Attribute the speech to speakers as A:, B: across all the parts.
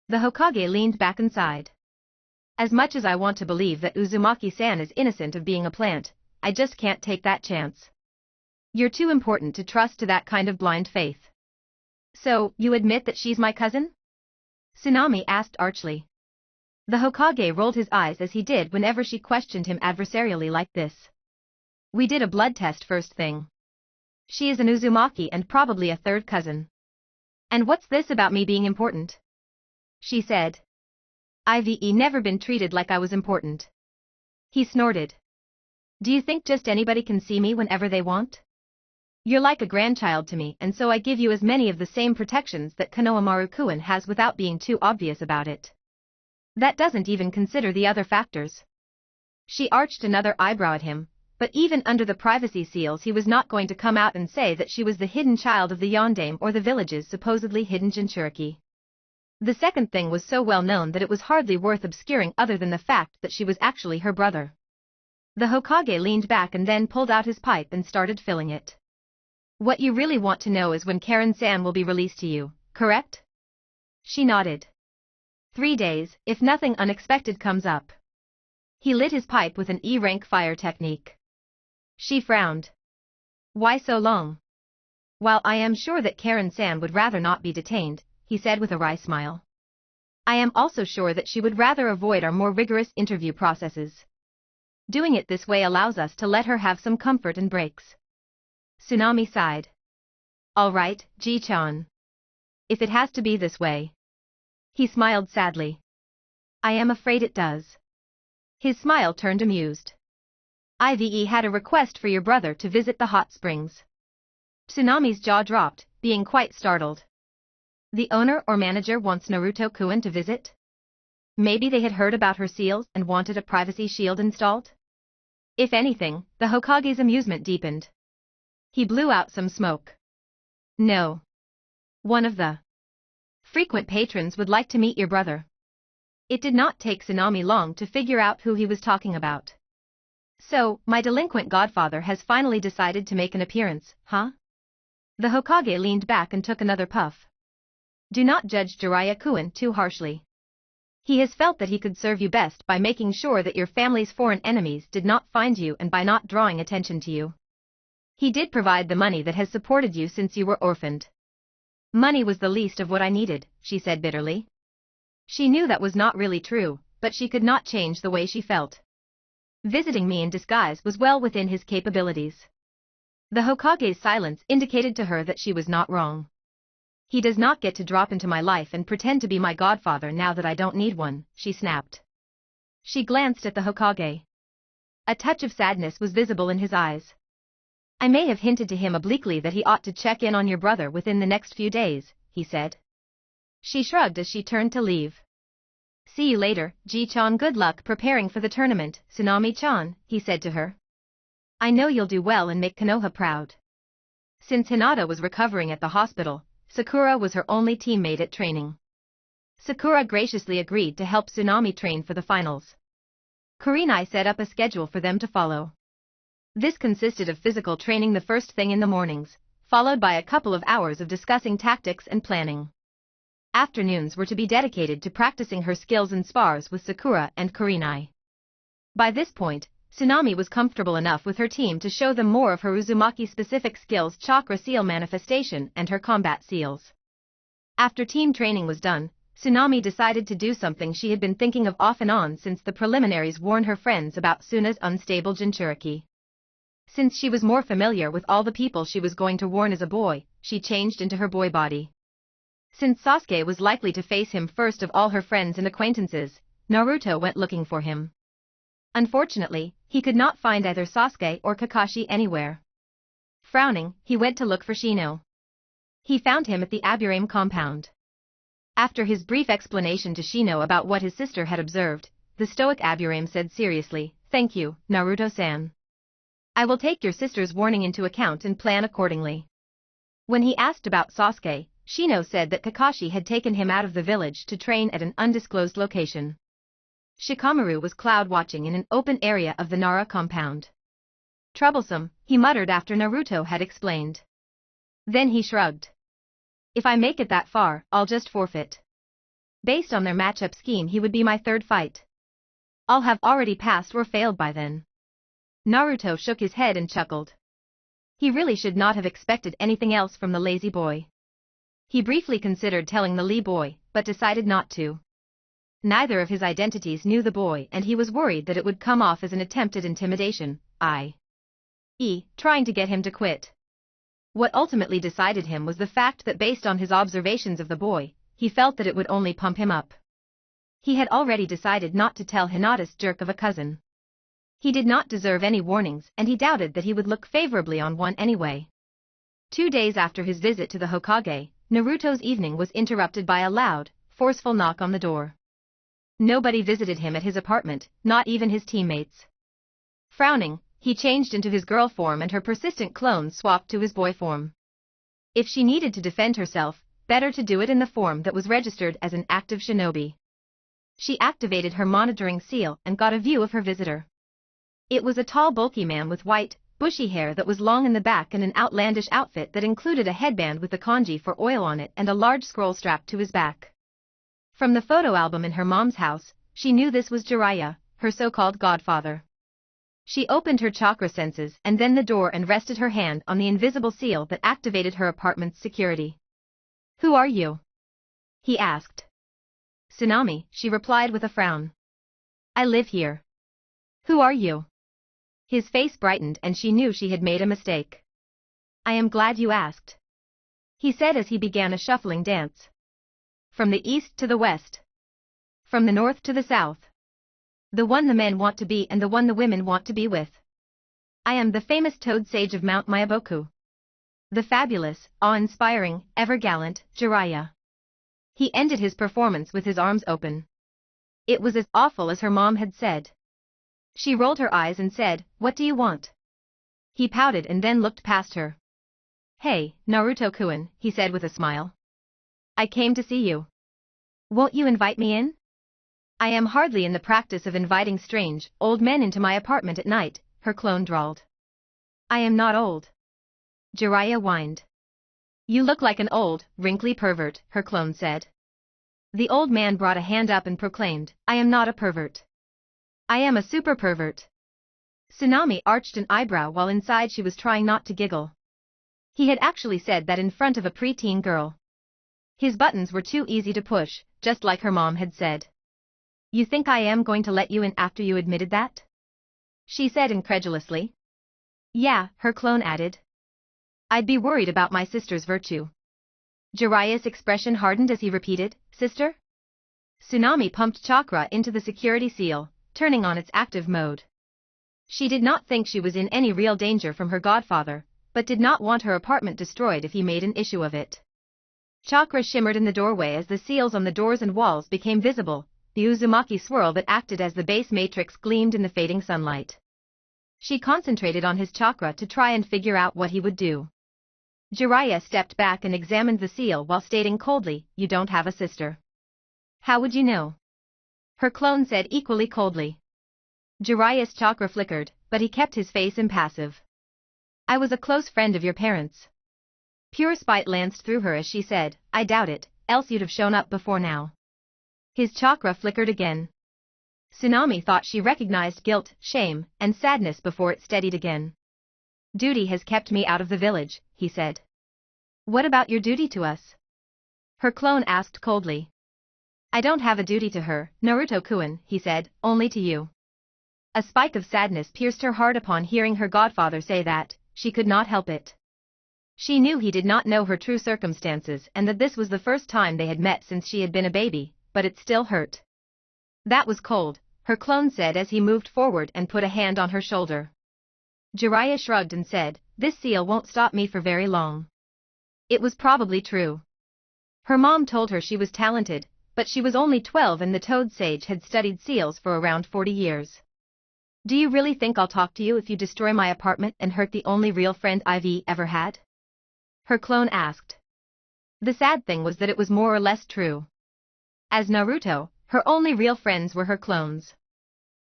A: The Hokage leaned back and sighed. As much as I want to believe that Uzumaki-san is innocent of being a plant, I just can't take that chance. You're too important to trust to that kind of blind faith. So, you admit that she's my cousin? Tsunami asked archly. The Hokage rolled his eyes as he did whenever she questioned him adversarially like this. We did a blood test first thing. She is an Uzumaki and probably a third cousin. And what's this about me being important? She said. I've never been treated like I was important. He snorted. Do you think just anybody can see me whenever they want? You're like a grandchild to me, and so I give you as many of the same protections that Konohamaru-kun has without being too obvious about it. That doesn't even consider the other factors. She arched another eyebrow at him, but even under the privacy seals he was not going to come out and say that she was the hidden child of the Yondaime or the village's supposedly hidden Jinchuriki. The second thing was so well known that it was hardly worth obscuring other than the fact that she was actually her brother. The Hokage leaned back and then pulled out his pipe and started filling it. What you really want to know is when Karen-san will be released to you, correct? She nodded. 3 days, if nothing unexpected comes up. He lit his pipe with an E-rank fire technique. She frowned. Why so long? While I am sure that Karen-san would rather not be detained, he said with a wry smile. I am also sure that she would rather avoid our more rigorous interview processes. Doing it this way allows us to let her have some comfort and breaks. Tsunami sighed. All right, Ji-chan. If it has to be this way. He smiled sadly. I am afraid it does. His smile turned amused. Ive had a request for your brother to visit the hot springs. Tsunami's jaw dropped, being quite startled. The owner or manager wants Naruto-kun to visit? Maybe they had heard about her seals and wanted a privacy shield installed? If anything, the Hokage's amusement deepened. He blew out some smoke. No. One of the frequent patrons would like to meet your brother. It did not take Tsunami long to figure out who he was talking about. So, my delinquent godfather has finally decided to make an appearance, huh? The Hokage leaned back and took another puff. Do not judge Jiraiya-kun too harshly. He has felt that he could serve you best by making sure that your family's foreign enemies did not find you and by not drawing attention to you. He did provide the money that has supported you since you were orphaned. Money was the least of what I needed, she said bitterly. She knew that was not really true, but she could not change the way she felt. Visiting me in disguise was well within his capabilities. The Hokage's silence indicated to her that she was not wrong. He does not get to drop into my life and pretend to be my godfather now that I don't need one, she snapped. She glanced at the Hokage. A touch of sadness was visible in his eyes. I may have hinted to him obliquely that he ought to check in on your brother within the next few days, he said. She shrugged as she turned to leave. See you later, Ji-chan. Good luck preparing for the tournament, Tsunami-chan, he said to her. I know you'll do well and make Konoha proud. Since Hinata was recovering at the hospital, Sakura was her only teammate at training. Sakura graciously agreed to help Tsunami train for the finals. Kurinai set up a schedule for them to follow. This consisted of physical training the first thing in the mornings, followed by a couple of hours of discussing tactics and planning. Afternoons were to be dedicated to practicing her skills in spars with Sakura and Kurinai. By this point, Tsunami was comfortable enough with her team to show them more of her Uzumaki-specific skills, chakra seal manifestation and her combat seals. After team training was done, Tsunami decided to do something she had been thinking of off and on since the preliminaries warned her friends about Suna's unstable Jinchuriki. Since she was more familiar with all the people she was going to warn as a boy, she changed into her boy body. Since Sasuke was likely to face him first of all her friends and acquaintances, Naruto went looking for him. Unfortunately, he could not find either Sasuke or Kakashi anywhere. Frowning, he went to look for Shino. He found him at the Aburame compound. After his brief explanation to Shino about what his sister had observed, the stoic Aburame said seriously, "Thank you, Naruto-san. I will take your sister's warning into account and plan accordingly." When he asked about Sasuke, Shino said that Kakashi had taken him out of the village to train at an undisclosed location. Shikamaru was cloud-watching in an open area of the Nara compound. Troublesome, he muttered after Naruto had explained. Then he shrugged. If I make it that far, I'll just forfeit. Based on their matchup scheme, he would be my third fight. I'll have already passed or failed by then. Naruto shook his head and chuckled. He really should not have expected anything else from the lazy boy. He briefly considered telling the Lee boy, but decided not to. Neither of his identities knew the boy, and he was worried that it would come off as an attempt at intimidation, i.e., trying to get him to quit. What ultimately decided him was the fact that based on his observations of the boy, he felt that it would only pump him up. He had already decided not to tell Hinata's jerk of a cousin. He did not deserve any warnings, and he doubted that he would look favorably on one anyway. 2 days after his visit to the Hokage, Naruto's evening was interrupted by a loud, forceful knock on the door. Nobody visited him at his apartment, not even his teammates. Frowning, he changed into his girl form and her persistent clone swapped to his boy form. If she needed to defend herself, better to do it in the form that was registered as an active shinobi. She activated her monitoring seal and got a view of her visitor. It was a tall bulky man with white, bushy hair that was long in the back and an outlandish outfit that included a headband with the kanji for oil on it and a large scroll strapped to his back. From the photo album in her mom's house, she knew this was Jiraiya, her so-called godfather. She opened her chakra senses and then the door and rested her hand on the invisible seal that activated her apartment's security. "Who are you?" he asked. "Tsunami," she replied with a frown. "I live here." "Who are you?" His face brightened and she knew she had made a mistake. "I am glad you asked," he said as he began a shuffling dance. From the east to the west. From the north to the south. The one the men want to be and the one the women want to be with. I am the famous Toad Sage of Mount Myaboku. The fabulous, awe-inspiring, ever-gallant, Jiraiya. He ended his performance with his arms open. It was as awful as her mom had said. She rolled her eyes and said, "What do you want?" He pouted and then looked past her. "Hey, Naruto-kun," he said with a smile. "I came to see you. Won't you invite me in?" "I am hardly in the practice of inviting strange, old men into my apartment at night," her clone drawled. "I am not old." Jiraiya whined. "You look like an old, wrinkly pervert," her clone said. The old man brought a hand up and proclaimed, "I am not a pervert. I am a super pervert." Tsunami arched an eyebrow while inside she was trying not to giggle. He had actually said that in front of a preteen girl. His buttons were too easy to push, just like her mom had said. "You think I am going to let you in after you admitted that?" she said incredulously. "Yeah," her clone added. "I'd be worried about my sister's virtue." Jiraiya's expression hardened as he repeated, "Sister?" Tsunami pumped chakra into the security seal, turning on its active mode. She did not think she was in any real danger from her godfather, but did not want her apartment destroyed if he made an issue of it. Chakra shimmered in the doorway as the seals on the doors and walls became visible, the Uzumaki swirl that acted as the base matrix gleamed in the fading sunlight. She concentrated on his chakra to try and figure out what he would do. Jiraiya stepped back and examined the seal while stating coldly, "You don't have a sister." "How would you know?" her clone said equally coldly. Jiraiya's chakra flickered, but he kept his face impassive. "I was a close friend of your parents." Pure spite lanced through her as she said, "I doubt it, else you'd have shown up before now." His chakra flickered again. Tsunami thought she recognized guilt, shame, and sadness before it steadied again. "Duty has kept me out of the village," he said. "What about your duty to us?" her clone asked coldly. "I don't have a duty to her, Naruto-kun," he said, "only to you." A spike of sadness pierced her heart upon hearing her godfather say that. She could not help it. She knew he did not know her true circumstances and that this was the first time they had met since she had been a baby, but it still hurt. "That was cold," her clone said as he moved forward and put a hand on her shoulder. Jiraiya shrugged and said, "This seal won't stop me for very long." It was probably true. Her mom told her she was talented, but she was only 12 and the Toad Sage had studied seals for around 40 years. "Do you really think I'll talk to you if you destroy my apartment and hurt the only real friend I've ever had?" her clone asked. The sad thing was that it was more or less true. As Naruto, her only real friends were her clones.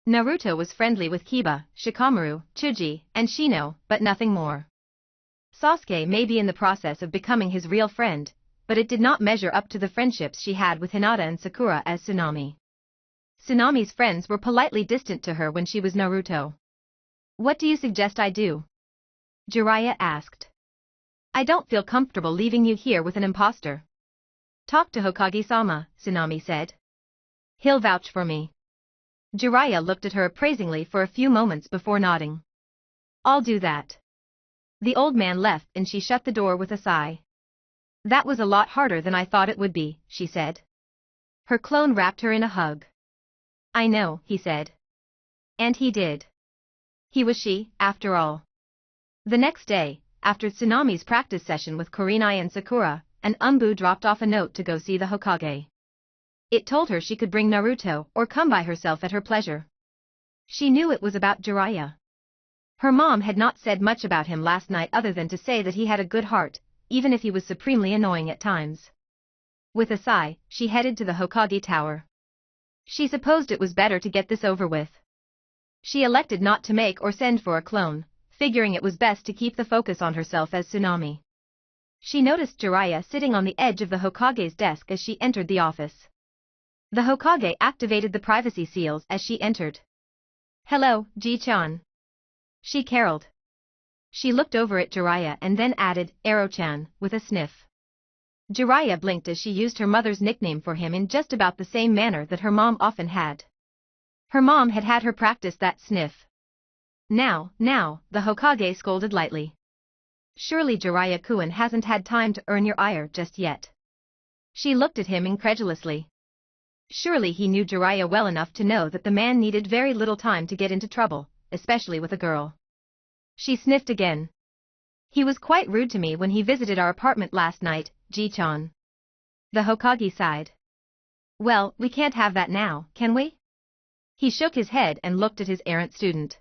A: Naruto was friendly with Kiba, Shikamaru, Chuji, and Shino, but nothing more. Sasuke may be in the process of becoming his real friend, but it did not measure up to the friendships she had with Hinata and Sakura as Tsunami. Tsunami's friends were politely distant to her when she was Naruto. What do you suggest I do? Jiraiya asked. I don't feel comfortable leaving you here with an imposter. Talk to Hokage-sama, Tsunami said. He'll vouch for me. Jiraiya looked at her appraisingly for a few moments before nodding. I'll do that. The old man left and she shut the door with a sigh. That was a lot harder than I thought it would be, she said. Her clone wrapped her in a hug. I know, he said. And he did. He was she, after all. The next day, after Tsunami's practice session with Kurinai and Sakura, an Umbu dropped off a note to go see the Hokage. It told her she could bring Naruto or come by herself at her pleasure. She knew it was about Jiraiya. Her mom had not said much about him last night other than to say that he had a good heart, even if he was supremely annoying at times. With a sigh, she headed to the Hokage tower. She supposed it was better to get this over with. She elected not to make or send for a clone, figuring it was best to keep the focus on herself as Tsunami. She noticed Jiraiya sitting on the edge of the Hokage's desk as she entered the office. The Hokage activated the privacy seals as she entered. Hello, Ji-chan. She caroled. She looked over at Jiraiya and then added, Ero-chan, with a sniff. Jiraiya blinked as she used her mother's nickname for him in just about the same manner that her mom often had. Her mom had had her practice that sniff. Now, the Hokage scolded lightly. Surely Jiraiya-kun hasn't had time to earn your ire just yet. She looked at him incredulously. Surely he knew Jiraiya well enough to know that the man needed very little time to get into trouble, especially with a girl. She sniffed again. He was quite rude to me when he visited our apartment last night, Ji-chan. The Hokage sighed. Well, we can't have that now, can we? He shook his head and looked at his errant student.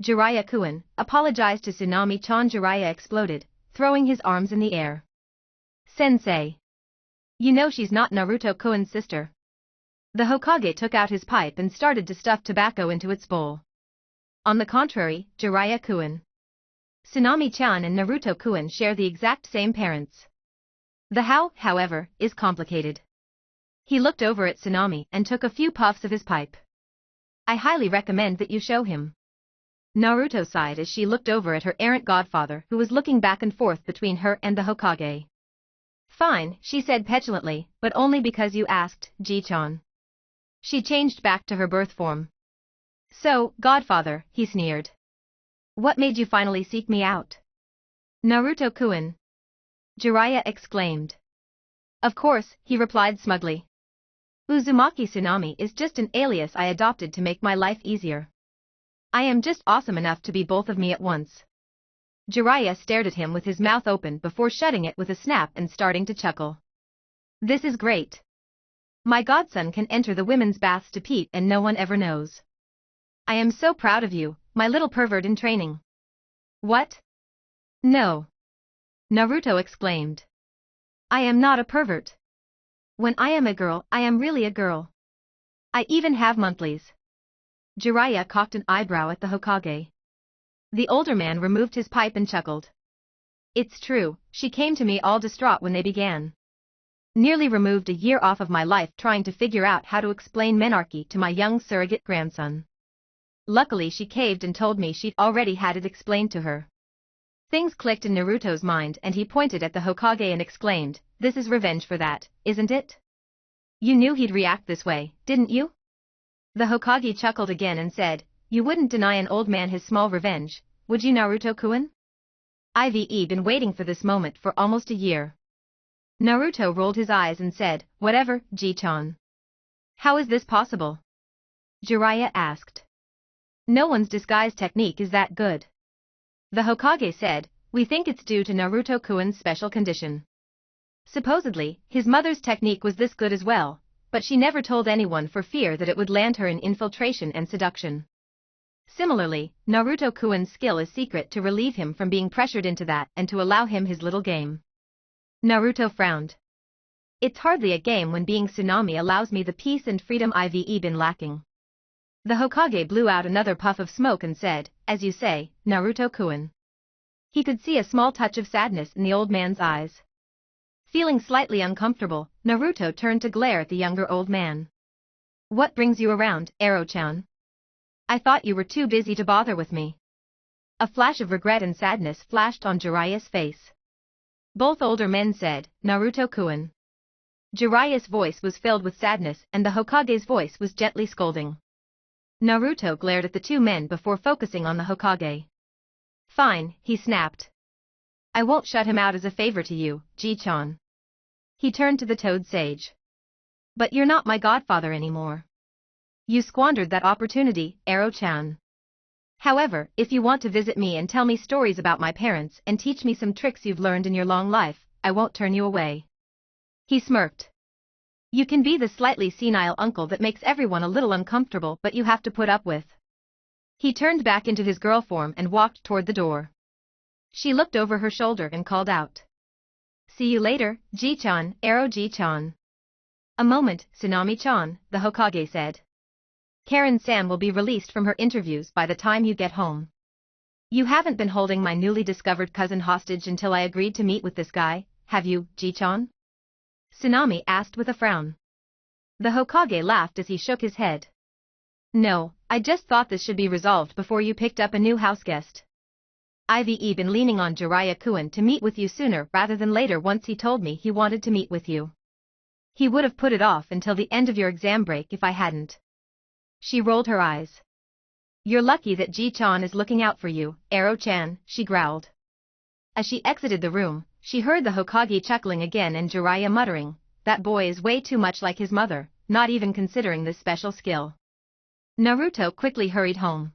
A: Jiraiya-kun, apologize to Tsunami-chan. Jiraiya exploded, throwing his arms in the air. Sensei. You know she's not Naruto-kun's sister. The Hokage took out his pipe and started to stuff tobacco into its bowl. On the contrary, Jiraiya-kun. Tsunami-chan and Naruto-kun share the exact same parents. The how, however, is complicated. He looked over at Tsunami and took a few puffs of his pipe. I highly recommend that you show him. Naruto sighed as she looked over at her errant godfather who was looking back and forth between her and the Hokage. Fine, she said petulantly, but only because you asked, Ji-chan. She changed back to her birth form. So, godfather, he sneered. What made you finally seek me out? Naruto-kun. Jiraiya exclaimed. Of course, he replied smugly. Uzumaki Tsunami is just an alias I adopted to make my life easier. I am just awesome enough to be both of me at once. Jiraiya stared at him with his mouth open before shutting it with a snap and starting to chuckle. This is great. My godson can enter the women's baths to pee and no one ever knows. I am so proud of you, my little pervert in training. What? No. Naruto exclaimed. I am not a pervert. When I am a girl, I am really a girl. I even have monthlies. Jiraiya cocked an eyebrow at the Hokage. The older man removed his pipe and chuckled. It's true, she came to me all distraught when they began. Nearly removed a year off of my life trying to figure out how to explain menarche to my young surrogate grandson. Luckily she caved and told me she'd already had it explained to her. Things clicked in Naruto's mind and he pointed at the Hokage and exclaimed, this is revenge for that, isn't it? You knew he'd react this way, didn't you? The Hokage chuckled again and said, you wouldn't deny an old man his small revenge, would you Naruto-kun? I've been waiting for this moment for almost a year. Naruto rolled his eyes and said, whatever, Ji-chan. How is this possible? Jiraiya asked. No one's disguise technique is that good. The Hokage said, we think it's due to Naruto-kun's special condition. Supposedly, his mother's technique was this good as well, but she never told anyone for fear that it would land her in infiltration and seduction. Similarly, Naruto-kun's skill is secret to relieve him from being pressured into that and to allow him his little game. Naruto frowned. It's hardly a game when being Tsunami allows me the peace and freedom I've been lacking. The Hokage blew out another puff of smoke and said, as you say, Naruto-kun. He could see a small touch of sadness in the old man's eyes. Feeling slightly uncomfortable, Naruto turned to glare at the younger old man. What brings you around, Ero-chan? I thought you were too busy to bother with me. A flash of regret and sadness flashed on Jiraiya's face. Both older men said, Naruto-kun. Jiraiya's voice was filled with sadness and the Hokage's voice was gently scolding. Naruto glared at the two men before focusing on the Hokage. Fine, he snapped. I won't shut him out as a favor to you, Ji-chan. He turned to the Toad Sage. But you're not my godfather anymore. You squandered that opportunity, Ero-chan. However, if you want to visit me and tell me stories about my parents and teach me some tricks you've learned in your long life, I won't turn you away. He smirked. You can be the slightly senile uncle that makes everyone a little uncomfortable but you have to put up with. He turned back into his girl form and walked toward the door. She looked over her shoulder and called out. See you later, Ji-chan, Ero-ji-chan. A moment, Tsunami-chan, the Hokage said. Karen-san will be released from her interviews by the time you get home. You haven't been holding my newly discovered cousin hostage until I agreed to meet with this guy, have you, Ji-chan? Tsunami asked with a frown. The Hokage laughed as he shook his head. No, I just thought this should be resolved before you picked up a new houseguest. I've been leaning on Jiraiya-kun to meet with you sooner rather than later once he told me he wanted to meet with you. He would have put it off until the end of your exam break if I hadn't. She rolled her eyes. You're lucky that Ji-chan is looking out for you, Ero-chan, she growled. As she exited the room, she heard the Hokage chuckling again and Jiraiya muttering, that boy is way too much like his mother, not even considering this special skill. Naruto quickly hurried home.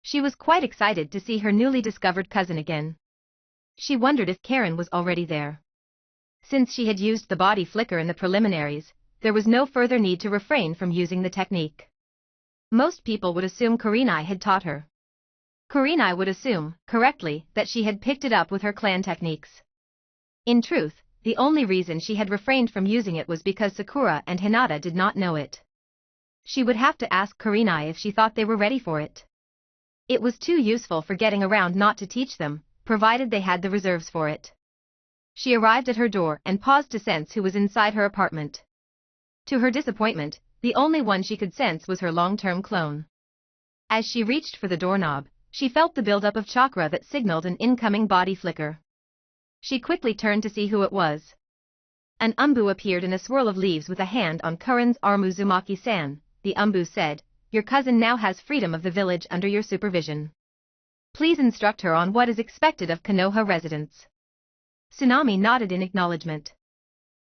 A: She was quite excited to see her newly discovered cousin again. She wondered if Karen was already there. Since she had used the body flicker in the preliminaries, there was no further need to refrain from using the technique. Most people would assume Kurenai had taught her. Kurenai would assume, correctly, that she had picked it up with her clan techniques. In truth, the only reason she had refrained from using it was because Sakura and Hinata did not know it. She would have to ask Kurenai if she thought they were ready for it. It was too useful for getting around not to teach them, provided they had the reserves for it. She arrived at her door and paused to sense who was inside her apartment. To her disappointment, the only one she could sense was her long-term clone. As she reached for the doorknob, she felt the buildup of chakra that signaled an incoming body flicker. She quickly turned to see who it was. An umbu appeared in a swirl of leaves with a hand on Karen's arm. Uzumaki-san, the umbu said, your cousin now has freedom of the village under your supervision. Please instruct her on what is expected of Konoha residents. Tsunami nodded in acknowledgement.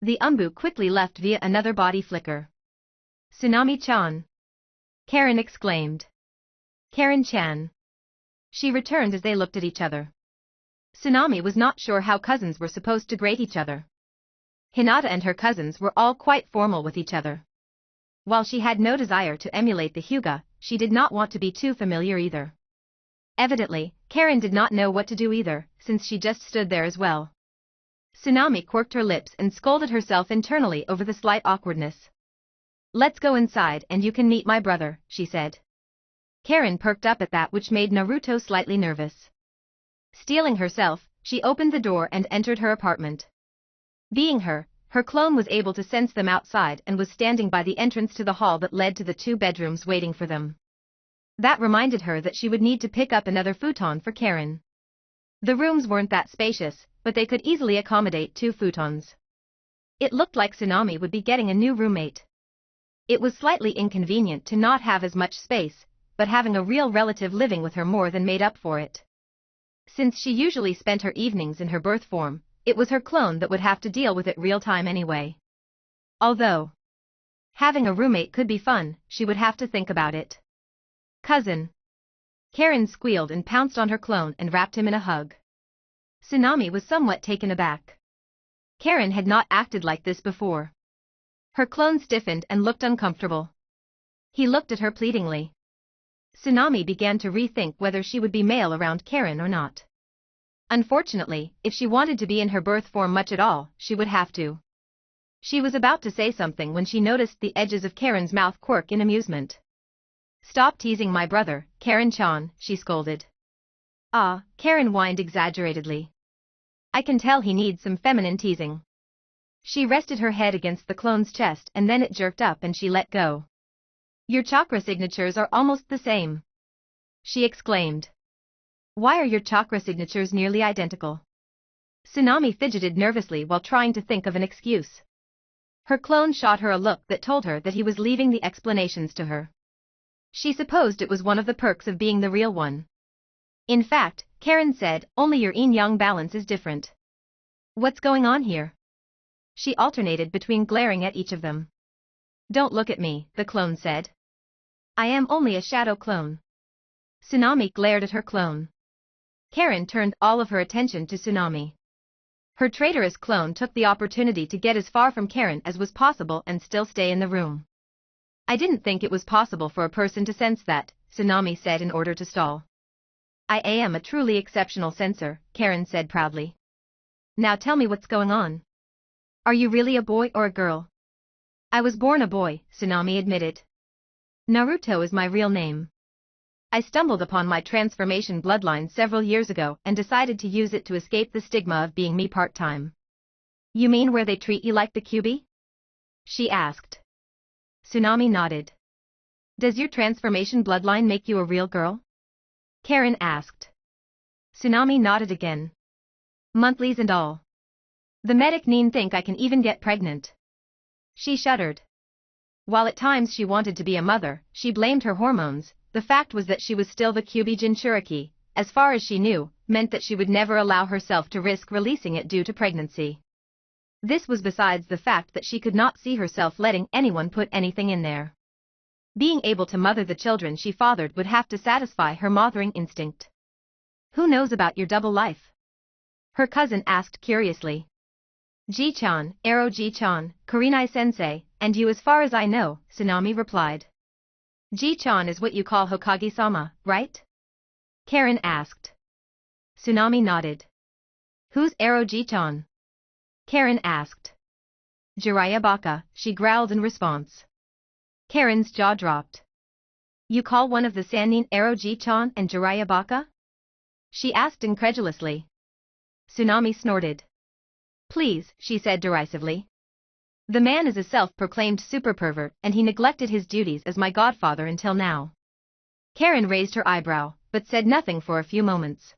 A: The umbu quickly left via another body flicker. Tsunami-chan! Karen exclaimed. Karen-chan! She returned as they looked at each other. Tsunami was not sure how cousins were supposed to grade each other. Hinata and her cousins were all quite formal with each other. While she had no desire to emulate the Hyuga, she did not want to be too familiar either. Evidently, Karen did not know what to do either, since she just stood there as well. Tsunami quirked her lips and scolded herself internally over the slight awkwardness. Let's go inside and you can meet my brother, she said. Karen perked up at that, which made Naruto slightly nervous. Steeling herself, she opened the door and entered her apartment. Being her clone was able to sense them outside and was standing by the entrance to the hall that led to the two bedrooms waiting for them. That reminded her that she would need to pick up another futon for Karen. The rooms weren't that spacious, but they could easily accommodate 2 futons. It looked like Tsunami would be getting a new roommate. It was slightly inconvenient to not have as much space, but having a real relative living with her more than made up for it. Since she usually spent her evenings in her birth form, it was her clone that would have to deal with it real time anyway. Although having a roommate could be fun, she would have to think about it. Cousin! Karen squealed and pounced on her clone and wrapped him in a hug. Tsunami was somewhat taken aback. Karen had not acted like this before. Her clone stiffened and looked uncomfortable. He looked at her pleadingly. Tsunami began to rethink whether she would be male around Karen or not. Unfortunately, if she wanted to be in her birth form much at all, she would have to. She was about to say something when she noticed the edges of Karen's mouth quirk in amusement. Stop teasing my brother, Karen-chan, she scolded. Ah, Karen whined exaggeratedly. I can tell he needs some feminine teasing. She rested her head against the clone's chest and then it jerked up and she let go. Your chakra signatures are almost the same, she exclaimed. Why are your chakra signatures nearly identical? Tsunami fidgeted nervously while trying to think of an excuse. Her clone shot her a look that told her that he was leaving the explanations to her. She supposed it was one of the perks of being the real one. In fact, Karen said, only your yin-yang balance is different. What's going on here? She alternated between glaring at each of them. Don't look at me, the clone said. I am only a shadow clone. Tsunami glared at her clone. Karen turned all of her attention to Tsunami. Her traitorous clone took the opportunity to get as far from Karen as was possible and still stay in the room. I didn't think it was possible for a person to sense that, Tsunami said in order to stall. I am a truly exceptional sensor, Karen said proudly. Now tell me what's going on. Are you really a boy or a girl? I was born a boy, Tsunami admitted. Naruto is my real name. I stumbled upon my transformation bloodline several years ago and decided to use it to escape the stigma of being me part-time. You mean where they treat you like the Kyuubi? She asked. Tsunami nodded. Does your transformation bloodline make you a real girl? Karen asked. Tsunami nodded again. Monthlies and all. The medic needn't think I can even get pregnant. She shuddered. While at times she wanted to be a mother, she blamed her hormones. The fact was that she was still the Kyuubi Jinchuriki, as far as she knew, meant that she would never allow herself to risk releasing it due to pregnancy. This was besides the fact that she could not see herself letting anyone put anything in there. Being able to mother the children she fathered would have to satisfy her mothering instinct. Who knows about your double life? Her cousin asked curiously. Ji-chan, Ero Ji-chan, Kurinai-sensei, and you as far as I know, Tsunami replied. Ji-chan is what you call Hokage-sama, right? Karen asked. Tsunami nodded. Who's Ero Ji-chan? Karen asked. Jiraiya Baka, she growled in response. Karen's jaw dropped. You call one of the Sannin Ero Ji-chan and Jiraiya Baka? She asked incredulously. Tsunami snorted. Please, she said derisively. The man is a self-proclaimed super pervert and he neglected his duties as my godfather until now. Karen raised her eyebrow, but said nothing for a few moments.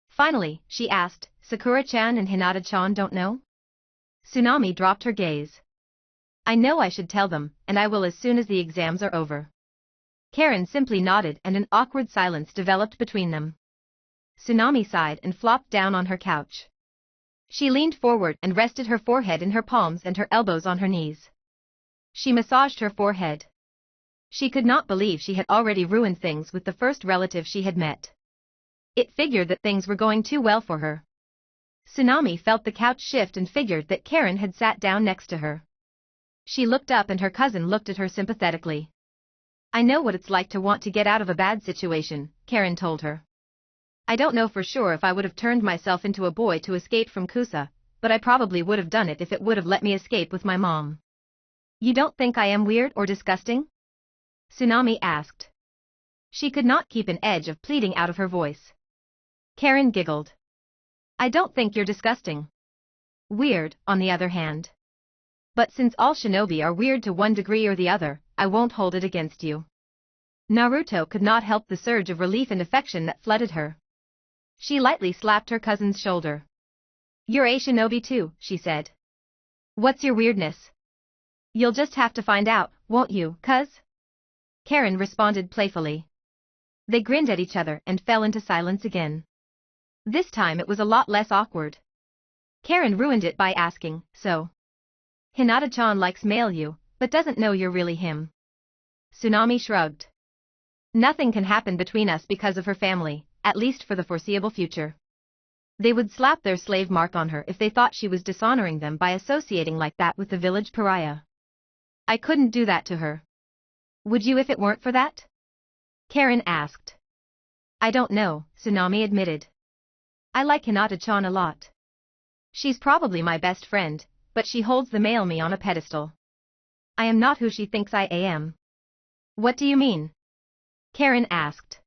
A: Finally, she asked, Sakura-chan and Hinata-chan don't know? Tsunami dropped her gaze. I know I should tell them, and I will as soon as the exams are over. Karen simply nodded and an awkward silence developed between them. Tsunami sighed and flopped down on her couch. She leaned forward and rested her forehead in her palms and her elbows on her knees. She massaged her forehead. She could not believe she had already ruined things with the first relative she had met. It figured that things were going too well for her. Tsunami felt the couch shift and figured that Karen had sat down next to her. She looked up and her cousin looked at her sympathetically. I know what it's like to want to get out of a bad situation, Karen told her. I don't know for sure if I would have turned myself into a boy to escape from Kusa, but I probably would have done it if it would have let me escape with my mom. You don't think I am weird or disgusting? Tsunami asked. She could not keep an edge of pleading out of her voice. Karen giggled. I don't think you're disgusting. Weird, on the other hand. But since all shinobi are weird to one degree or the other, I won't hold it against you. Naruto could not help the surge of relief and affection that flooded her. She lightly slapped her cousin's shoulder. You're a shinobi too, she said. What's your weirdness? You'll just have to find out, won't you, cuz? Karen responded playfully. They grinned at each other and fell into silence again. This time it was a lot less awkward. Karen ruined it by asking, so? Hinata-chan likes male you, but doesn't know you're really him. Tsunami shrugged. Nothing can happen between us because of her family, at least for the foreseeable future. They would slap their slave mark on her if they thought she was dishonoring them by associating like that with the village pariah. I couldn't do that to her. Would you if it weren't for that? Karen asked. I don't know, Tsunami admitted. I like Hinata-chan a lot. She's probably my best friend, but she holds the male me on a pedestal. I am not who she thinks I am. What do you mean? Karen asked.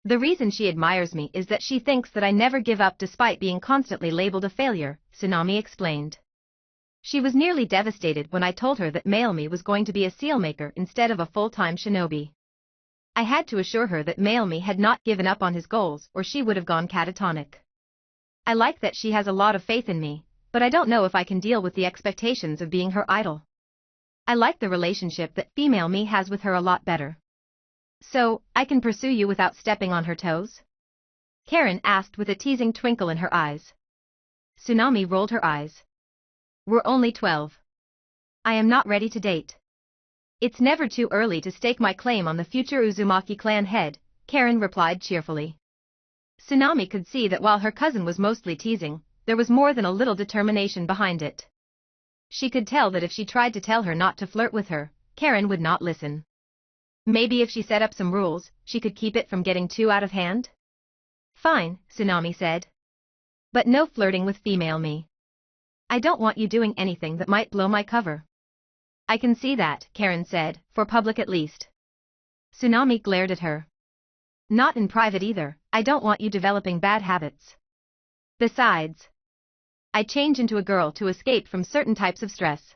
A: The reason she admires me is that she thinks that I never give up despite being constantly labeled a failure, Tsunami explained. She was nearly devastated when I told her that Mailme was going to be a sealmaker instead of a full-time shinobi. I had to assure her that Mailme had not given up on his goals or she would have gone catatonic. I like that she has a lot of faith in me, but I don't know if I can deal with the expectations of being her idol. I like the relationship that female me has with her a lot better. So, I can pursue you without stepping on her toes? Karen asked with a teasing twinkle in her eyes. Tsunami rolled her eyes. We're only 12. I am not ready to date. It's never too early to stake my claim on the future Uzumaki clan head, Karen replied cheerfully. Tsunami could see that while her cousin was mostly teasing, there was more than a little determination behind it. She could tell that if she tried to tell her not to flirt with her, Karen would not listen. Maybe if she set up some rules, she could keep it from getting too out of hand? Fine, Tsunami said. But no flirting with female me. I don't want you doing anything that might blow my cover. I can see that, Karen said, for public at least. Tsunami glared at her. Not in private either, I don't want you developing bad habits. Besides, I change into a girl to escape from certain types of stress.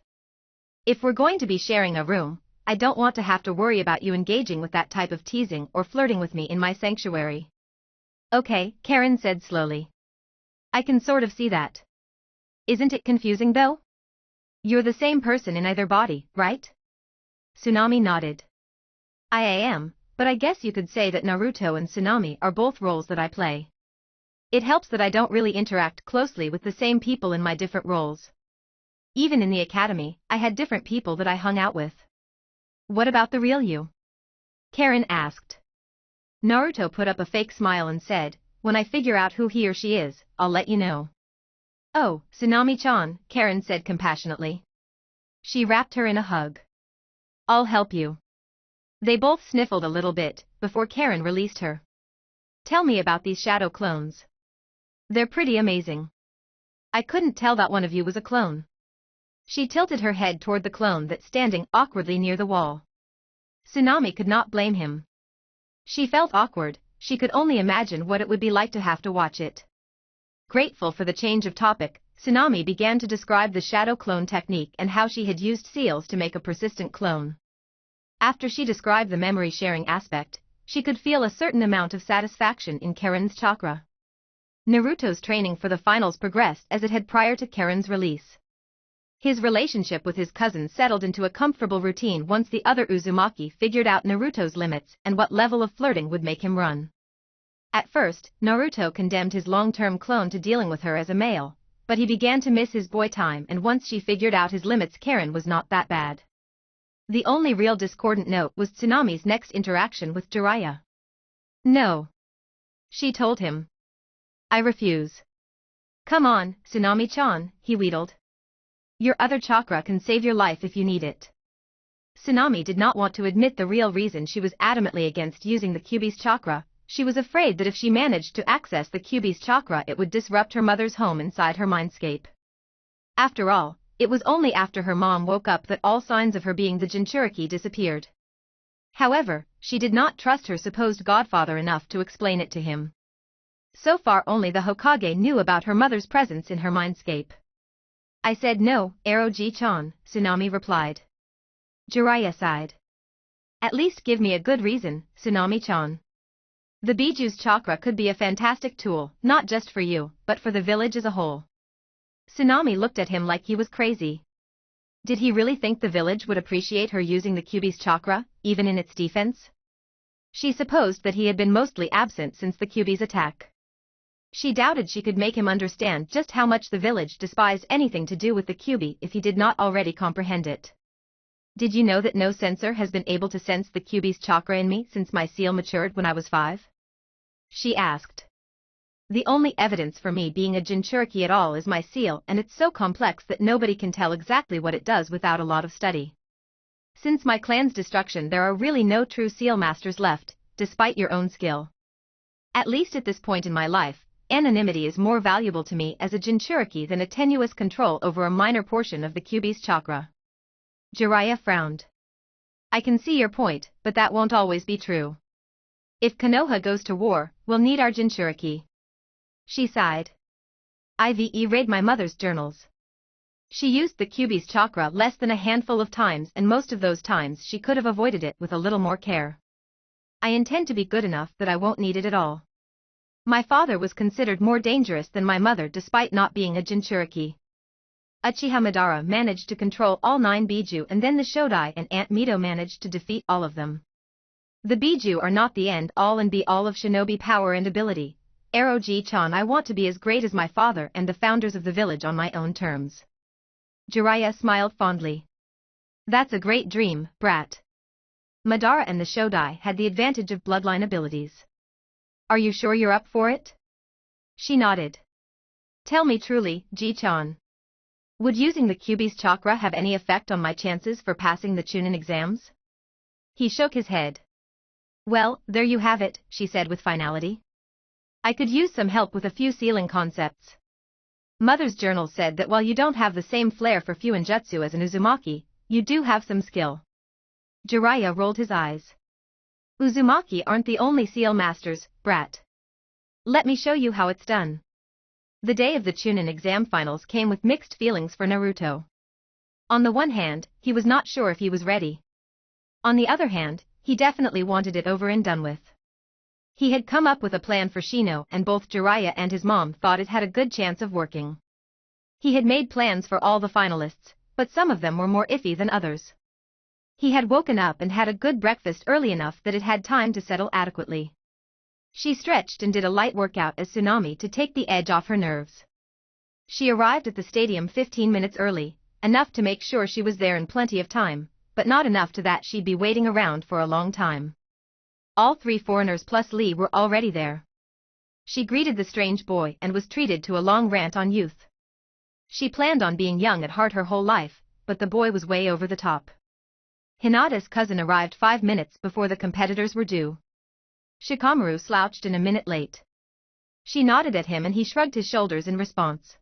A: If we're going to be sharing a room, I don't want to have to worry about you engaging with that type of teasing or flirting with me in my sanctuary. Okay, Karen said slowly. I can sort of see that. Isn't it confusing though? You're the same person in either body, right? Tsunami nodded. I am, but I guess you could say that Naruto and Tsunami are both roles that I play. It helps that I don't really interact closely with the same people in my different roles. Even in the academy, I had different people that I hung out with. What about the real you? Karen asked. Naruto put up a fake smile and said, when I figure out who he or she is, I'll let you know. Oh, Tsunami-chan, Karen said compassionately. She wrapped her in a hug. I'll help you. They both sniffled a little bit, before Karen released her. Tell me about these shadow clones. They're pretty amazing. I couldn't tell that one of you was a clone. She tilted her head toward the clone that's standing awkwardly near the wall. Tsunami could not blame him. She felt awkward, she could only imagine what it would be like to have to watch it. Grateful for the change of topic, Tsunami began to describe the shadow clone technique and how she had used seals to make a persistent clone. After she described the memory sharing aspect, she could feel a certain amount of satisfaction in Karen's chakra. Naruto's training for the finals progressed as it had prior to Karen's release. His relationship with his cousin settled into a comfortable routine once the other Uzumaki figured out Naruto's limits and what level of flirting would make him run. At first, Naruto condemned his long-term clone to dealing with her as a male, but he began to miss his boy time and once she figured out his limits, Karen was not that bad. The only real discordant note was Tsunami's next interaction with Jiraiya. No. She told him. I refuse. Come on, Tsunami-chan, he wheedled. Your other chakra can save your life if you need it. Tsunami did not want to admit the real reason she was adamantly against using the Kyuubi's chakra. She was afraid that if she managed to access the Kyuubi's chakra it would disrupt her mother's home inside her mindscape. After all, it was only after her mom woke up that all signs of her being the Jinchuriki disappeared. However, she did not trust her supposed godfather enough to explain it to him. So far only the Hokage knew about her mother's presence in her mindscape. I said no, Eroji-chan, Tsunami replied. Jiraiya sighed. At least give me a good reason, Tsunami-chan. The Biju's chakra could be a fantastic tool, not just for you, but for the village as a whole. Tsunami looked at him like he was crazy. Did he really think the village would appreciate her using the Kyuubi's chakra, even in its defense? She supposed that he had been mostly absent since the Kyuubi's attack. She doubted she could make him understand just how much the village despised anything to do with the Kyuubi if he did not already comprehend it. Did you know that no sensor has been able to sense the Kyuubi's chakra in me since my seal matured when I was 5? She asked. The only evidence for me being a Jinchuriki at all is my seal, and it's so complex that nobody can tell exactly what it does without a lot of study. Since my clan's destruction there are really no true seal masters left, despite your own skill. At least at this point in my life, anonymity is more valuable to me as a Jinchuriki than a tenuous control over a minor portion of the Kyuubi's chakra. Jiraiya frowned. I can see your point, but that won't always be true. If Konoha goes to war, we'll need our Jinchuriki. She sighed. IVE raid my mother's journals. She used the Kyuubi's chakra less than a handful of times, and most of those times she could have avoided it with a little more care. I intend to be good enough that I won't need it at all. My father was considered more dangerous than my mother despite not being a Jinchuriki. Uchiha Madara managed to control all 9 Biju, and then the Shodai and Aunt Mito managed to defeat all of them. The Biju are not the end-all and be-all of shinobi power and ability. Eroji-chan, I want to be as great as my father and the founders of the village on my own terms. Jiraiya smiled fondly. That's a great dream, brat. Madara and the Shodai had the advantage of bloodline abilities. Are you sure you're up for it? She nodded. Tell me truly, Ji-chan. Would using the Kyuubi's chakra have any effect on my chances for passing the Chunin exams? He shook his head. Well, there you have it, she said with finality. I could use some help with a few sealing concepts. Mother's journal said that while you don't have the same flair for Fuinjutsu as an Uzumaki, you do have some skill. Jiraiya rolled his eyes. Uzumaki aren't the only seal masters, brat. Let me show you how it's done. The day of the Chunin exam finals came with mixed feelings for Naruto. On the one hand, he was not sure if he was ready. On the other hand, he definitely wanted it over and done with. He had come up with a plan for Shino, and both Jiraiya and his mom thought it had a good chance of working. He had made plans for all the finalists, but some of them were more iffy than others. He had woken up and had a good breakfast early enough that it had time to settle adequately. She stretched and did a light workout as Tsunami to take the edge off her nerves. She arrived at the stadium 15 minutes early, enough to make sure she was there in plenty of time, but not enough to that she'd be waiting around for a long time. All 3 foreigners plus Lee were already there. She greeted the strange boy and was treated to a long rant on youth. She planned on being young at heart her whole life, but the boy was way over the top. Hinata's cousin arrived 5 minutes before the competitors were due. Shikamaru slouched in a minute late. She nodded at him and he shrugged his shoulders in response.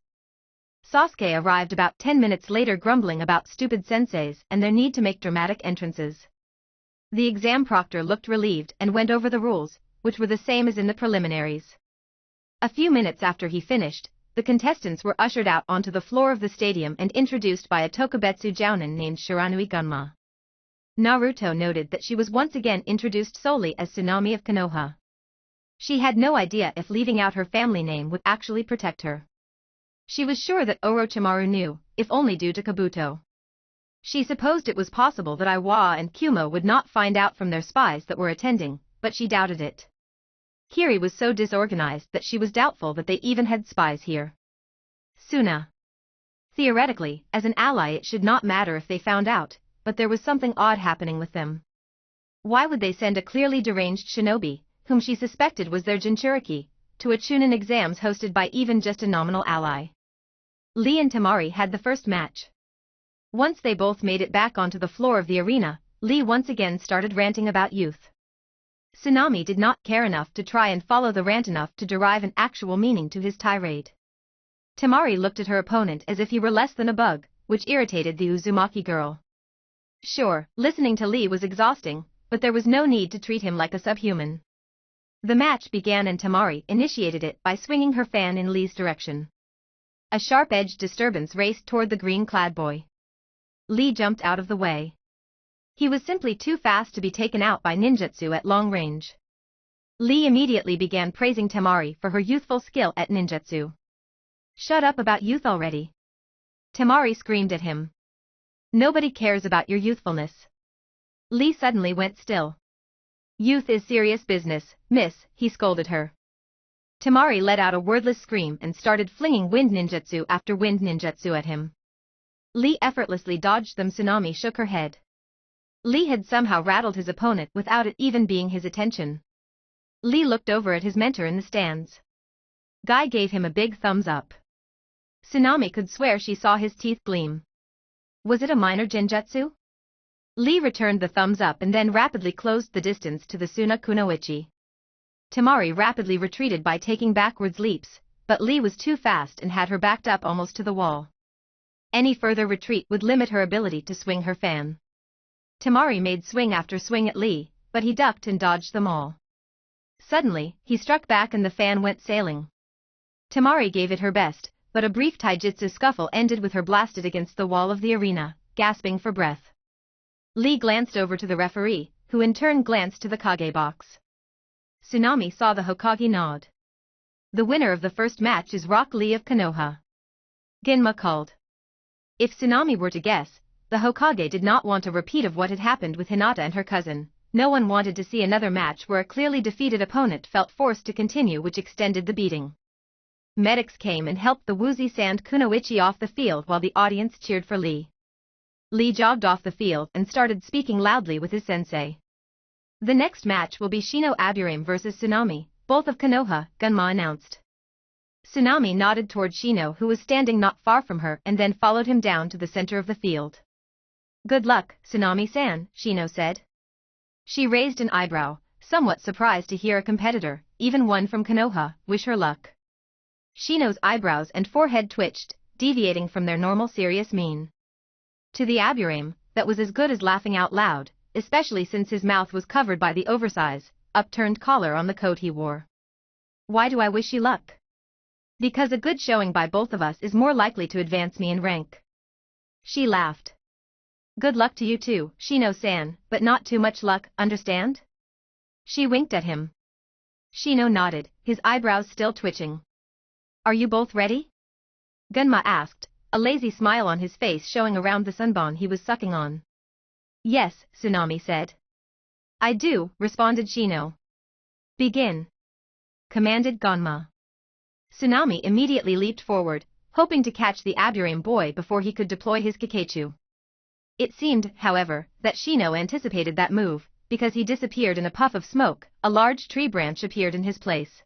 A: Sasuke arrived about 10 minutes later, grumbling about stupid senseis and their need to make dramatic entrances. The exam proctor looked relieved and went over the rules, which were the same as in the preliminaries. A few minutes after he finished, the contestants were ushered out onto the floor of the stadium and introduced by a Tokubetsu jounin named Shiranui Gunma. Naruto noted that she was once again introduced solely as Tsunami of Konoha. She had no idea if leaving out her family name would actually protect her. She was sure that Orochimaru knew, if only due to Kabuto. She supposed it was possible that Iwa and Kumo would not find out from their spies that were attending, but she doubted it. Kiri was so disorganized that she was doubtful that they even had spies here. Suna. Theoretically, as an ally it should not matter if they found out, but there was something odd happening with them. Why would they send a clearly deranged shinobi, whom she suspected was their Jinchuriki, to a Chunin exams hosted by even just a nominal ally? Lee and Temari had the first match. Once they both made it back onto the floor of the arena, Lee once again started ranting about youth. Tsunami did not care enough to try and follow the rant enough to derive an actual meaning to his tirade. Temari looked at her opponent as if he were less than a bug, which irritated the Uzumaki girl. Sure, listening to Lee was exhausting, but there was no need to treat him like a subhuman. The match began and Temari initiated it by swinging her fan in Lee's direction. A sharp-edged disturbance raced toward the green-clad boy. Lee jumped out of the way. He was simply too fast to be taken out by ninjutsu at long range. Lee immediately began praising Temari for her youthful skill at ninjutsu. Shut up about youth already. Temari screamed at him. Nobody cares about your youthfulness. Lee suddenly went still. Youth is serious business, miss, he scolded her. Temari let out a wordless scream and started flinging wind ninjutsu after wind ninjutsu at him. Lee effortlessly dodged them. Tsunami shook her head. Lee had somehow rattled his opponent without it even being his attention. Lee looked over at his mentor in the stands. Guy gave him a big thumbs up. Tsunami could swear she saw his teeth gleam. Was it a minor genjutsu? Lee returned the thumbs up and then rapidly closed the distance to the Suna Kunoichi. Temari rapidly retreated by taking backwards leaps, but Lee was too fast and had her backed up almost to the wall. Any further retreat would limit her ability to swing her fan. Temari made swing after swing at Lee, but he ducked and dodged them all. Suddenly, he struck back and the fan went sailing. Temari gave it her best, but a brief taijutsu scuffle ended with her blasted against the wall of the arena, gasping for breath. Lee glanced over to the referee, who in turn glanced to the Kage box. Tsunami saw the Hokage nod. The winner of the first match is Rock Lee of Konoha. Genma called. If Tsunami were to guess, the Hokage did not want a repeat of what had happened with Hinata and her cousin. No one wanted to see another match where a clearly defeated opponent felt forced to continue, which extended the beating. Medics came and helped the woozy sand Kunoichi off the field while the audience cheered for Lee. Lee jogged off the field and started speaking loudly with his sensei. The next match will be Shino Aburame vs Tsunami, both of Konoha, Gunma announced. Tsunami nodded toward Shino, who was standing not far from her, and then followed him down to the center of the field. Good luck, Tsunami-san, Shino said. She raised an eyebrow, somewhat surprised to hear a competitor, even one from Konoha, wish her luck. Shino's eyebrows and forehead twitched, deviating from their normal serious mien. To the Aburame, that was as good as laughing out loud, especially since his mouth was covered by the oversized, upturned collar on the coat he wore. Why do I wish you luck? Because a good showing by both of us is more likely to advance me in rank. She laughed. Good luck to you too, Shino-san, but not too much luck, understand? She winked at him. Shino nodded, his eyebrows still twitching. Are you both ready? Gunma asked, a lazy smile on his face showing around the sunbon he was sucking on. Yes, Tsunami said. I do, responded Shino. Begin, commanded Gunma. Tsunami immediately leaped forward, hoping to catch the Aburame boy before he could deploy his Kikeichu. It seemed, however, that Shino anticipated that move, because he disappeared in a puff of smoke. A large tree branch appeared in his place.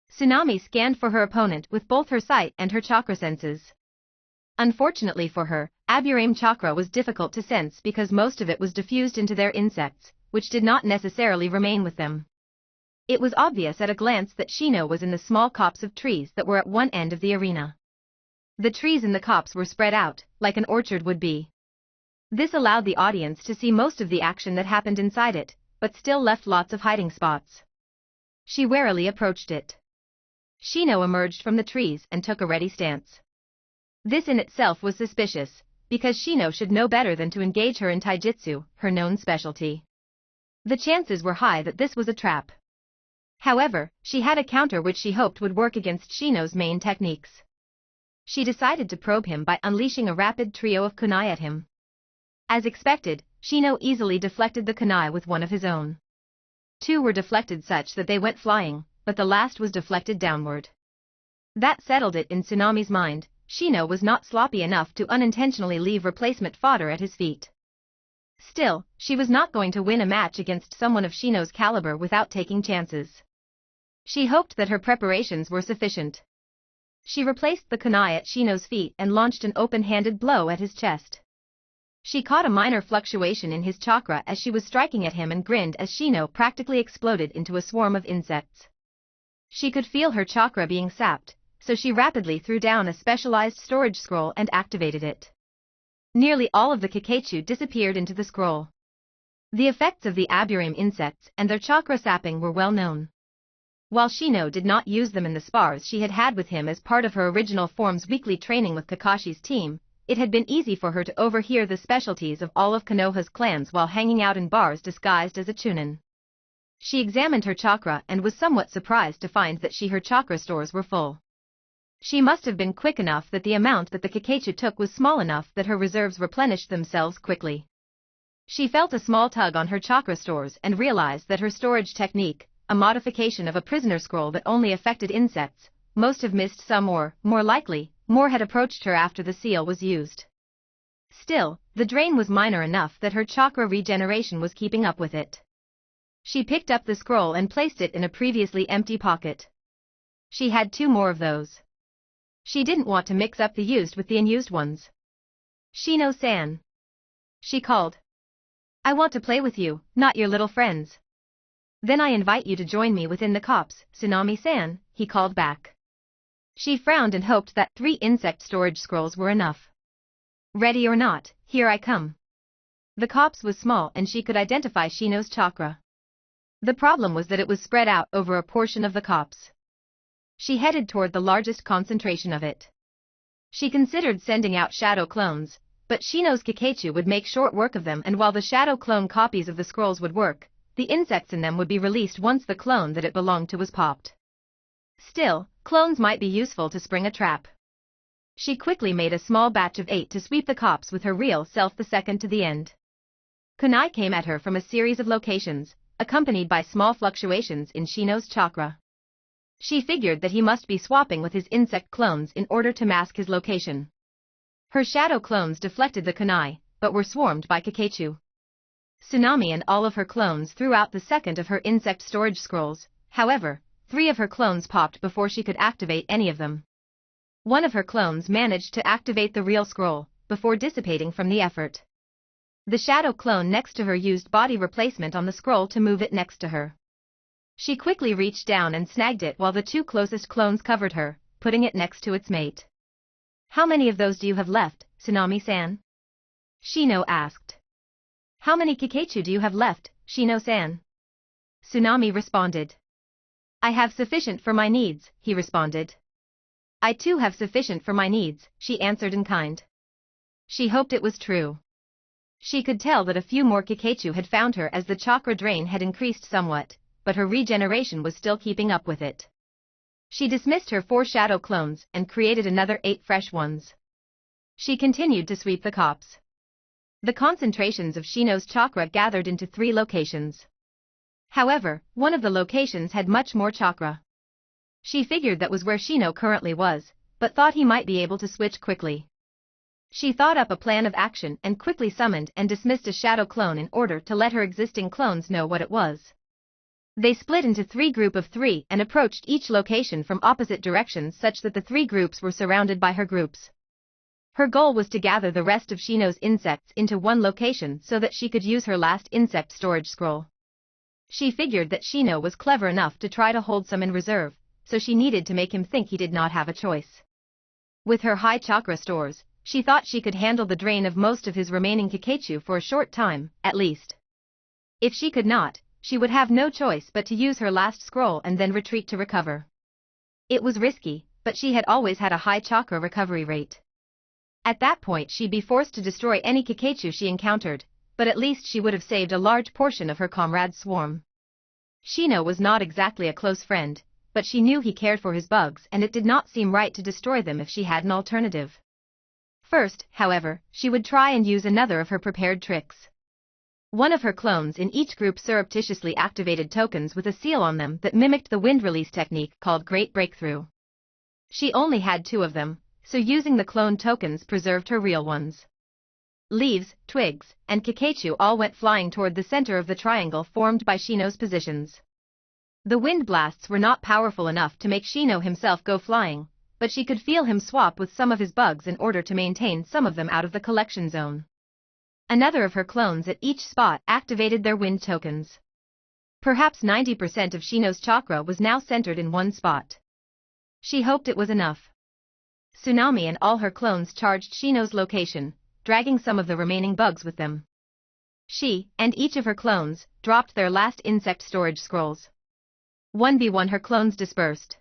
A: Tsunami scanned for her opponent with both her sight and her chakra senses. Unfortunately for her, Aburame chakra was difficult to sense because most of it was diffused into their insects, which did not necessarily remain with them. It was obvious at a glance that Shino was in the small copse of trees that were at one end of the arena. The trees in the copse were spread out, like an orchard would be. This allowed the audience to see most of the action that happened inside it, but still left lots of hiding spots. She warily approached it. Shino emerged from the trees and took a ready stance. This in itself was suspicious, because Shino should know better than to engage her in taijutsu, her known specialty. The chances were high that this was a trap. However, she had a counter which she hoped would work against Shino's main techniques. She decided to probe him by unleashing a rapid trio of kunai at him. As expected, Shino easily deflected the kunai with one of his own. Two were deflected such that they went flying, but the last was deflected downward. That settled it in Tsunami's mind. Shino was not sloppy enough to unintentionally leave replacement fodder at his feet. Still, she was not going to win a match against someone of Shino's caliber without taking chances. She hoped that her preparations were sufficient. She replaced the kunai at Shino's feet and launched an open-handed blow at his chest. She caught a minor fluctuation in his chakra as she was striking at him and grinned as Shino practically exploded into a swarm of insects. She could feel her chakra being sapped, so she rapidly threw down a specialized storage scroll and activated it. Nearly all of the Kikeichu disappeared into the scroll. The effects of the Aburame insects and their chakra sapping were well known. While Shino did not use them in the spars she had had with him as part of her original form's weekly training with Kakashi's team, it had been easy for her to overhear the specialties of all of Konoha's clans while hanging out in bars disguised as a chunin. She examined her chakra and was somewhat surprised to find that her chakra stores were full. She must have been quick enough that the amount that the Kikeichu took was small enough that her reserves replenished themselves quickly. She felt a small tug on her chakra stores and realized that her storage technique, a modification of a prisoner scroll that only affected insects, must have missed some or, more likely, more had approached her after the seal was used. Still, the drain was minor enough that her chakra regeneration was keeping up with it. She picked up the scroll and placed it in a previously empty pocket. She had 2 more of those. She didn't want to mix up the used with the unused ones. Shino-san, she called. I want to play with you, not your little friends. Then I invite you to join me within the copse, Tsunami-san, he called back. She frowned and hoped that 3 insect storage scrolls were enough. Ready or not, here I come. The copse was small and she could identify Shino's chakra. The problem was that it was spread out over a portion of the copse. She headed toward the largest concentration of it. She considered sending out shadow clones, but Shino's Kikeichu would make short work of them, and while the shadow clone copies of the scrolls would work, the insects in them would be released once the clone that it belonged to was popped. Still, clones might be useful to spring a trap. She quickly made a small batch of 8 to sweep the cops with her real self the second to the end. Kunai came at her from a series of locations, accompanied by small fluctuations in Shino's chakra. She figured that he must be swapping with his insect clones in order to mask his location. Her shadow clones deflected the kunai, but were swarmed by Kikeichu. Tsunami and all of her clones threw out the second of her insect storage scrolls, however, 3 of her clones popped before she could activate any of them. One of her clones managed to activate the real scroll, before dissipating from the effort. The shadow clone next to her used body replacement on the scroll to move it next to her. She quickly reached down and snagged it while the 2 closest clones covered her, putting it next to its mate. "How many of those do you have left, Tsunami-san?" Shino asked. "How many Kikeichu do you have left, Shino-san?" Tsunami responded. "I have sufficient for my needs," he responded. "I too have sufficient for my needs," she answered in kind. She hoped it was true. She could tell that a few more Kikeichu had found her as the chakra drain had increased somewhat, but her regeneration was still keeping up with it. She dismissed her 4 shadow clones and created another 8 fresh ones. She continued to sweep the cops. The concentrations of Shino's chakra gathered into 3 locations. However, one of the locations had much more chakra. She figured that was where Shino currently was, but thought he might be able to switch quickly. She thought up a plan of action and quickly summoned and dismissed a shadow clone in order to let her existing clones know what it was. They split into 3 groups of 3 and approached each location from opposite directions such that the 3 groups were surrounded by her groups. Her goal was to gather the rest of Shino's insects into one location so that she could use her last insect storage scroll. She figured that Shino was clever enough to try to hold some in reserve, so she needed to make him think he did not have a choice. With her high chakra stores, she thought she could handle the drain of most of his remaining Kikeichu for a short time, at least. If she could not, she would have no choice but to use her last scroll and then retreat to recover. It was risky, but she had always had a high chakra recovery rate. At that point she'd be forced to destroy any Kikeichu she encountered, but at least she would have saved a large portion of her comrade's swarm. Shino was not exactly a close friend, but she knew he cared for his bugs and it did not seem right to destroy them if she had an alternative. First, however, she would try and use another of her prepared tricks. One of her clones in each group surreptitiously activated tokens with a seal on them that mimicked the wind release technique called Great Breakthrough. She only had 2 of them, so using the clone tokens preserved her real ones. Leaves, twigs, and Kikeichu all went flying toward the center of the triangle formed by Shino's positions. The wind blasts were not powerful enough to make Shino himself go flying, but she could feel him swap with some of his bugs in order to maintain some of them out of the collection zone. Another of her clones at each spot activated their wind tokens. Perhaps 90% of Shino's chakra was now centered in one spot. She hoped it was enough. Tsunami and all her clones charged Shino's location, dragging some of the remaining bugs with them. She, and each of her clones, dropped their last insect storage scrolls. 1v1 her clones dispersed.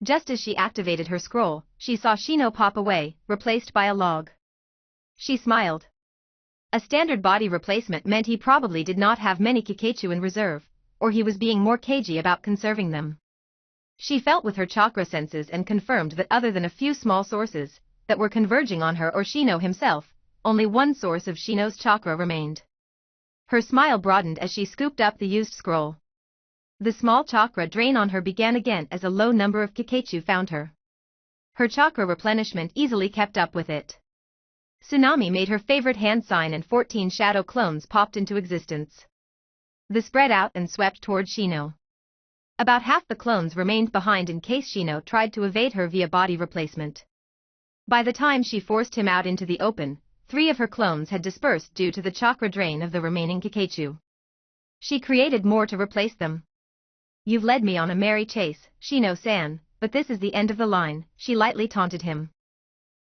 A: Just as she activated her scroll, she saw Shino pop away, replaced by a log. She smiled. A standard body replacement meant he probably did not have many Kikeichu in reserve, or he was being more cagey about conserving them. She felt with her chakra senses and confirmed that other than a few small sources that were converging on her or Shino himself, only one source of Shino's chakra remained. Her smile broadened as she scooped up the used scroll. The small chakra drain on her began again as a low number of Kikeichu found her. Her chakra replenishment easily kept up with it. Tsunami made her favorite hand sign and 14 shadow clones popped into existence. They spread out and swept toward Shino. About half the clones remained behind in case Shino tried to evade her via body replacement. By the time she forced him out into the open, 3 of her clones had dispersed due to the chakra drain of the remaining Kikeichu. She created more to replace them. "You've led me on a merry chase, Shino-san, but this is the end of the line," she lightly taunted him.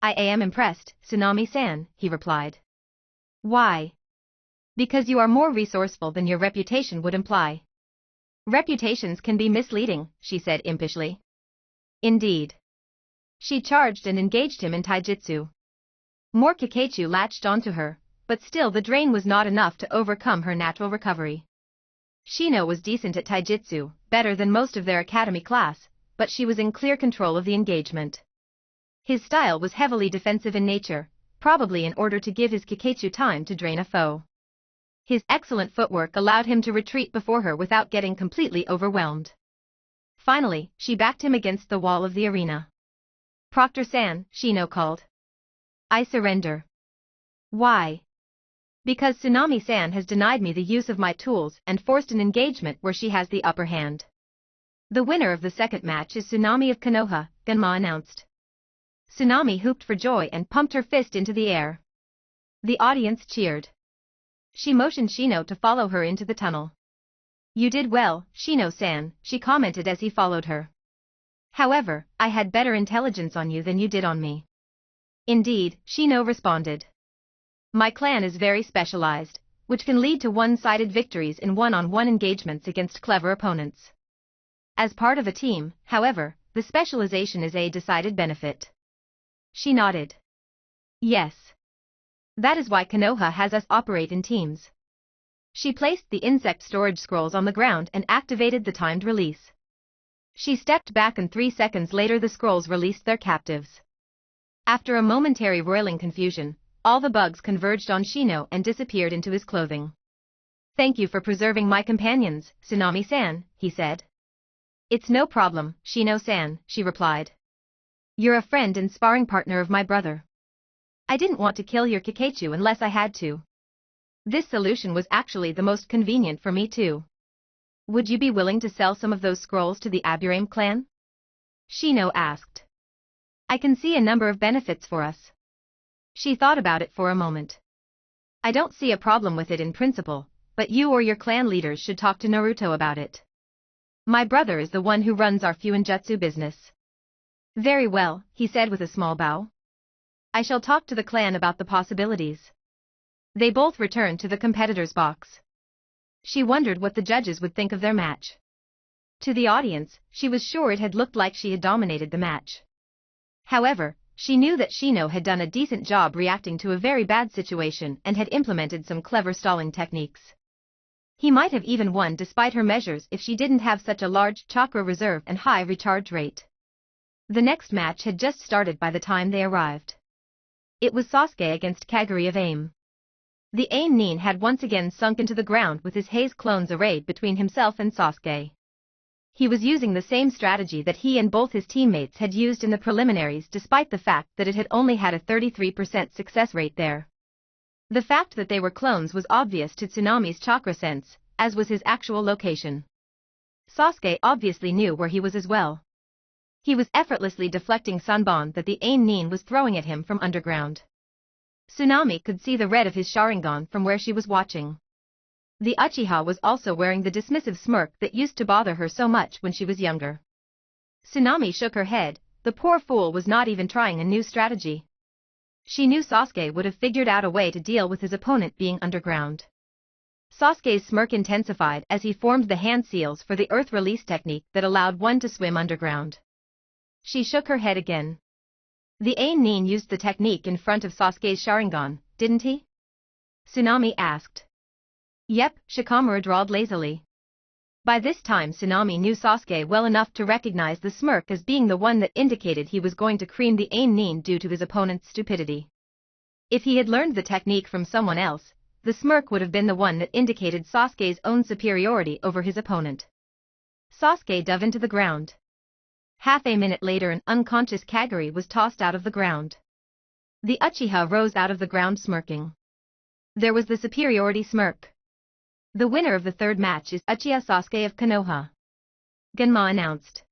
A: "I am impressed, Tsunami-san," he replied. "Why?" "Because you are more resourceful than your reputation would imply." "Reputations can be misleading," she said impishly. "Indeed." She charged and engaged him in taijutsu. More Kakachu latched onto her, but still the drain was not enough to overcome her natural recovery. Shino was decent at taijutsu, better than most of their academy class, but she was in clear control of the engagement. His style was heavily defensive in nature, probably in order to give his Kakachu time to drain a foe. His excellent footwork allowed him to retreat before her without getting completely overwhelmed. Finally, she backed him against the wall of the arena. "Proctor-san," Shino called. "I surrender." "Why?" "Because Tsunami-san has denied me the use of my tools and forced an engagement where she has the upper hand." "The winner of the second match is Tsunami of Konoha," Ganma announced. Tsunami whooped for joy and pumped her fist into the air. The audience cheered. She motioned Shino to follow her into the tunnel. "You did well, Shino-san," she commented as he followed her. "However, I had better intelligence on you than you did on me." "Indeed," Shino responded. "My clan is very specialized, which can lead to one-sided victories in one-on-one engagements against clever opponents. As part of a team, however, the specialization is a decided benefit." She nodded. "Yes. That is why Konoha has us operate in teams." She placed the insect storage scrolls on the ground and activated the timed release. She stepped back and 3 seconds later the scrolls released their captives. After a momentary roiling confusion, all the bugs converged on Shino and disappeared into his clothing. "Thank you for preserving my companions, Tsunami-san," he said. "It's no problem, Shino-san," she replied. "You're a friend and sparring partner of my brother. I didn't want to kill your Kakachu unless I had to. This solution was actually the most convenient for me too. Would you be willing to sell some of those scrolls to the Aburame clan?" Shino asked. "I can see a number of benefits for us." She thought about it for a moment. "I don't see a problem with it in principle, but you or your clan leaders should talk to Naruto about it. My brother is the one who runs our Fuinjutsu business." "Very well," he said with a small bow. "I shall talk to the clan about the possibilities." They both returned to the competitor's box. She wondered what the judges would think of their match. To the audience, she was sure it had looked like she had dominated the match. However, she knew that Shino had done a decent job reacting to a very bad situation and had implemented some clever stalling techniques. He might have even won despite her measures if she didn't have such a large chakra reserve and high recharge rate. The next match had just started by the time they arrived. It was Sasuke against Kaguri of AIM. The AIM Nin had once again sunk into the ground with his haze clones arrayed between himself and Sasuke. He was using the same strategy that he and both his teammates had used in the preliminaries despite the fact that it had only had a 33% success rate there. The fact that they were clones was obvious to Tsunami's chakra sense, as was his actual location. Sasuke obviously knew where he was as well. He was effortlessly deflecting Sunbon that the AIM Nin was throwing at him from underground. Tsunami could see the red of his Sharingan from where she was watching. The Uchiha was also wearing the dismissive smirk that used to bother her so much when she was younger. Tsunami shook her head, the poor fool was not even trying a new strategy. She knew Sasuke would have figured out a way to deal with his opponent being underground. Sasuke's smirk intensified as he formed the hand seals for the earth release technique that allowed one to swim underground. She shook her head again. "The AIM Nin used the technique in front of Sasuke's Sharingan, didn't he?" Tsunami asked. "Yep," Shikamaru drawled lazily. By this time Tsunami knew Sasuke well enough to recognize the smirk as being the one that indicated he was going to cream the AIM Nin due to his opponent's stupidity. If he had learned the technique from someone else, the smirk would have been the one that indicated Sasuke's own superiority over his opponent. Sasuke dove into the ground. Half a minute later an unconscious Kaguri was tossed out of the ground. The Uchiha rose out of the ground smirking. There was the superiority smirk. "The winner of the third match is Uchiha Sasuke of Konoha," Ganma announced.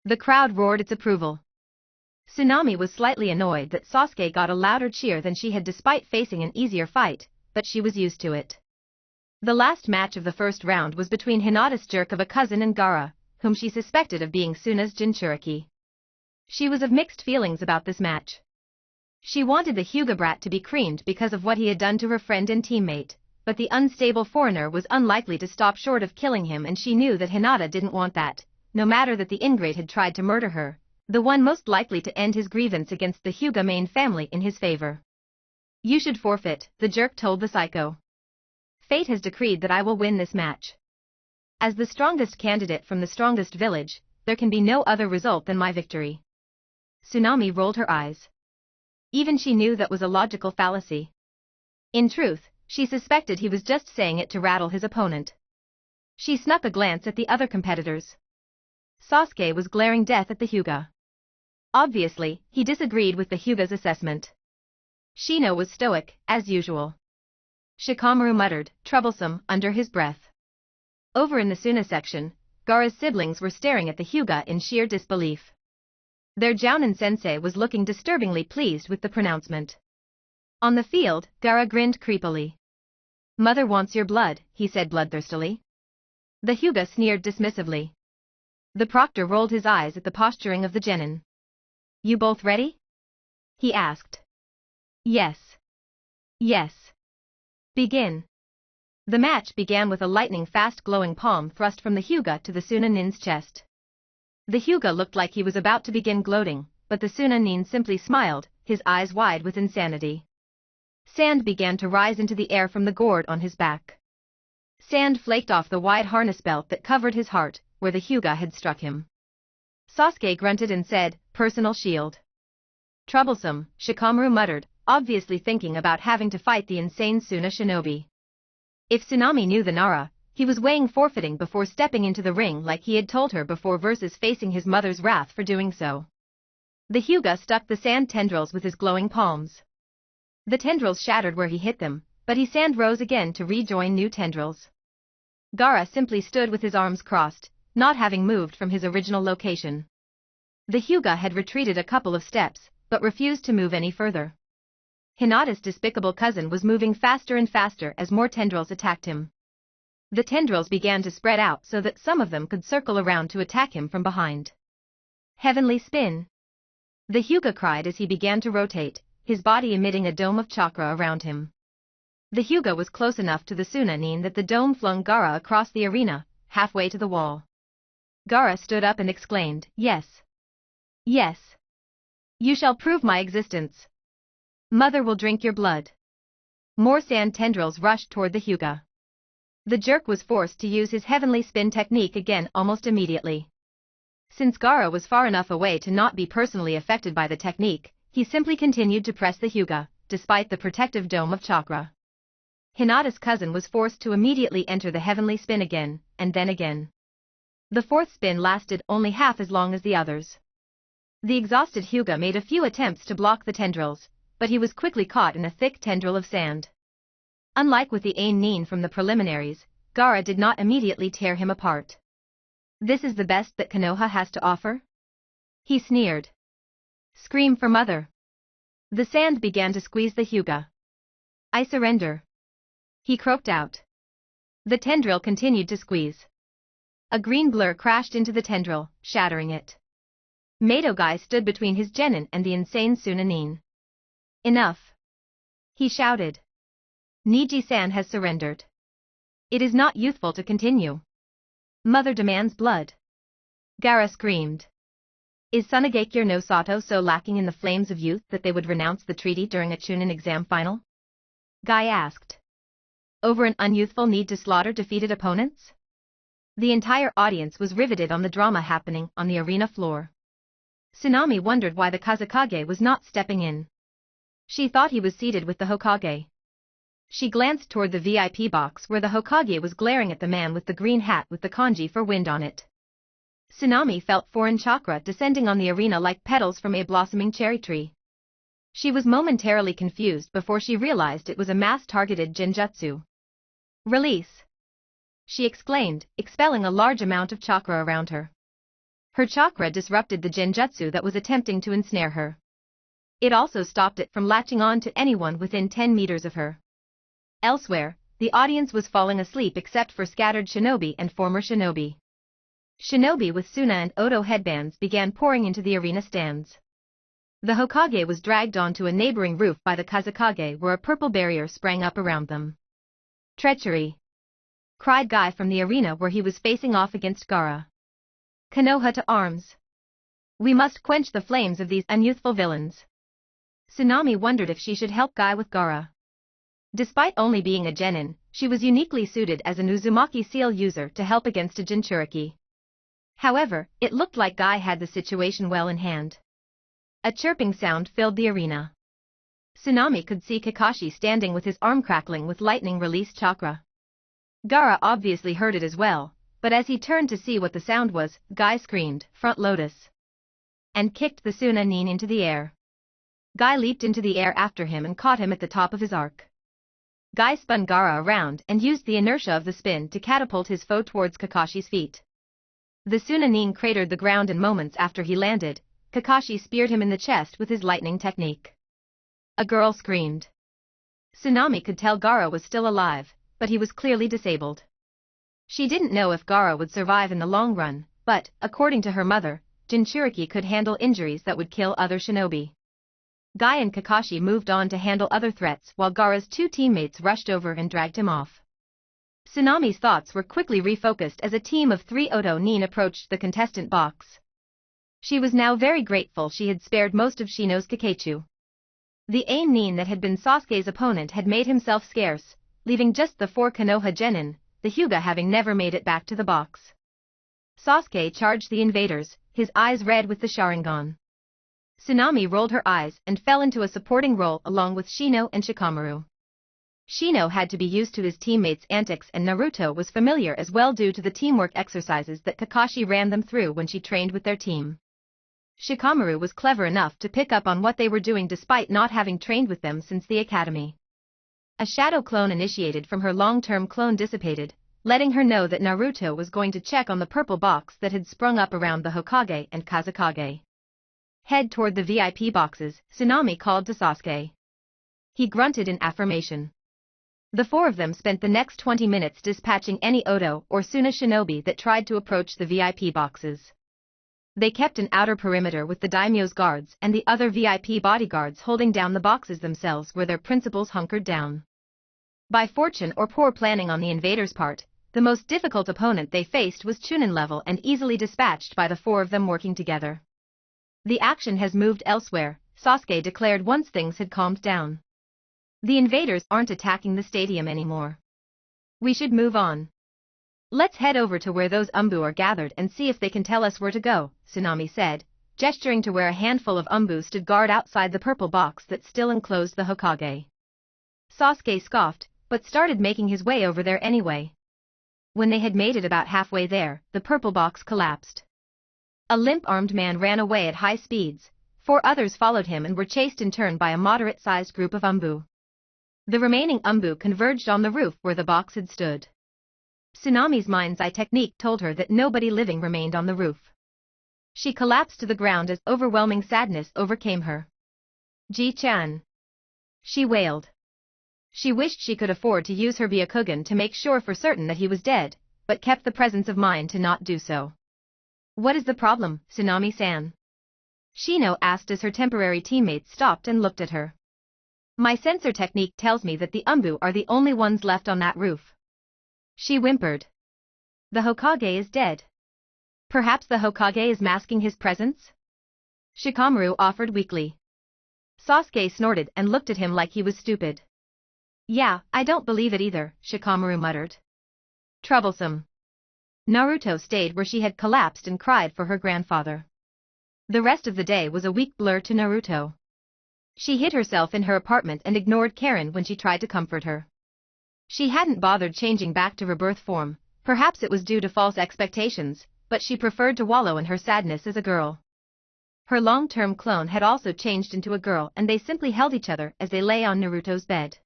A: The crowd roared its approval. Tsunami was slightly annoyed that Sasuke got a louder cheer than she had despite facing an easier fight, but she was used to it. The last match of the first round was between Hinata's jerk of a cousin and Gaara, whom she suspected of being Suna's Jinchuriki. She was of mixed feelings about this match. She wanted the Hyuga brat to be creamed because of what he had done to her friend and teammate, but the unstable foreigner was unlikely to stop short of killing him and she knew that Hinata didn't want that, no matter that the ingrate had tried to murder her. The one most likely to end his grievance against the Hyuga main family in his favor. You should forfeit, the jerk told the psycho. Fate has decreed that I will win this match. As the strongest candidate from the strongest village, there can be no other result than my victory. Tsunami rolled her eyes. Even she knew that was a logical fallacy. In truth, she suspected he was just saying it to rattle his opponent. She snuck a glance at the other competitors. Sasuke was glaring death at the Hyuga. Obviously, he disagreed with the Hyuga's assessment. Shino was stoic, as usual. Shikamaru muttered, troublesome, under his breath. Over in the Suna section, Gaara's siblings were staring at the Hyuga in sheer disbelief. Their Jounin sensei was looking disturbingly pleased with the pronouncement. On the field, Gaara grinned creepily. Mother wants your blood, he said bloodthirstily. The Hyuga sneered dismissively. The proctor rolled his eyes at the posturing of the genin. You both ready? He asked. Yes. Yes. Begin. The match began with a lightning-fast glowing palm thrust from the Hyuga to the Suna nin's chest. The Hyuga looked like he was about to begin gloating, but the Suna nin simply smiled, his eyes wide with insanity. Sand began to rise into the air from the gourd on his back. Sand flaked off the wide harness belt that covered his heart, where the Hyuga had struck him. Sasuke grunted and said, personal shield. Troublesome, Shikamaru muttered, obviously thinking about having to fight the insane Suna shinobi. If Tsunami knew the Nara, he was weighing forfeiting before stepping into the ring like he had told her before versus facing his mother's wrath for doing so. The Hyuga stuck the sand tendrils with his glowing palms. The tendrils shattered where he hit them, but he sand rose again to rejoin new tendrils. Gaara simply stood with his arms crossed, not having moved from his original location. The Hyuga had retreated a couple of steps, but refused to move any further. Hinata's despicable cousin was moving faster and faster as more tendrils attacked him. The tendrils began to spread out so that some of them could circle around to attack him from behind. Heavenly spin! The Hyuga cried as he began to rotate, his body emitting a dome of chakra around him. The Hyuga was close enough to the Suna nin that the dome flung Gaara across the arena, halfway to the wall. Gaara stood up and exclaimed, Yes. Yes. You shall prove my existence. Mother will drink your blood. More sand tendrils rushed toward the Hyuga. The jerk was forced to use his heavenly spin technique again almost immediately. Since Gaara was far enough away to not be personally affected by the technique, he simply continued to press the Hyuga, despite the protective dome of chakra. Hinata's cousin was forced to immediately enter the heavenly spin again, and then again. The fourth spin lasted only half as long as the others. The exhausted Hyuga made a few attempts to block the tendrils, but he was quickly caught in a thick tendril of sand. Unlike with the Ain Nin from the preliminaries, Gaara did not immediately tear him apart. This is the best that Konoha has to offer? He sneered. Scream for mother. The sand began to squeeze the Hyuga. I surrender. He croaked out. The tendril continued to squeeze. A green blur crashed into the tendril, shattering it. Madogai stood between his genin and the insane Suna nin. Enough. He shouted. Niji-san has surrendered. It is not youthful to continue. Mother demands blood. Gaara screamed. Is Tsunagakure no Sato so lacking in the flames of youth that they would renounce the treaty during a Chunin exam final? Guy asked. Over an unyouthful need to slaughter defeated opponents? The entire audience was riveted on the drama happening on the arena floor. Tsunami wondered why the Kazekage was not stepping in. She thought he was seated with the Hokage. She glanced toward the VIP box where the Hokage was glaring at the man with the green hat with the kanji for wind on it. Tsunami felt foreign chakra descending on the arena like petals from a blossoming cherry tree. She was momentarily confused before she realized it was a mass-targeted genjutsu. Release! She exclaimed, expelling a large amount of chakra around her. Her chakra disrupted the genjutsu that was attempting to ensnare her. It also stopped it from latching on to anyone within 10 meters of her. Elsewhere, the audience was falling asleep except for scattered shinobi and former shinobi. Shinobi with Suna and Oto headbands began pouring into the arena stands. The Hokage was dragged onto a neighboring roof by the Kazekage where a purple barrier sprang up around them. Treachery! Cried Guy from the arena where he was facing off against Gaara. Konoha to arms! We must quench the flames of these unyouthful villains. Tsunami wondered if she should help Guy with Gaara. Despite only being a genin, she was uniquely suited as an Uzumaki seal user to help against a Jinchuriki. However, it looked like Guy had the situation well in hand. A chirping sound filled the arena. Tsunami could see Kakashi standing with his arm crackling with lightning-released chakra. Gaara obviously heard it as well, but as he turned to see what the sound was, Guy screamed, "Front Lotus!" and kicked the Suna-nin into the air. Guy leaped into the air after him and caught him at the top of his arc. Guy spun Gaara around and used the inertia of the spin to catapult his foe towards Kakashi's feet. The Suna-nin cratered the ground, and moments after he landed, Kakashi speared him in the chest with his lightning technique. A girl screamed. Tsunami could tell Gaara was still alive, but he was clearly disabled. She didn't know if Gaara would survive in the long run, but, according to her mother, Jinchuriki could handle injuries that would kill other shinobi. Guy and Kakashi moved on to handle other threats while Gaara's two teammates rushed over and dragged him off. Tsunami's thoughts were quickly refocused as a team of 3 Oto-nin approached the contestant box. She was now very grateful she had spared most of Shino's Kakechu. The Ain-nin that had been Sasuke's opponent had made himself scarce, leaving just the 4 Konoha genin, the Hyuga having never made it back to the box. Sasuke charged the invaders, his eyes red with the Sharingan. Tsunami rolled her eyes and fell into a supporting role along with Shino and Shikamaru. Shino had to be used to his teammates' antics, and Naruto was familiar as well due to the teamwork exercises that Kakashi ran them through when she trained with their team. Shikamaru was clever enough to pick up on what they were doing despite not having trained with them since the academy. A shadow clone initiated from her long-term clone dissipated, letting her know that Naruto was going to check on the purple box that had sprung up around the Hokage and Kazekage. Head toward the VIP boxes, Tsunami called to Sasuke. He grunted in affirmation. The 4 of them spent the next 20 minutes dispatching any Oto or Suna shinobi that tried to approach the VIP boxes. They kept an outer perimeter with the daimyo's guards and the other VIP bodyguards holding down the boxes themselves where their principals hunkered down. By fortune or poor planning on the invaders' part, the most difficult opponent they faced was Chunin level and easily dispatched by the 4 of them working together. The action has moved elsewhere, Sasuke declared once things had calmed down. The invaders aren't attacking the stadium anymore. We should move on. Let's head over to where those Umbu are gathered and see if they can tell us where to go, Tsunami said, gesturing to where a handful of Umbu stood guard outside the purple box that still enclosed the Hokage. Sasuke scoffed, but started making his way over there anyway. When they had made it about halfway there, the purple box collapsed. A limp-armed man ran away at high speeds, 4 others followed him and were chased in turn by a moderate-sized group of Umbu. The remaining Umbu converged on the roof where the box had stood. Tsunami's mind's eye technique told her that nobody living remained on the roof. She collapsed to the ground as overwhelming sadness overcame her. Ji-chan! She wailed. She wished she could afford to use her Byakugan to make sure for certain that he was dead, but kept the presence of mind to not do so. What is the problem, Tsunami-san? Shino asked as her temporary teammates stopped and looked at her. My sensor technique tells me that the Umbu are the only ones left on that roof. She whimpered. The Hokage is dead. Perhaps the Hokage is masking his presence? Shikamaru offered weakly. Sasuke snorted and looked at him like he was stupid. Yeah, I don't believe it either, Shikamaru muttered. Troublesome. Naruto stayed where she had collapsed and cried for her grandfather. The rest of the day was a weak blur to Naruto. She hid herself in her apartment and ignored Karen when she tried to comfort her. She hadn't bothered changing back to rebirth form, perhaps it was due to false expectations, but she preferred to wallow in her sadness as a girl. Her long-term clone had also changed into a girl and they simply held each other as they lay on Naruto's bed.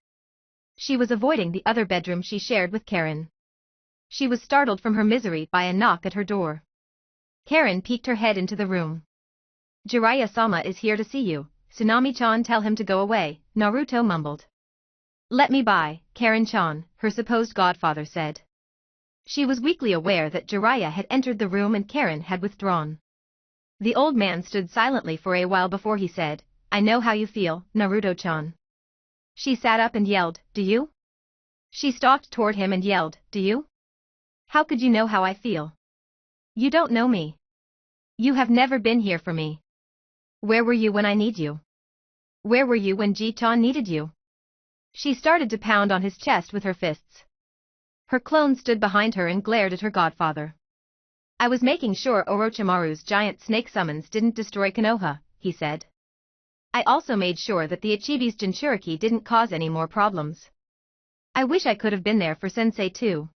A: She was avoiding the other bedroom she shared with Karen. She was startled from her misery by a knock at her door. Karen peeked her head into the room. Jiraiya-sama is here to see you, Tsunami-chan, tell him to go away, Naruto mumbled. Let me by, Karen-chan, her supposed godfather said. She was weakly aware that Jiraiya had entered the room and Karen had withdrawn. The old man stood silently for a while before he said, I know how you feel, Naruto-chan. She sat up and yelled, do you? She stalked toward him and yelled, do you? How could you know how I feel? You don't know me. You have never been here for me. Where were you when I need you? Where were you when Ji-chan needed you? She started to pound on his chest with her fists. Her clone stood behind her and glared at her godfather. I was making sure Orochimaru's giant snake summons didn't destroy Konoha, he said. I also made sure that the Ichibi's Jinchuriki didn't cause any more problems. I wish I could have been there for Sensei too.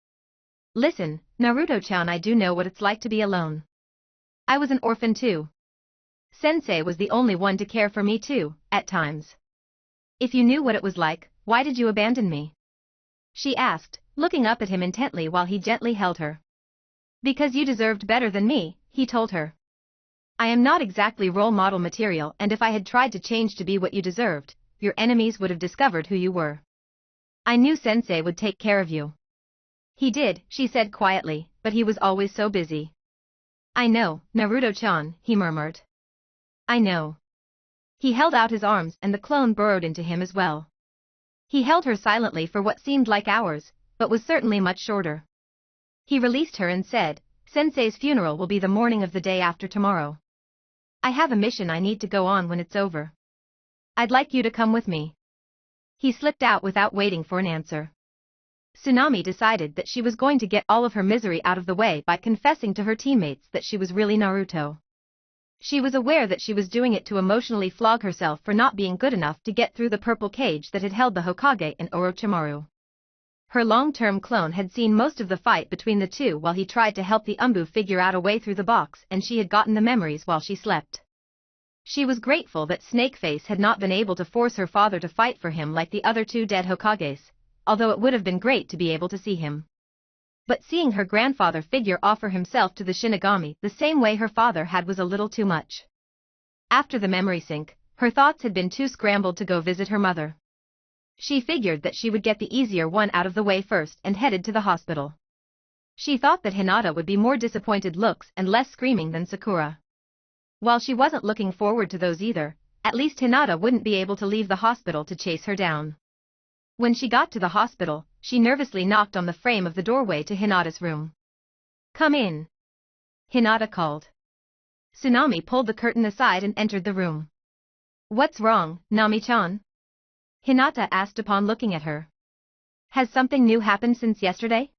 A: Listen, Naruto-chan, I do know what it's like to be alone. I was an orphan too. Sensei was the only one to care for me too, at times. If you knew what it was like, why did you abandon me? She asked, looking up at him intently while he gently held her. Because you deserved better than me, he told her. I am not exactly role model material, and if I had tried to change to be what you deserved, your enemies would have discovered who you were. I knew Sensei would take care of you. He did, she said quietly, but he was always so busy. I know, Naruto-chan, he murmured. I know. He held out his arms and the clone burrowed into him as well. He held her silently for what seemed like hours, but was certainly much shorter. He released her and said, Sensei's funeral will be the morning of the day after tomorrow. I have a mission I need to go on when it's over. I'd like you to come with me. He slipped out without waiting for an answer. Tsunami decided that she was going to get all of her misery out of the way by confessing to her teammates that she was really Naruto. She was aware that she was doing it to emotionally flog herself for not being good enough to get through the purple cage that had held the Hokage and Orochimaru. Her long-term clone had seen most of the fight between the two while he tried to help the Umbu figure out a way through the box, and she had gotten the memories while she slept. She was grateful that Snakeface had not been able to force her father to fight for him like the other two dead Hokages, although it would have been great to be able to see him. But seeing her grandfather figure offer himself to the Shinigami the same way her father had was a little too much. After the memory sync, her thoughts had been too scrambled to go visit her mother. She figured that she would get the easier one out of the way first and headed to the hospital. She thought that Hinata would be more disappointed looks and less screaming than Sakura. While she wasn't looking forward to those either, at least Hinata wouldn't be able to leave the hospital to chase her down. When she got to the hospital, she nervously knocked on the frame of the doorway to Hinata's room. Come in. Hinata called. Tsunami pulled the curtain aside and entered the room. What's wrong, Nami-chan? Hinata asked upon looking at her. Has something new happened since yesterday?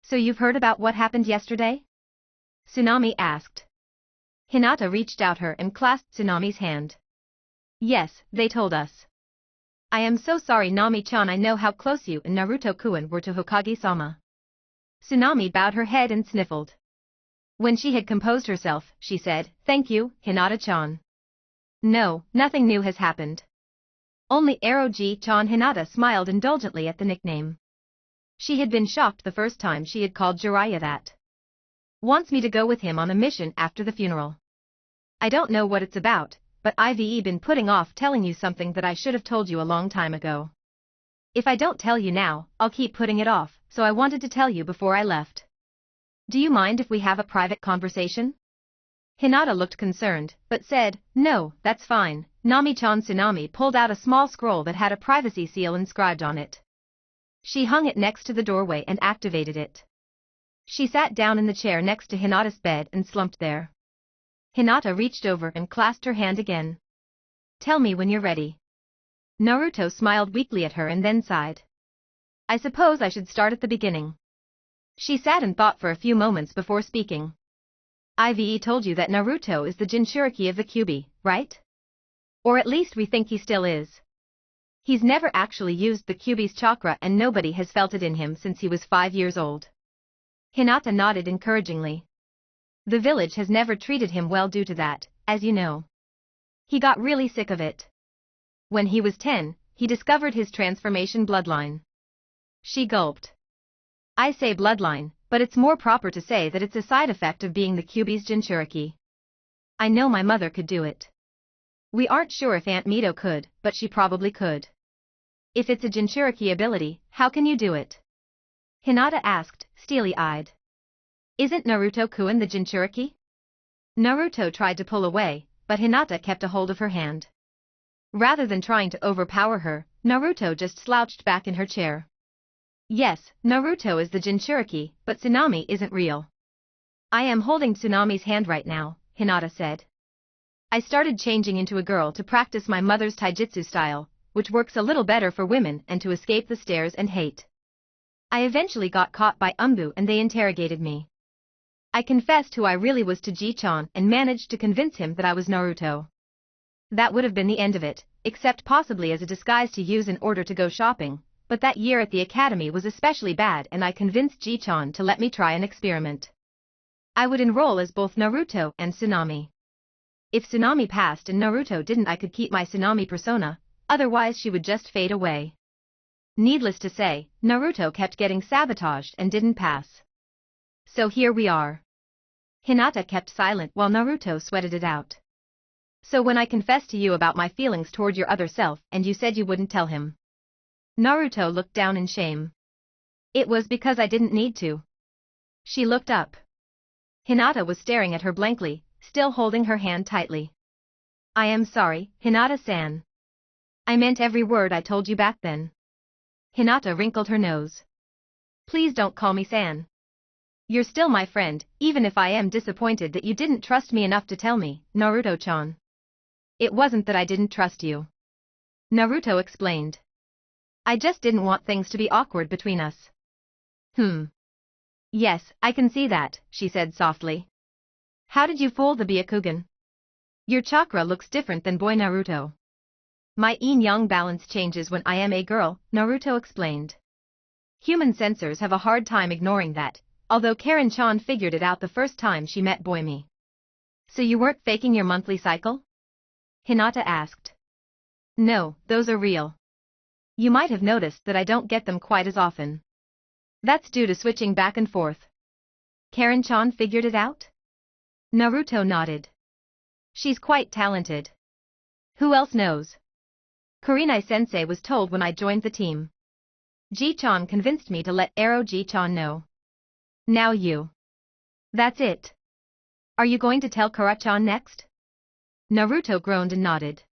A: So you've heard about what happened yesterday? Tsunami asked. Hinata reached out her and clasped Tsunami's hand. Yes, they told us. I am so sorry Nami-chan, I know how close you and Naruto-kun were to Hokage-sama. Tsunami bowed her head and sniffled. When she had composed herself, she said, Thank you, Hinata-chan. No, nothing new has happened. Only Eroji-chan. Hinata smiled indulgently at the nickname. She had been shocked the first time she had called Jiraiya that. Wants me to go with him on a mission after the funeral. I don't know what it's about, but I've been putting off telling you something that I should have told you a long time ago. If I don't tell you now, I'll keep putting it off, so I wanted to tell you before I left. Do you mind if we have a private conversation? Hinata looked concerned, but said, No, that's fine. Nami-chan. Tsunami pulled out a small scroll that had a privacy seal inscribed on it. She hung it next to the doorway and activated it. She sat down in the chair next to Hinata's bed and slumped there. Hinata reached over and clasped her hand again. Tell me when you're ready. Naruto smiled weakly at her and then sighed. I suppose I should start at the beginning. She sat and thought for a few moments before speaking. Ive told you that Naruto is the Jinchuriki of the Kyuubi, right? Or at least we think he still is. He's never actually used the Kyuubi's chakra and nobody has felt it in him since he was 5 years old. Hinata nodded encouragingly. The village has never treated him well due to that, as you know. He got really sick of it. When he was 10, he discovered his transformation bloodline. She gulped. I say bloodline, but it's more proper to say that it's a side effect of being the Kyuubi's Jinchuriki. I know my mother could do it. We aren't sure if Aunt Mito could, but she probably could. If it's a Jinchuriki ability, how can you do it? Hinata asked, steely-eyed. Isn't Naruto-kun the Jinchuriki? Naruto tried to pull away, but Hinata kept a hold of her hand. Rather than trying to overpower her, Naruto just slouched back in her chair. Yes, Naruto is the Jinchuriki, but Tsunami isn't real. I am holding Tsunami's hand right now, Hinata said. I started changing into a girl to practice my mother's taijutsu style, which works a little better for women and to escape the stares and hate. I eventually got caught by Umbu and they interrogated me. I confessed who I really was to Ji-chan and managed to convince him that I was Naruto. That would have been the end of it, except possibly as a disguise to use in order to go shopping, but that year at the academy was especially bad and I convinced Ji-chan to let me try an experiment. I would enroll as both Naruto and Tsunami. If Tsunami passed and Naruto didn't, I could keep my Tsunami persona, otherwise she would just fade away. Needless to say, Naruto kept getting sabotaged and didn't pass. So here we are. Hinata kept silent while Naruto sweated it out. So when I confessed to you about my feelings toward your other self and you said you wouldn't tell him. Naruto looked down in shame. It was because I didn't need to. She looked up. Hinata was staring at her blankly, still holding her hand tightly. I am sorry, Hinata-san. I meant every word I told you back then. Hinata wrinkled her nose. Please don't call me San. You're still my friend, even if I am disappointed that you didn't trust me enough to tell me, Naruto-chan. It wasn't that I didn't trust you. Naruto explained. I just didn't want things to be awkward between us. Yes, I can see that, she said softly. How did you fool the Byakugan? Your chakra looks different than boy Naruto. My yin-yang balance changes when I am a girl, Naruto explained. Human sensors have a hard time ignoring that, although Karen-chan figured it out the first time she met boy me. So you weren't faking your monthly cycle? Hinata asked. No, those are real. You might have noticed that I don't get them quite as often. That's due to switching back and forth. Karen-chan figured it out? Naruto nodded. She's quite talented. Who else knows? Kurinai-sensei was told when I joined the team. Ji-chan convinced me to let Ero Ji-chan know. Now you. That's it. Are you going to tell Kara-chan next? Naruto groaned and nodded.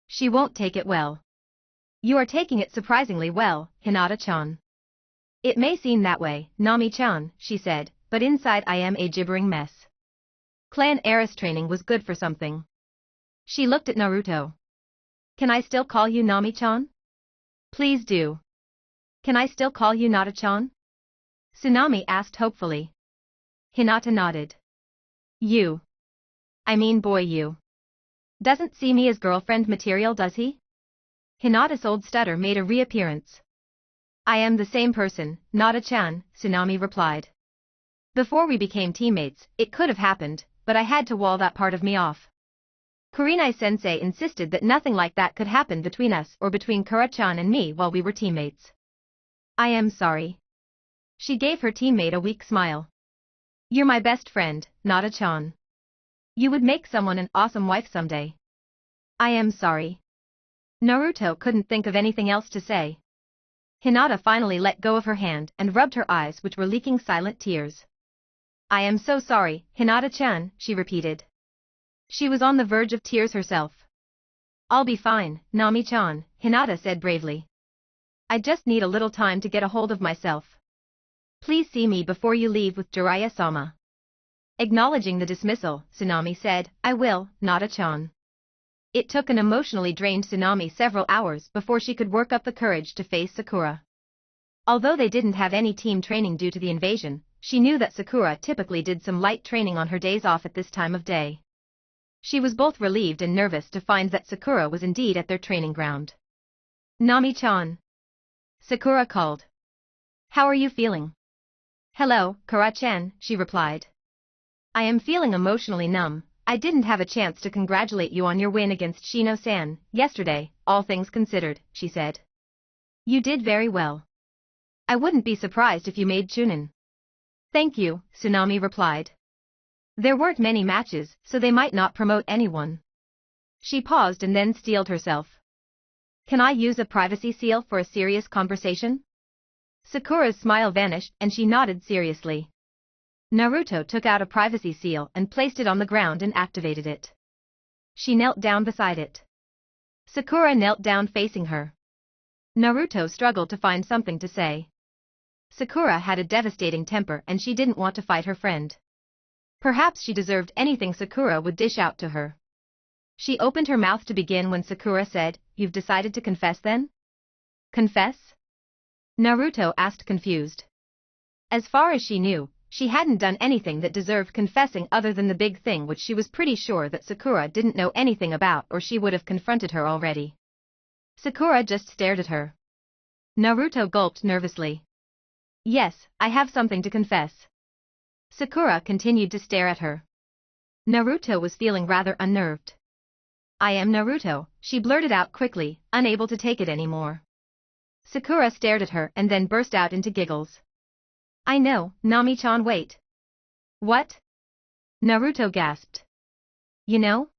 A: She won't take it well. You are taking it surprisingly well, Hinata-chan. It may seem that way, Nami-chan, she said, but inside I am a gibbering mess. Clan heiress training was good for something. She looked at Naruto. Can I still call you Nami-chan? Please do. Can I still call you Nata-chan? Tsunami asked hopefully. Hinata nodded. You. I mean boy you. Doesn't see me as girlfriend material, does he? Hinata's old stutter made a reappearance. I am the same person, Nata-chan, Tsunami replied. Before we became teammates, it could have happened, but I had to wall that part of me off. Kurinai-sensei insisted that nothing like that could happen between us or between Kara-chan and me while we were teammates. I am sorry. She gave her teammate a weak smile. You're my best friend, Nata-chan. You would make someone an awesome wife someday. I am sorry. Naruto couldn't think of anything else to say. Hinata finally let go of her hand and rubbed her eyes, which were leaking silent tears. I am so sorry, Hinata-chan, she repeated. She was on the verge of tears herself. I'll be fine, Nami-chan, Hinata said bravely. I just need a little time to get a hold of myself. Please see me before you leave with Jiraiya-sama. Acknowledging the dismissal, Tsunami said, I will, Nata-chan. It took an emotionally drained Tsunami several hours before she could work up the courage to face Sakura. Although they didn't have any team training due to the invasion, she knew that Sakura typically did some light training on her days off at this time of day. She was both relieved and nervous to find that Sakura was indeed at their training ground. Nami-chan. Sakura called. How are you feeling? Hello, Kara-chan, she replied. I am feeling emotionally numb. I didn't have a chance to congratulate you on your win against Shino-san yesterday, all things considered, she said. You did very well. I wouldn't be surprised if you made Chunin. Thank you, Tsunami replied. There weren't many matches, so they might not promote anyone. She paused and then steeled herself. Can I use a privacy seal for a serious conversation? Sakura's smile vanished and she nodded seriously. Naruto took out a privacy seal and placed it on the ground and activated it. She knelt down beside it. Sakura knelt down facing her. Naruto struggled to find something to say. Sakura had a devastating temper and she didn't want to fight her friend. Perhaps she deserved anything Sakura would dish out to her. She opened her mouth to begin when Sakura said, "You've decided to confess then?" "Confess?" Naruto asked confused. As far as she knew, she hadn't done anything that deserved confessing other than the big thing which she was pretty sure that Sakura didn't know anything about, or she would have confronted her already. Sakura just stared at her. Naruto gulped nervously. "Yes, I have something to confess." Sakura continued to stare at her. Naruto was feeling rather unnerved. "I am Naruto," she blurted out quickly, unable to take it anymore. Sakura stared at her and then burst out into giggles. "I know, Nami-chan, wait." "What?" Naruto gasped. "You know?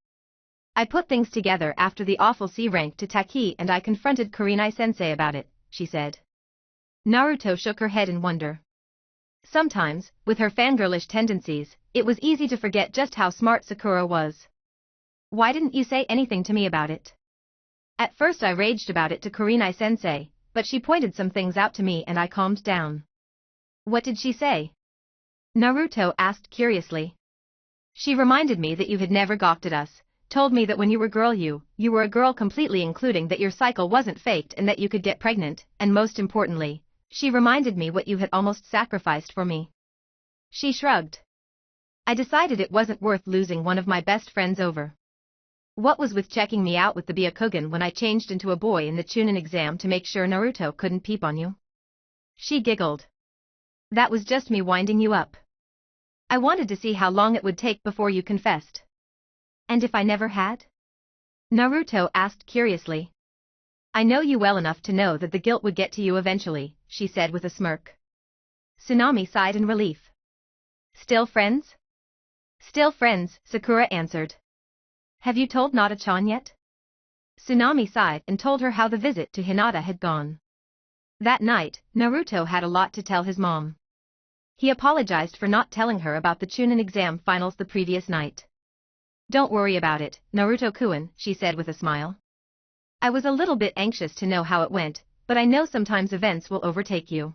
A: I put things together after the awful C-rank to Taki and I confronted Kurinai-sensei about it," she said. Naruto shook her head in wonder. Sometimes, with her fangirlish tendencies, it was easy to forget just how smart Sakura was. "Why didn't you say anything to me about it?" "At first I raged about it to Kurinai-sensei, but she pointed some things out to me and I calmed down." "What did she say?" Naruto asked curiously. "She reminded me that you had never gawked at us, told me that when you were girl you were a girl completely, including that your cycle wasn't faked and that you could get pregnant, and most importantly, she reminded me what you had almost sacrificed for me." She shrugged. "I decided it wasn't worth losing one of my best friends over. What was with checking me out with the Byakugan when I changed into a boy in the Chunin exam to make sure Naruto couldn't peep on you?" She giggled. "That was just me winding you up. I wanted to see how long it would take before you confessed." "And if I never had?" Naruto asked curiously. "I know you well enough to know that the guilt would get to you eventually," she said with a smirk. Tsunami sighed in relief. "Still friends?" "Still friends," Sakura answered. "Have you told Nada-chan yet?" Tsunami sighed and told her how the visit to Hinata had gone. That night, Naruto had a lot to tell his mom. He apologized for not telling her about the Chunin exam finals the previous night. "Don't worry about it, Naruto-kun," she said with a smile. "I was a little bit anxious to know how it went, but I know sometimes events will overtake you.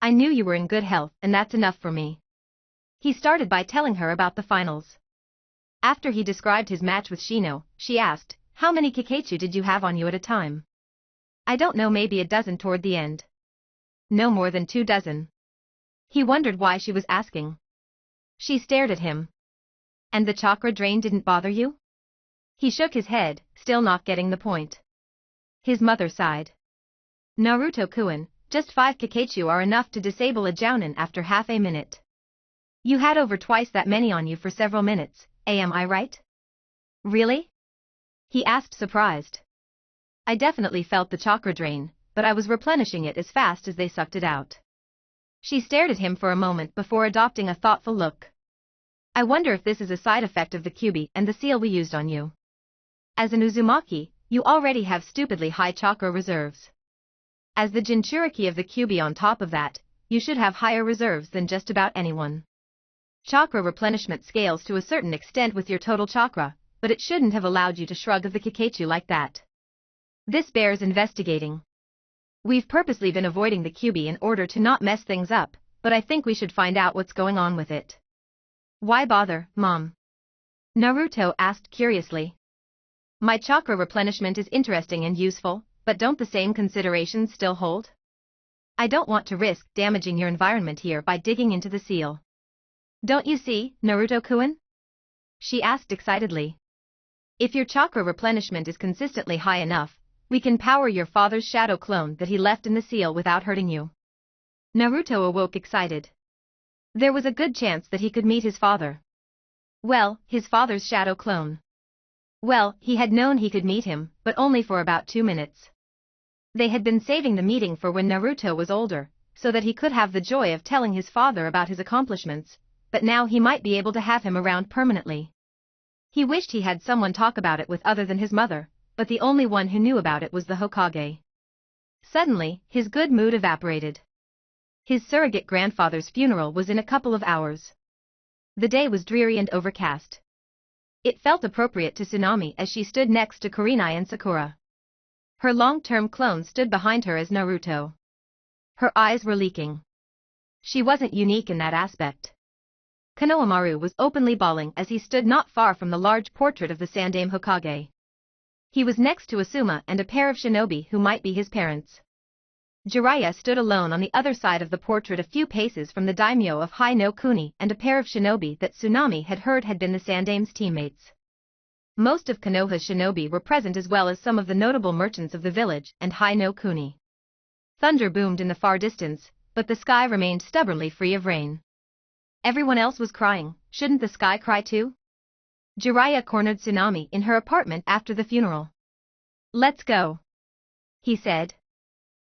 A: I knew you were in good health and that's enough for me." He started by telling her about the finals. After he described his match with Shino, she asked, "How many Kakachu did you have on you at a time?" "I don't know, maybe a dozen toward the end." "No more than 2 dozen. He wondered why she was asking. She stared at him. "And the chakra drain didn't bother you?" He shook his head, still not getting the point. His mother sighed. "Naruto-kun, just 5 Kakachu are enough to disable a jounin after half a minute. You had over twice that many on you for several minutes, am I right?" "Really?" he asked surprised. "I definitely felt the chakra drain, but I was replenishing it as fast as they sucked it out." She stared at him for a moment before adopting a thoughtful look. "I wonder if this is a side effect of the Kyuubi and the seal we used on you. As an Uzumaki, you already have stupidly high chakra reserves. As the Jinchuriki of the Kyuubi on top of that, you should have higher reserves than just about anyone. Chakra replenishment scales to a certain extent with your total chakra, but it shouldn't have allowed you to shrug of the Kakachu like that. This bears investigating. We've purposely been avoiding the Kyuubi in order to not mess things up, but I think we should find out what's going on with it." "Why bother, Mom?" Naruto asked curiously. "My chakra replenishment is interesting and useful, but don't the same considerations still hold? I don't want to risk damaging your environment here by digging into the seal. Don't you see, Naruto-kun?" she asked excitedly. "If your chakra replenishment is consistently high enough, we can power your father's shadow clone that he left in the seal without hurting you." Naruto awoke excited. There was a good chance that he could meet his father. Well, his father's shadow clone. Well, he had known he could meet him, but only for about 2 minutes. They had been saving the meeting for when Naruto was older, so that he could have the joy of telling his father about his accomplishments, but now he might be able to have him around permanently. He wished he had someone talk about it with other than his mother, but the only one who knew about it was the Hokage. Suddenly, his good mood evaporated. His surrogate grandfather's funeral was in a couple of hours. The day was dreary and overcast. It felt appropriate to Tsunami as she stood next to Kurinai and Sakura. Her long-term clone stood behind her as Naruto. Her eyes were leaking. She wasn't unique in that aspect. Konohamaru was openly bawling as he stood not far from the large portrait of the Sandaime Hokage. He was next to Asuma and a pair of shinobi who might be his parents. Jiraiya stood alone on the other side of the portrait a few paces from the daimyo of Hai no Kuni and a pair of shinobi that Tsunami had heard had been the Sandaime's teammates. Most of Konoha's shinobi were present as well as some of the notable merchants of the village and Hai no Kuni. Thunder boomed in the far distance, but the sky remained stubbornly free of rain. Everyone else was crying, shouldn't the sky cry too? Jiraiya cornered Tsunami in her apartment after the funeral. Let's go, he said.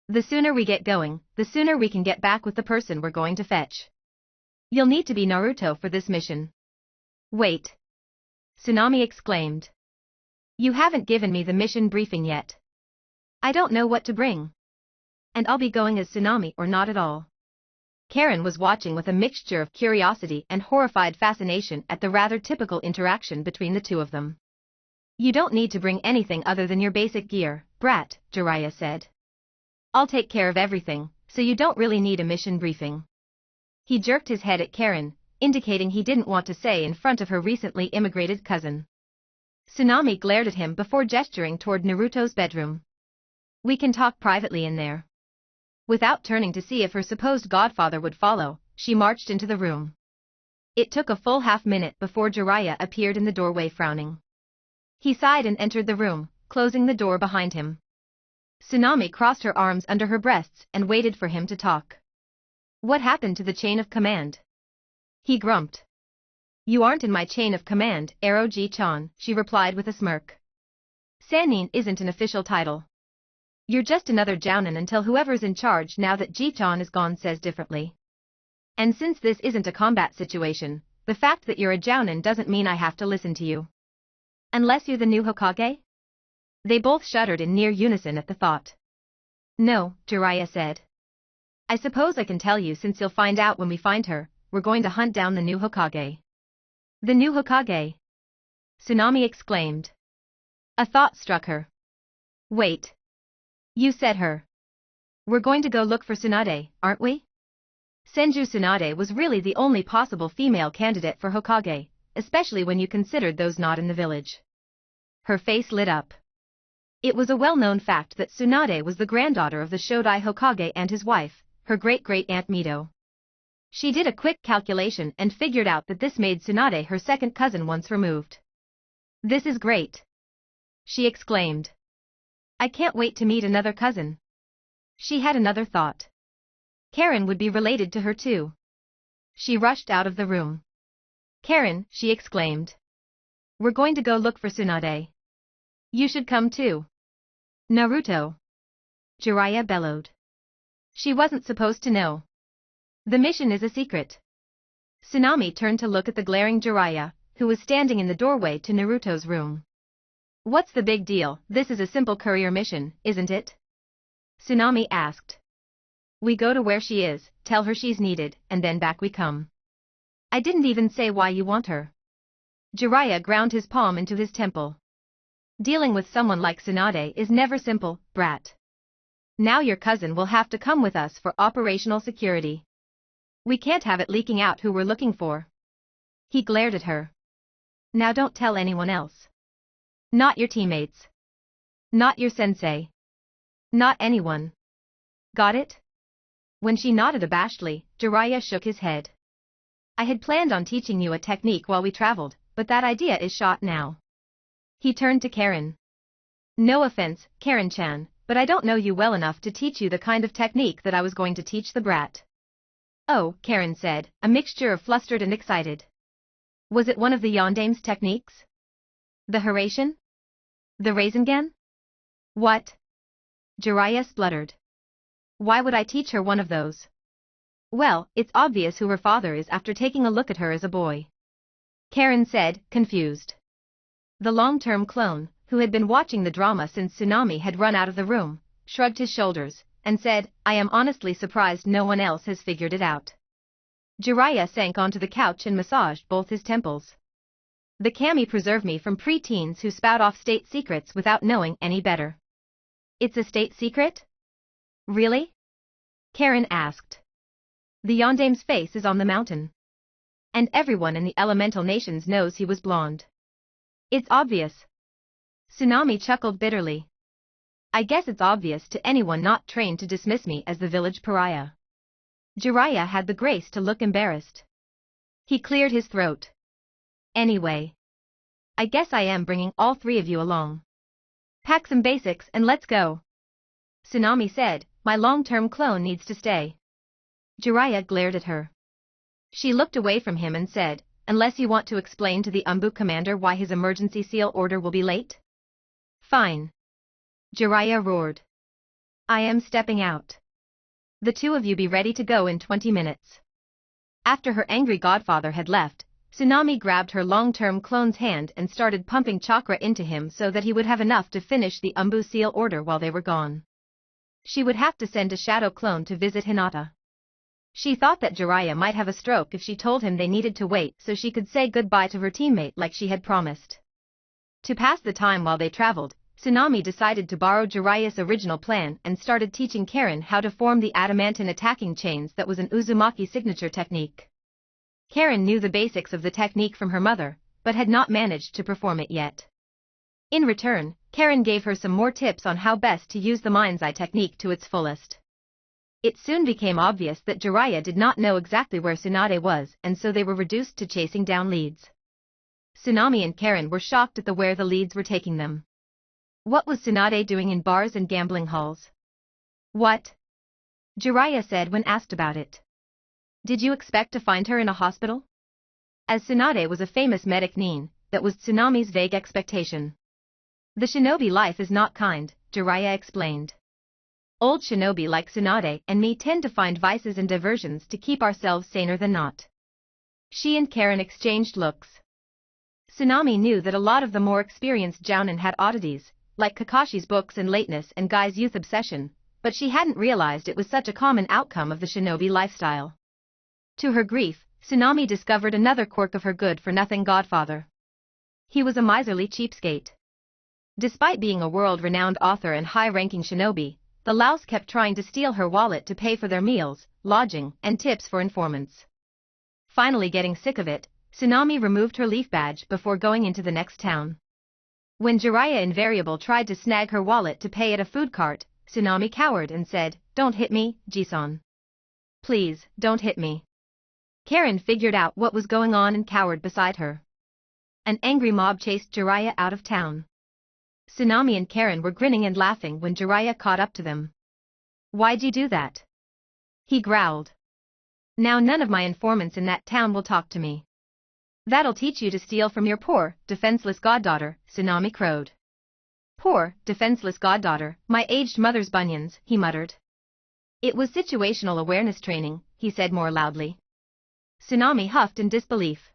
A: The sooner we get going, the sooner we can get back with the person we're going to fetch. You'll need to be Naruto for this mission. Wait. Tsunami exclaimed. You haven't given me the mission briefing yet. I don't know what to bring. And I'll be going as Tsunami or not at all. Karen was watching with a mixture of curiosity and horrified fascination at the rather typical interaction between the two of them. You don't need to bring anything other than your basic gear, brat, Jiraiya said. I'll take care of everything, so you don't really need a mission briefing. He jerked his head at Karen, indicating he didn't want to say in front of her recently immigrated cousin. Tsunami glared at him before gesturing toward Naruto's bedroom. We can talk privately in there. Without turning to see if her supposed godfather would follow, she marched into the room. It took a full half-minute before Jiraiya appeared in the doorway frowning. He sighed and entered the room, closing the door behind him. Tsunami crossed her arms under her breasts and waited for him to talk. What happened to the chain of command? He grumped. You aren't in my chain of command, Ero-ji-chan, she replied with a smirk. Sannin isn't an official title. You're just another jounin until whoever's in charge now that Ji-chan is gone says differently. And since this isn't a combat situation, the fact that you're a jounin doesn't mean I have to listen to you. Unless you're the new Hokage? They both shuddered in near unison at the thought. No, Jiraiya said. I suppose I can tell you since you'll find out when we find her, we're going to hunt down the new Hokage. The new Hokage? Tsunami exclaimed. A thought struck her. Wait. You said her. We're going to go look for Tsunade, aren't we? Senju Tsunade was really the only possible female candidate for Hokage, especially when you considered those not in the village. Her face lit up. It was a well-known fact that Tsunade was the granddaughter of the Shodai Hokage and his wife, her great-great-aunt Mito. She did a quick calculation and figured out that this made Tsunade her second cousin once removed. This is great, she exclaimed. I can't wait to meet another cousin. She had another thought. Karen would be related to her too. She rushed out of the room. Karen, she exclaimed. We're going to go look for Tsunade. You should come too. Naruto. Jiraiya bellowed. She wasn't supposed to know. The mission is a secret. Tsunami turned to look at the glaring Jiraiya, who was standing in the doorway to Naruto's room. What's the big deal? This is a simple courier mission, isn't it? Tsunami asked. We go to where she is, tell her she's needed, and then back we come. I didn't even say why you want her. Jiraiya ground his palm into his temple. Dealing with someone like Tsunade is never simple, brat. Now your cousin will have to come with us for operational security. We can't have it leaking out who we're looking for. He glared at her. Now don't tell anyone else. Not your teammates. Not your sensei. Not anyone. Got it? When she nodded abashedly, Jiraiya shook his head. I had planned on teaching you a technique while we traveled, but that idea is shot now. He turned to Karen. No offense, Karen-chan, but I don't know you well enough to teach you the kind of technique that I was going to teach the brat. Oh, Karen said, a mixture of flustered and excited. Was it one of the Yondaime's techniques? The Hiraishin? The Rasengan? What? Jiraiya spluttered. Why would I teach her one of those? Well, it's obvious who her father is after taking a look at her as a boy. Karen said, confused. The long-term clone, who had been watching the drama since Tsunami had run out of the room, shrugged his shoulders, and said, I am honestly surprised no one else has figured it out. Jiraiya sank onto the couch and massaged both his temples. The kami preserve me from pre-teens who spout off state secrets without knowing any better. It's a state secret? Really? Karen asked. The Yondaime's face is on the mountain. And everyone in the elemental nations knows he was blonde. It's obvious. Tsunami chuckled bitterly. I guess it's obvious to anyone not trained to dismiss me as the village pariah. Jiraiya had the grace to look embarrassed. He cleared his throat. Anyway, I guess I am bringing all three of you along. Pack some basics and let's go. Tsunami said, my long-term clone needs to stay. Jiraiya glared at her. She looked away from him and said, unless you want to explain to the Umbu commander why his emergency seal order will be late? Fine. Jiraiya roared. I am stepping out. The two of you be ready to go in 20 minutes. After her angry godfather had left, Tsunami grabbed her long-term clone's hand and started pumping chakra into him so that he would have enough to finish the Umbu seal order while they were gone. She would have to send a shadow clone to visit Hinata. She thought that Jiraiya might have a stroke if she told him they needed to wait so she could say goodbye to her teammate like she had promised. To pass the time while they traveled, Tsunami decided to borrow Jiraiya's original plan and started teaching Karen how to form the adamantine attacking chains that was an Uzumaki signature technique. Karen knew the basics of the technique from her mother, but had not managed to perform it yet. In return, Karen gave her some more tips on how best to use the mind's eye technique to its fullest. It soon became obvious that Jiraiya did not know exactly where Tsunade was, and so they were reduced to chasing down leads. Tsunami and Karen were shocked at where the leads were taking them. What was Tsunade doing in bars and gambling halls? What? Jiraiya said when asked about it. Did you expect to find her in a hospital? As Tsunade was a famous medic nin, that was Tsunami's vague expectation. The shinobi life is not kind, Jiraiya explained. Old shinobi like Tsunade and me tend to find vices and diversions to keep ourselves saner than not. She and Karen exchanged looks. Tsunami knew that a lot of the more experienced jounin had oddities, like Kakashi's books and lateness and Guy's youth obsession, but she hadn't realized it was such a common outcome of the shinobi lifestyle. To her grief, Tsunami discovered another quirk of her good-for-nothing godfather. He was a miserly cheapskate. Despite being a world-renowned author and high-ranking shinobi, the louse kept trying to steal her wallet to pay for their meals, lodging, and tips for informants. Finally getting sick of it, Tsunami removed her leaf badge before going into the next town. When Jiraiya invariable tried to snag her wallet to pay at a food cart, Tsunami cowered and said, "Don't hit me, Jisan. Please, don't hit me." Karen figured out what was going on and cowered beside her. An angry mob chased Jiraiya out of town. Tsunami and Karen were grinning and laughing when Jiraiya caught up to them. "Why'd you do that?" he growled. "Now none of my informants in that town will talk to me." "That'll teach you to steal from your poor, defenseless goddaughter," Tsunami crowed. "Poor, defenseless goddaughter, my aged mother's bunions," he muttered. "It was situational awareness training," he said more loudly. Tsunami huffed in disbelief.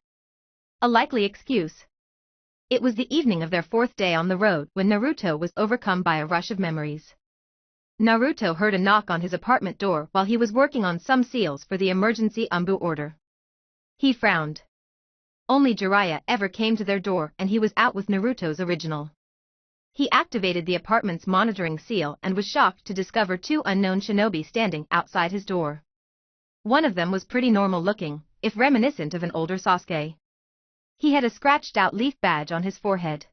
A: A likely excuse. It was the evening of their fourth day on the road when Naruto was overcome by a rush of memories. Naruto heard a knock on his apartment door while he was working on some seals for the emergency Umbu order. He frowned. Only Jiraiya ever came to their door and he was out with Naruto's original. He activated the apartment's monitoring seal and was shocked to discover two unknown shinobi standing outside his door. One of them was pretty normal looking, if reminiscent of an older Sasuke. He had a scratched-out leaf badge on his forehead.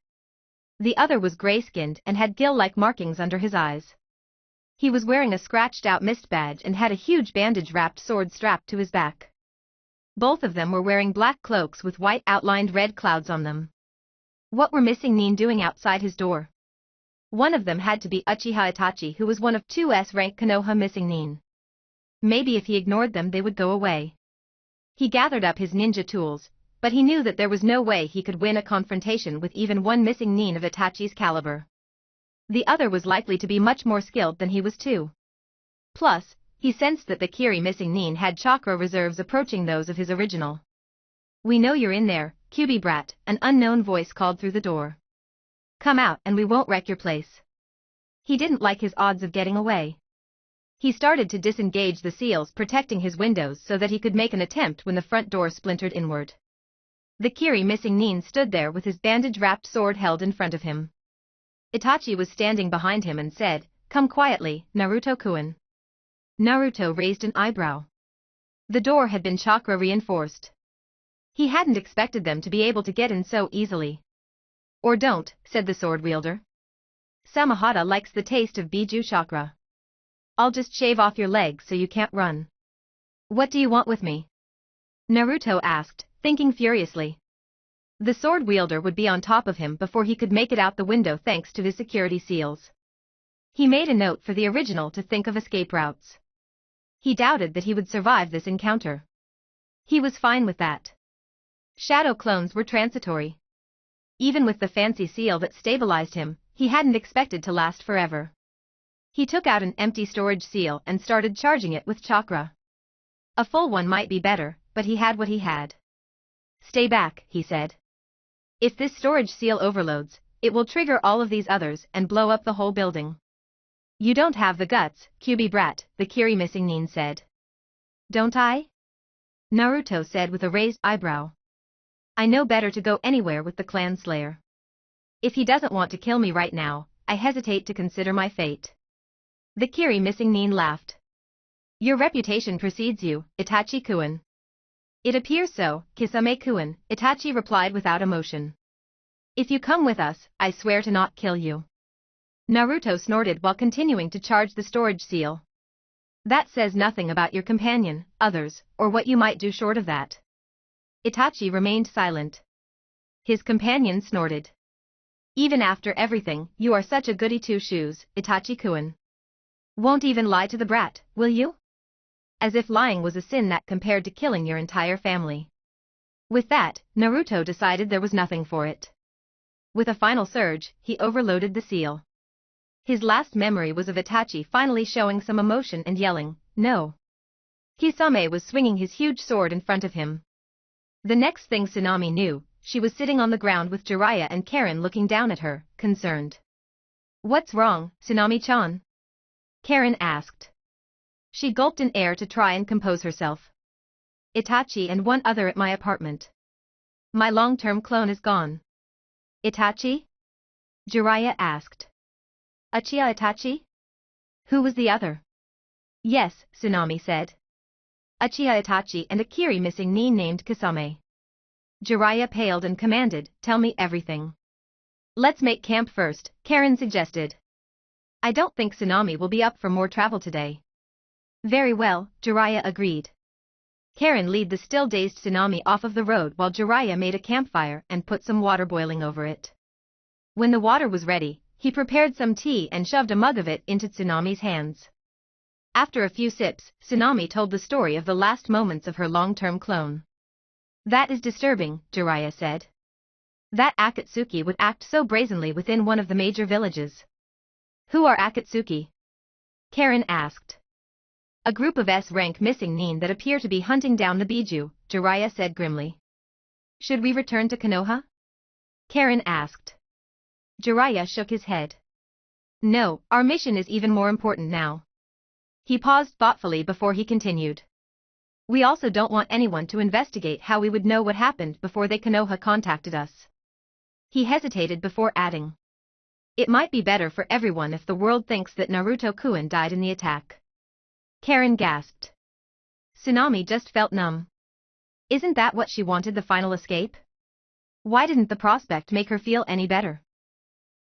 A: The other was gray-skinned and had gill-like markings under his eyes. He was wearing a scratched-out mist badge and had a huge bandage-wrapped sword strapped to his back. Both of them were wearing black cloaks with white outlined red clouds on them. What were missing nin doing outside his door? One of them had to be Uchiha Itachi, who was one of 2's rank Konoha missing nin. Maybe if he ignored them they would go away. He gathered up his ninja tools, but he knew that there was no way he could win a confrontation with even one missing nin of Itachi's caliber. The other was likely to be much more skilled than he was too. Plus, he sensed that the Kiri missing nin had chakra reserves approaching those of his original. "We know you're in there, Kyuubi brat," an unknown voice called through the door. "Come out and we won't wreck your place." He didn't like his odds of getting away. He started to disengage the seals protecting his windows so that he could make an attempt when the front door splintered inward. The Kiri missing nin stood there with his bandage-wrapped sword held in front of him. Itachi was standing behind him and said, "Come quietly, Naruto-kun." Naruto raised an eyebrow. The door had been chakra reinforced. He hadn't expected them to be able to get in so easily. Or don't, said the sword wielder. Samahata likes the taste of Biju chakra. I'll just shave off your legs so you can't run. What do you want with me? Naruto asked, thinking furiously. The sword wielder would be on top of him before he could make it out the window thanks to his security seals. He made a note for the original to think of escape routes. He doubted that he would survive this encounter. He was fine with that. Shadow clones were transitory. Even with the fancy seal that stabilized him, he hadn't expected to last forever. He took out an empty storage seal and started charging it with chakra. A full one might be better, but he had what he had. Stay back, he said. If this storage seal overloads, it will trigger all of these others and blow up the whole building. You don't have the guts, Kyuubi brat, the Kiri missing Nin said. Don't I? Naruto said with a raised eyebrow. I know better to go anywhere with the clan slayer. If he doesn't want to kill me right now, I hesitate to consider my fate. The Kiri missing Nin laughed. Your reputation precedes you, Itachi-kun. It appears so, Kisame-kun, Itachi replied without emotion. If you come with us, I swear to not kill you. Naruto snorted while continuing to charge the storage seal. That says nothing about your companion, others, or what you might do short of that. Itachi remained silent. His companion snorted. Even after everything, you are such a goody two-shoes, Itachi-kun. Won't even lie to the brat, will you? As if lying was a sin that compared to killing your entire family. With that, Naruto decided there was nothing for it. With a final surge, he overloaded the seal. His last memory was of Itachi finally showing some emotion and yelling, no. Kisame was swinging his huge sword in front of him. The next thing Tsunami knew, she was sitting on the ground with Jiraiya and Karen looking down at her, concerned. What's wrong, Tsunami-chan? Karen asked. She gulped in air to try and compose herself. Itachi and one other at my apartment. My long-term clone is gone. Itachi? Jiraiya asked. Uchiha Itachi? Who was the other? Yes, Tsunami said. Uchiha Itachi and a Kiri missing Nin named Kisame. Jiraiya paled and commanded, tell me everything. Let's make camp first, Karen suggested. I don't think Tsunami will be up for more travel today. Very well, Jiraiya agreed. Karen led the still-dazed Tsunami off of the road while Jiraiya made a campfire and put some water boiling over it. When the water was ready, he prepared some tea and shoved a mug of it into Tsunami's hands. After a few sips, Tsunami told the story of the last moments of her long-term clone. That is disturbing, Jiraiya said. That Akatsuki would act so brazenly within one of the major villages. Who are Akatsuki? Karen asked. A group of S-rank missing Nin that appear to be hunting down the Biju, Jiraiya said grimly. Should we return to Konoha? Karen asked. Jiraiya shook his head. No, our mission is even more important now. He paused thoughtfully before he continued. We also don't want anyone to investigate how we would know what happened before they Konoha contacted us. He hesitated before adding. It might be better for everyone if the world thinks that Naruto-kun died in the attack. Karen gasped. Tsunami just felt numb. Isn't that what she wanted, the final escape? Why didn't the prospect make her feel any better?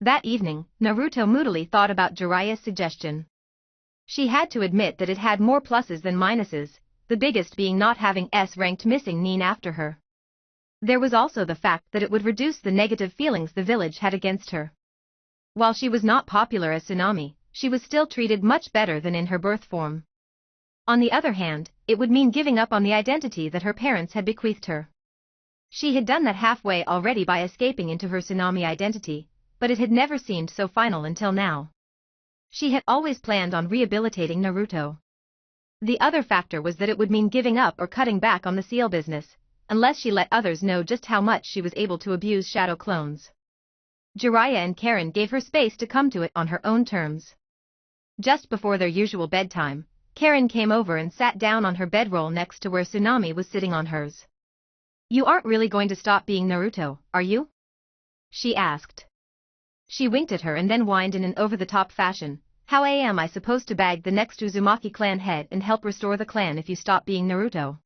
A: That evening, Naruto moodily thought about Jiraiya's suggestion. She had to admit that it had more pluses than minuses, the biggest being not having S-ranked missing Nin after her. There was also the fact that it would reduce the negative feelings the village had against her. While she was not popular as Tsunami, she was still treated much better than in her birth form. On the other hand, it would mean giving up on the identity that her parents had bequeathed her. She had done that halfway already by escaping into her Tsunami identity, but it had never seemed so final until now. She had always planned on rehabilitating Naruto. The other factor was that it would mean giving up or cutting back on the seal business, unless she let others know just how much she was able to abuse shadow clones. Jiraiya and Karen gave her space to come to it on her own terms. Just before their usual bedtime, Karen came over and sat down on her bedroll next to where Tsunami was sitting on hers. You aren't really going to stop being Naruto, are you? She asked. She winked at her and then whined in an over-the-top fashion, how am I supposed to bag the next Uzumaki clan head and help restore the clan if you stop being Naruto?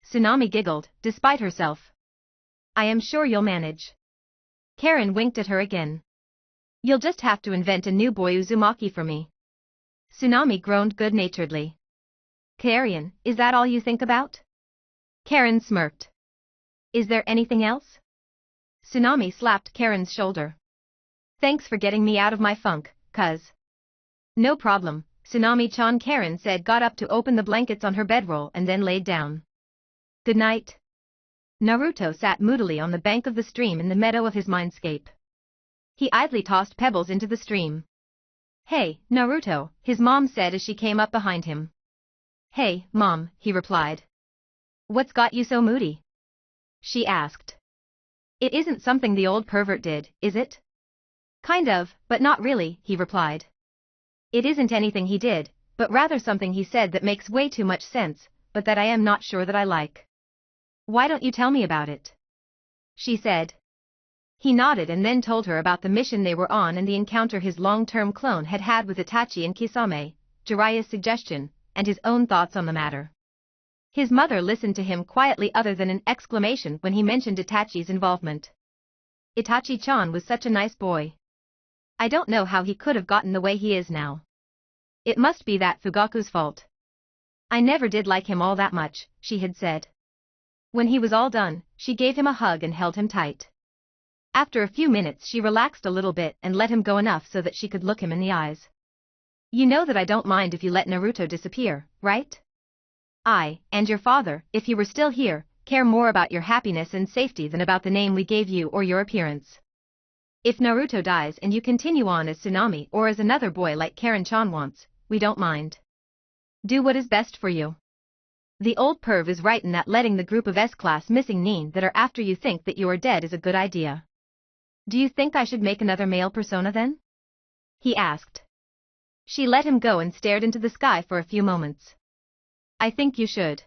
A: Tsunami giggled, despite herself. I am sure you'll manage. Karen winked at her again. You'll just have to invent a new boy Uzumaki for me. Tsunami groaned good-naturedly. Karen, is that all you think about? Karen smirked. Is there anything else? Tsunami slapped Karen's shoulder. Thanks for getting me out of my funk, cuz. No problem, Tsunami-chan, Karen said, got up to open the blankets on her bedroll and then laid down. Good night. Naruto sat moodily on the bank of the stream in the meadow of his mindscape. He idly tossed pebbles into the stream. Hey, Naruto, his mom said as she came up behind him. Hey, Mom, he replied. What's got you so moody? She asked. It isn't something the old pervert did, is it? Kind of, but not really, he replied. It isn't anything he did, but rather something he said that makes way too much sense, but that I am not sure that I like. Why don't you tell me about it? She said. He nodded and then told her about the mission they were on and the encounter his long-term clone had had with Itachi and Kisame, Jiraiya's suggestion, and his own thoughts on the matter. His mother listened to him quietly other than an exclamation when he mentioned Itachi's involvement. Itachi-chan was such a nice boy. I don't know how he could have gotten the way he is now. It must be that Fugaku's fault. I never did like him all that much, she had said. When he was all done, she gave him a hug and held him tight. After a few minutes she relaxed a little bit and let him go enough so that she could look him in the eyes. You know that I don't mind if you let Naruto disappear, right? I, and your father, if he were still here, care more about your happiness and safety than about the name we gave you or your appearance. If Naruto dies and you continue on as Tsunami or as another boy like Karen-chan wants, we don't mind. Do what is best for you. The old perv is right in that letting the group of S-class missing Nin that are after you think that you are dead is a good idea. Do you think I should make another male persona then? He asked. She let him go and stared into the sky for a few moments. I think you should.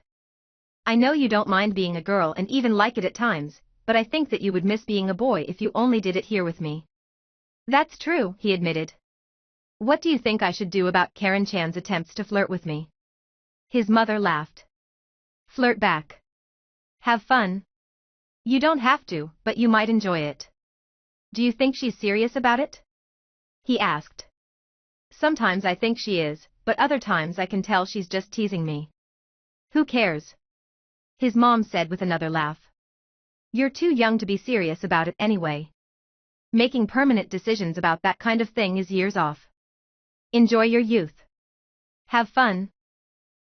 A: I know you don't mind being a girl and even like it at times, but I think that you would miss being a boy if you only did it here with me. That's true, he admitted. What do you think I should do about Karen-chan's attempts to flirt with me? His mother laughed. Flirt back. Have fun. You don't have to, but you might enjoy it. Do you think she's serious about it? He asked. Sometimes I think she is, but other times I can tell she's just teasing me. Who cares? His mom said with another laugh. You're too young to be serious about it anyway. Making permanent decisions about that kind of thing is years off. Enjoy your youth. Have fun.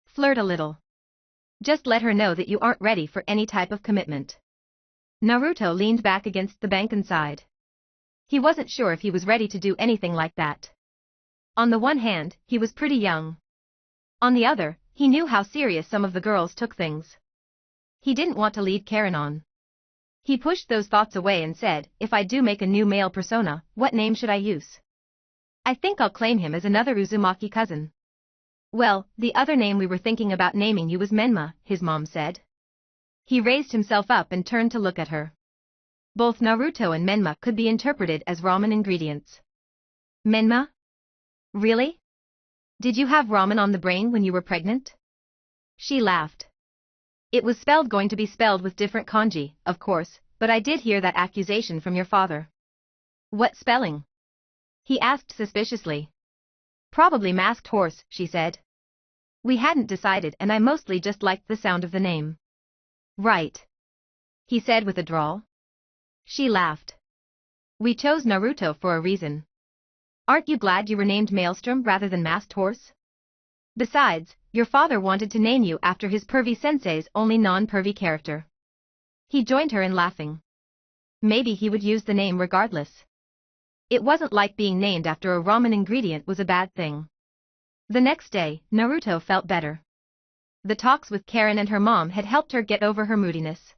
A: Flirt a little. Just let her know that you aren't ready for any type of commitment. Naruto leaned back against the bank and sighed. He wasn't sure if he was ready to do anything like that. On the one hand, he was pretty young. On the other, he knew how serious some of the girls took things. He didn't want to lead Karen on. He pushed those thoughts away and said, if I do make a new male persona, what name should I use? I think I'll claim him as another Uzumaki cousin. Well, the other name we were thinking about naming you was Menma, his mom said. He raised himself up and turned to look at her. Both Naruto and Menma could be interpreted as ramen ingredients. Menma? Really? Did you have ramen on the brain when you were pregnant? She laughed. It was going to be spelled with different kanji, of course, but I did hear that accusation from your father. What spelling? He asked suspiciously. Probably masked horse, she said. We hadn't decided and I mostly just liked the sound of the name. Right. He said with a drawl. She laughed. We chose Naruto for a reason. Aren't you glad you were named Maelstrom rather than Masked Horse? Besides, your father wanted to name you after his pervy sensei's only non-pervy character. He joined her in laughing. Maybe he would use the name regardless. It wasn't like being named after a ramen ingredient was a bad thing. The next day, Naruto felt better. The talks with Karen and her mom had helped her get over her moodiness.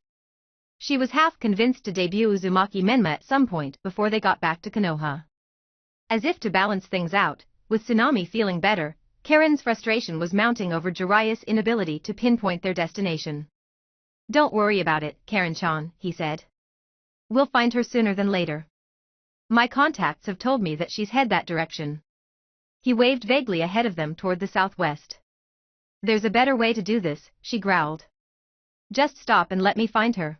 A: She was half convinced to debut Uzumaki Menma at some point before they got back to Konoha. As if to balance things out, with Tsunami feeling better, Karen's frustration was mounting over Jiraiya's inability to pinpoint their destination. Don't worry about it, Karen-chan, he said. We'll find her sooner than later. My contacts have told me that she's head that direction. He waved vaguely ahead of them toward the southwest. There's a better way to do this, she growled. Just stop and let me find her.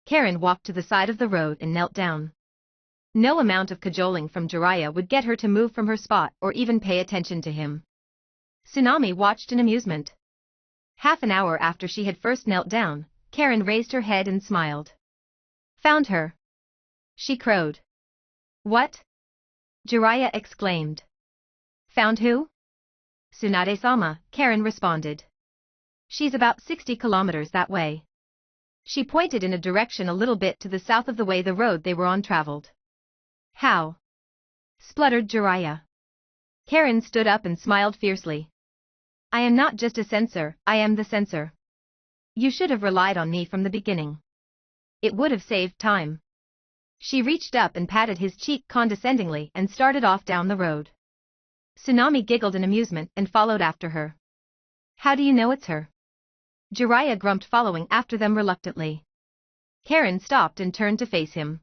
A: Karen walked to the side of the road and knelt down. No amount of cajoling from Jiraiya would get her to move from her spot or even pay attention to him. Tsunami watched in amusement. Half an hour after she had first knelt down, Karen raised her head and smiled. Found her. She crowed. What? Jiraiya exclaimed. Found who? Tsunade-sama, Karen responded. She's about 60 kilometers that way. She pointed in a direction a little bit to the south of the way the road they were on traveled. How? Spluttered Jiraiya. Karen stood up and smiled fiercely. I am not just a censor, I am the censor. You should have relied on me from the beginning. It would have saved time. She reached up and patted his cheek condescendingly and started off down the road. Tsunami giggled in amusement and followed after her. How do you know it's her? Jiraiya grumped, following after them reluctantly. Karen stopped and turned to face him.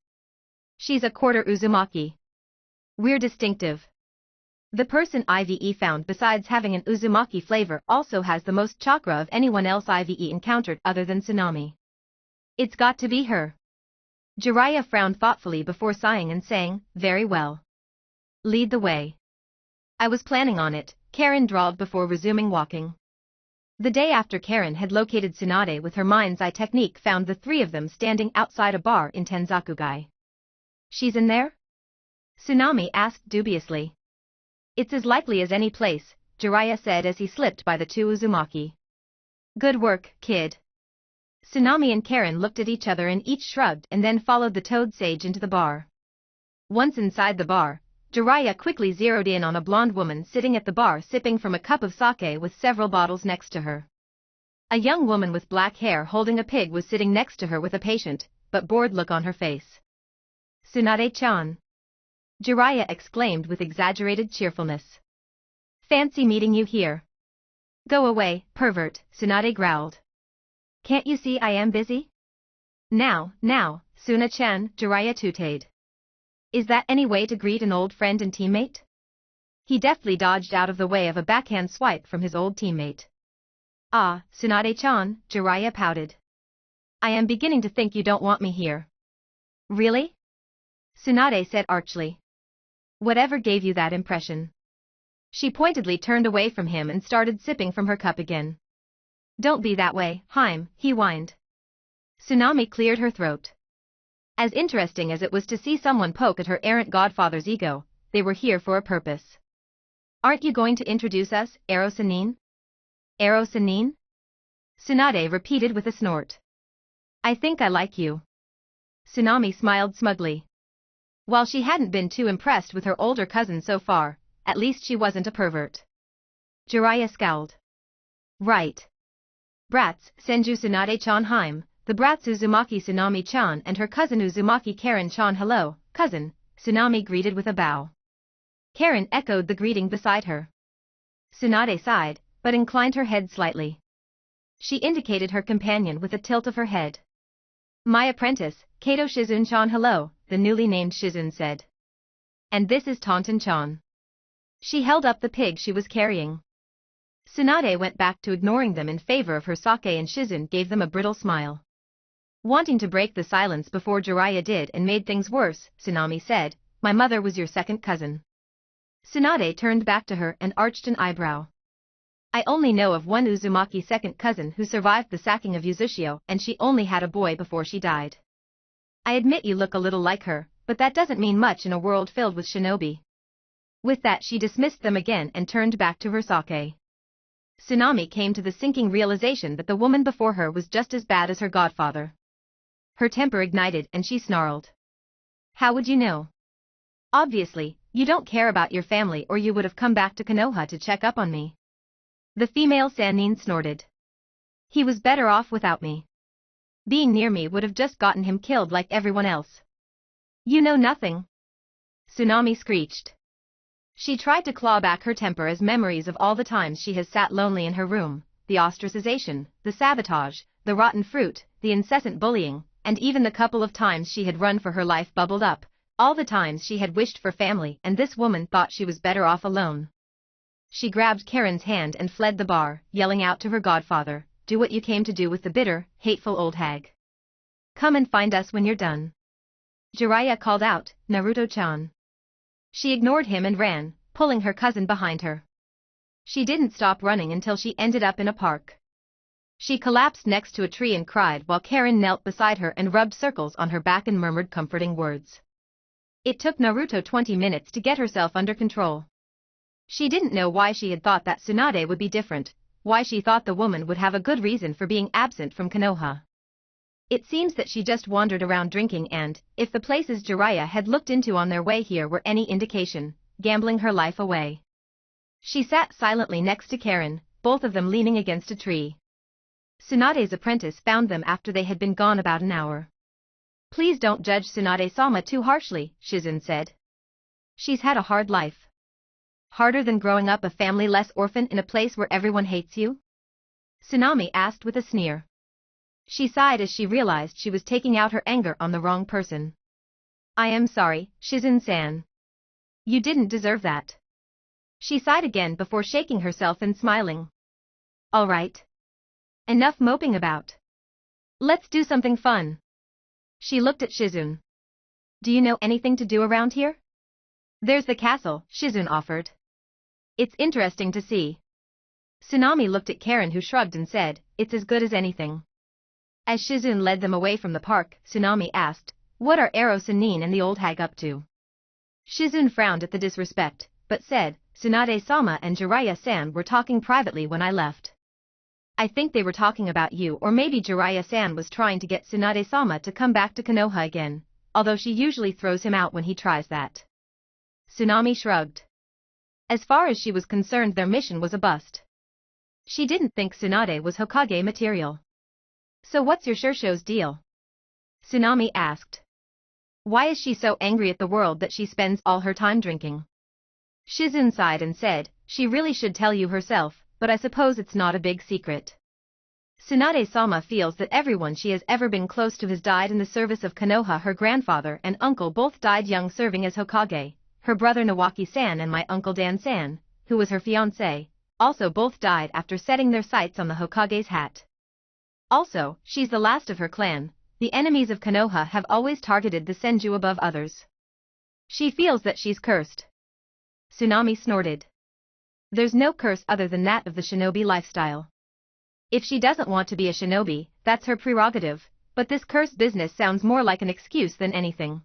A: She's a quarter Uzumaki. We're distinctive. The person Ive found besides having an Uzumaki flavor also has the most chakra of anyone else Ive encountered other than Tsunami. It's got to be her. Jiraiya frowned thoughtfully before sighing and saying, very well. Lead the way. I was planning on it, Karen drawled before resuming walking. The day after Karen had located Tsunade with her mind's eye technique, found the three of them standing outside a bar in Tenzakugai. She's in there? Tsunami asked dubiously. It's as likely as any place, Jiraiya said as he slipped by the two Uzumaki. Good work, kid. Tsunami and Karen looked at each other and each shrugged and then followed the toad sage into the bar. Once inside the bar, Jiraiya quickly zeroed in on a blonde woman sitting at the bar sipping from a cup of sake with several bottles next to her. A young woman with black hair holding a pig was sitting next to her with a patient, but bored look on her face. Tsunade-chan. Jiraiya exclaimed with exaggerated cheerfulness. Fancy meeting you here. Go away, pervert, Tsunade growled. Can't you see I am busy? Now, Suna-chan, Jiraiya tooted. Is that any way to greet an old friend and teammate? He deftly dodged out of the way of a backhand swipe from his old teammate. Ah, Tsunade-chan, Jiraiya pouted. I am beginning to think you don't want me here. Really? Tsunade said archly. Whatever gave you that impression? She pointedly turned away from him and started sipping from her cup again. Don't be that way, Haim, he whined. Tsunami cleared her throat. As interesting as it was to see someone poke at her errant godfather's ego, they were here for a purpose. Aren't you going to introduce us, Ero-sanin? Ero-sanin? Tsunade repeated with a snort. I think I like you. Tsunami smiled smugly. While she hadn't been too impressed with her older cousin so far, at least she wasn't a pervert. Jiraiya scowled. Right. Brats, Senju Tsunade-chan Haim, the brats Uzumaki Tsunami-chan and her cousin Uzumaki Karen-chan. Hello, cousin, Tsunami greeted with a bow. Karen echoed the greeting beside her. Tsunade sighed, but inclined her head slightly. She indicated her companion with a tilt of her head. My apprentice, Kato Shizun-chan. Hello, the newly named Shizun said. And this is Taunton-chan. She held up the pig she was carrying. Tsunade went back to ignoring them in favor of her sake and Shizun gave them a brittle smile. Wanting to break the silence before Jiraiya did and made things worse, Tsunami said, my mother was your second cousin. Tsunade turned back to her and arched an eyebrow. I only know of one Uzumaki second cousin who survived the sacking of Uzushio and she only had a boy before she died. I admit you look a little like her, but that doesn't mean much in a world filled with shinobi. With that she dismissed them again and turned back to her sake. Tsunami came to the sinking realization that the woman before her was just as bad as her godfather. Her temper ignited and she snarled. How would you know? Obviously, you don't care about your family or you would have come back to Konoha to check up on me. The female Sannin snorted. He was better off without me. Being near me would have just gotten him killed like everyone else. You know nothing. Tsunami screeched. She tried to claw back her temper as memories of all the times she has sat lonely in her room, the ostracization, the sabotage, the rotten fruit, the incessant bullying, and even the couple of times she had run for her life bubbled up, all the times she had wished for family and this woman thought she was better off alone. She grabbed Karen's hand and fled the bar, yelling out to her godfather, do what you came to do with the bitter, hateful old hag. Come and find us when you're done. Jiraiya called out, Naruto-chan. She ignored him and ran, pulling her cousin behind her. She didn't stop running until she ended up in a park. She collapsed next to a tree and cried while Karen knelt beside her and rubbed circles on her back and murmured comforting words. It took Naruto 20 minutes to get herself under control. She didn't know why she had thought that Tsunade would be different, why she thought the woman would have a good reason for being absent from Konoha. It seems that she just wandered around drinking and, if the places Jiraiya had looked into on their way here were any indication, gambling her life away. She sat silently next to Karen, both of them leaning against a tree. Tsunade's apprentice found them after they had been gone about an hour. Please don't judge Tsunade-sama too harshly, Shizune said. She's had a hard life. Harder than growing up a family-less orphan in a place where everyone hates you? Tsunami asked with a sneer. She sighed as she realized she was taking out her anger on the wrong person. I am sorry, Shizune-san. You didn't deserve that. She sighed again before shaking herself and smiling. All right. Enough moping about. Let's do something fun. She looked at Shizune. Do you know anything to do around here? There's the castle, Shizune offered. It's interesting to see. Tsunami looked at Karen who shrugged and said, it's as good as anything. As Shizune led them away from the park, Tsunami asked, what are Ero Sanin and the old hag up to? Shizune frowned at the disrespect, but said, Tsunade-sama and Jiraiya-san were talking privately when I left. I think they were talking about you, or maybe Jiraiya-san was trying to get Tsunade-sama to come back to Konoha again, although she usually throws him out when he tries that. Tsunami shrugged. As far as she was concerned, their mission was a bust. She didn't think Tsunade was Hokage material. So what's your Shursho's deal? Tsunami asked. Why is she so angry at the world that she spends all her time drinking? Shizune sighed and said, she really should tell you herself, but I suppose it's not a big secret. Tsunade-sama feels that everyone she has ever been close to has died in the service of Konoha. Her grandfather and uncle both died young serving as Hokage, her brother Nawaki-san and my uncle Dan-san, who was her fiancé, also both died after setting their sights on the Hokage's hat. Also, she's the last of her clan. The enemies of Konoha have always targeted the Senju above others. She feels that she's cursed. Tsunami snorted. There's no curse other than that of the shinobi lifestyle. If she doesn't want to be a shinobi, that's her prerogative, but this curse business sounds more like an excuse than anything.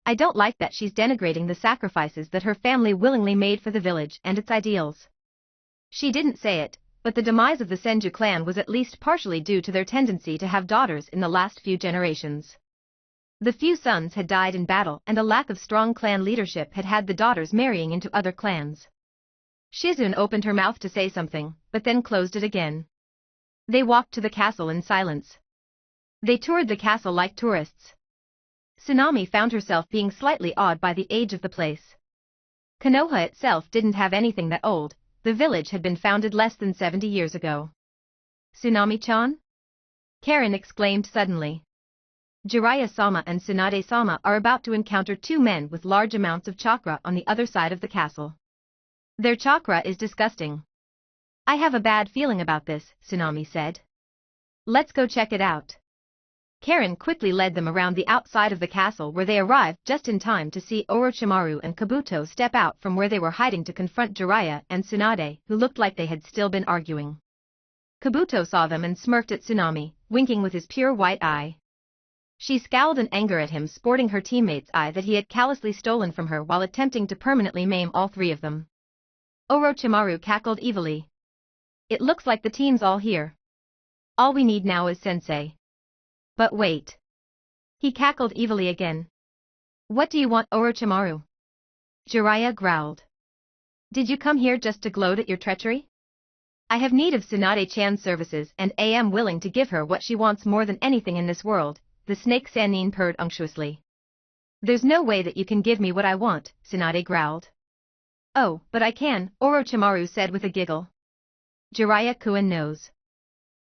A: I don't like that she's denigrating the sacrifices that her family willingly made for the village and its ideals. She didn't say it, but the demise of the Senju clan was at least partially due to their tendency to have daughters in the last few generations. The few sons had died in battle and a lack of strong clan leadership had had the daughters marrying into other clans. Shizune opened her mouth to say something, but then closed it again. They walked to the castle in silence. They toured the castle like tourists. Tsunami found herself being slightly awed by the age of the place. Konoha itself didn't have anything that old, the village had been founded less than 70 years ago. Tsunami-chan? Karen exclaimed suddenly. Jiraiya-sama and Tsunade-sama are about to encounter two men with large amounts of chakra on the other side of the castle. Their chakra is disgusting. I have a bad feeling about this, Tsunami said. Let's go check it out. Karen quickly led them around the outside of the castle where they arrived just in time to see Orochimaru and Kabuto step out from where they were hiding to confront Jiraiya and Tsunade, who looked like they had still been arguing. Kabuto saw them and smirked at Tsunami, winking with his pure white eye. She scowled in anger at him, sporting her teammate's eye that he had callously stolen from her while attempting to permanently maim all three of them. Orochimaru cackled evilly. It looks like the team's all here. All we need now is Sensei. But wait. He cackled evilly again. What do you want, Orochimaru? Jiraiya growled. Did you come here just to gloat at your treachery? I have need of Tsunade-chan's services and am willing to give her what she wants more than anything in this world, the snake Sannin purred unctuously. There's no way that you can give me what I want, Tsunade growled. Oh, but I can, Orochimaru said with a giggle. Jiraiya-kun knows.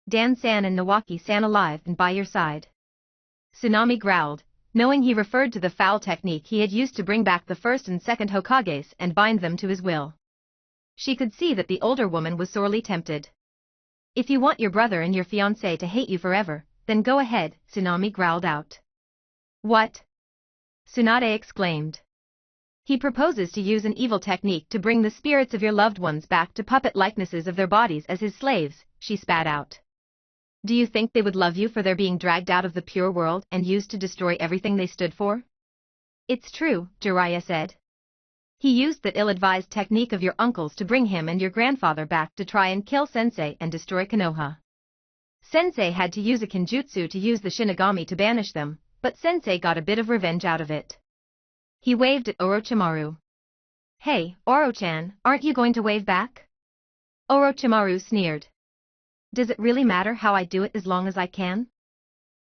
A: Dan-san and Nawaki-san alive and by your side. Tsunami growled, knowing he referred to the foul technique he had used to bring back the first and second Hokages and bind them to his will. She could see that the older woman was sorely tempted. If you want your brother and your fiancé to hate you forever, then go ahead, Tsunami growled out. What? Tsunade exclaimed. He proposes to use an evil technique to bring the spirits of your loved ones back to puppet likenesses of their bodies as his slaves, she spat out. Do you think they would love you for their being dragged out of the pure world and used to destroy everything they stood for? It's true, Jiraiya said. He used that ill-advised technique of your uncle's to bring him and your grandfather back to try and kill Sensei and destroy Konoha. Sensei had to use a kenjutsu to use the Shinigami to banish them, but Sensei got a bit of revenge out of it. He waved at Orochimaru. Hey, Oro-chan, aren't you going to wave back? Orochimaru sneered. Does it really matter how I do it as long as I can?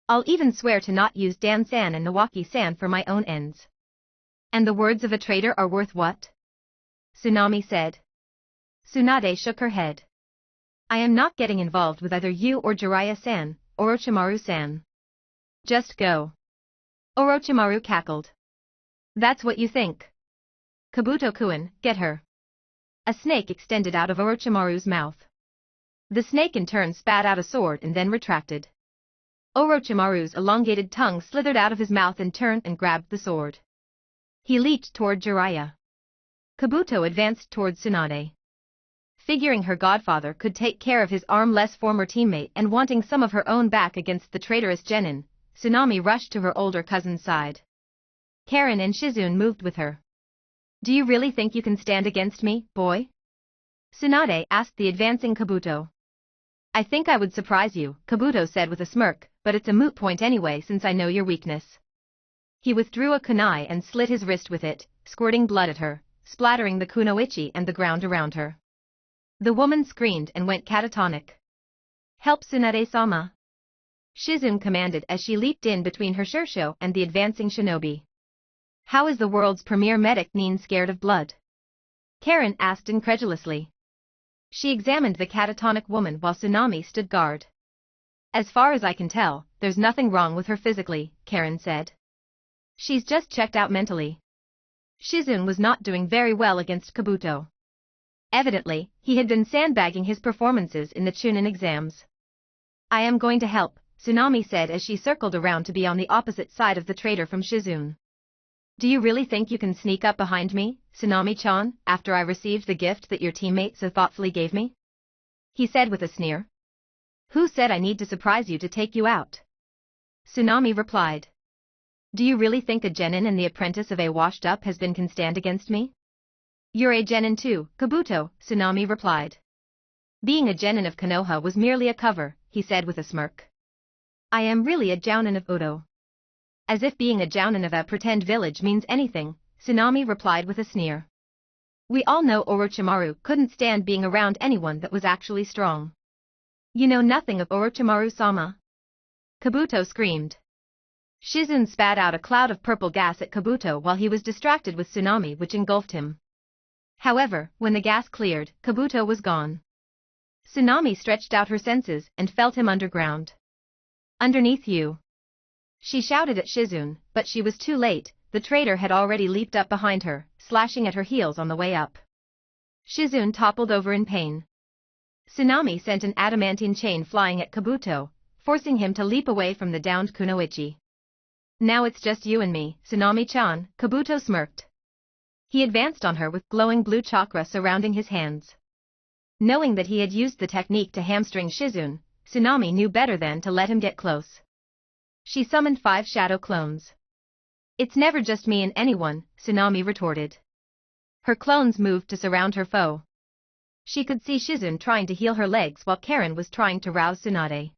A: I'll even swear to not use Dan-san and Nawaki-san for my own ends. And the words of a traitor are worth what? Tsunami said. Tsunade shook her head. I am not getting involved with either you or Jiraiya-san, Orochimaru-san. Just go. Orochimaru cackled. That's what you think. Kabuto-kun, get her. A snake extended out of Orochimaru's mouth. The snake in turn spat out a sword and then retracted. Orochimaru's elongated tongue slithered out of his mouth and turned and grabbed the sword. He leaped toward Jiraiya. Kabuto advanced toward Tsunade. Figuring her godfather could take care of his armless former teammate and wanting some of her own back against the traitorous Genin, Tsunami rushed to her older cousin's side. Karin and Shizune moved with her. Do you really think you can stand against me, boy? Tsunade asked the advancing Kabuto. I think I would surprise you, Kabuto said with a smirk, but it's a moot point anyway since I know your weakness. He withdrew a kunai and slit his wrist with it, squirting blood at her, splattering the kunoichi and the ground around her. The woman screamed and went catatonic. Help Tsunade-sama. Shizune commanded as she leaped in between her Shursho and the advancing shinobi. How is the world's premier medic Nin scared of blood? Karin asked incredulously. She examined the catatonic woman while Tsunami stood guard. As far as I can tell, there's nothing wrong with her physically, Karin said. She's just checked out mentally. Shizune was not doing very well against Kabuto. Evidently, he had been sandbagging his performances in the Chunin exams. I am going to help, Tsunami said as she circled around to be on the opposite side of the traitor from Shizune. Do you really think you can sneak up behind me, Tsunami-chan, after I received the gift that your teammate so thoughtfully gave me? He said with a sneer. Who said I need to surprise you to take you out? Tsunami replied. Do you really think a genin and the apprentice of a washed-up has-been can stand against me? You're a genin too, Kabuto, Tsunami replied. Being a genin of Konoha was merely a cover, he said with a smirk. I am really a jounin of Odo. As if being a jounin of a pretend village means anything, Tsunami replied with a sneer. We all know Orochimaru couldn't stand being around anyone that was actually strong. You know nothing of Orochimaru-sama? Kabuto screamed. Shizune spat out a cloud of purple gas at Kabuto while he was distracted with Tsunami which engulfed him. However, when the gas cleared, Kabuto was gone. Tsunami stretched out her senses and felt him underground. Underneath you. She shouted at Shizune, but she was too late, the traitor had already leaped up behind her, slashing at her heels on the way up. Shizune toppled over in pain. Tsunami sent an adamantine chain flying at Kabuto, forcing him to leap away from the downed kunoichi. Now it's just you and me, Tsunami-chan, Kabuto smirked. He advanced on her with glowing blue chakra surrounding his hands. Knowing that he had used the technique to hamstring Shizune, Tsunami knew better than to let him get close. She summoned 5 shadow clones. It's never just me and anyone, Tsunami retorted. Her clones moved to surround her foe. She could see Shizune trying to heal her legs while Karin was trying to rouse Tsunade.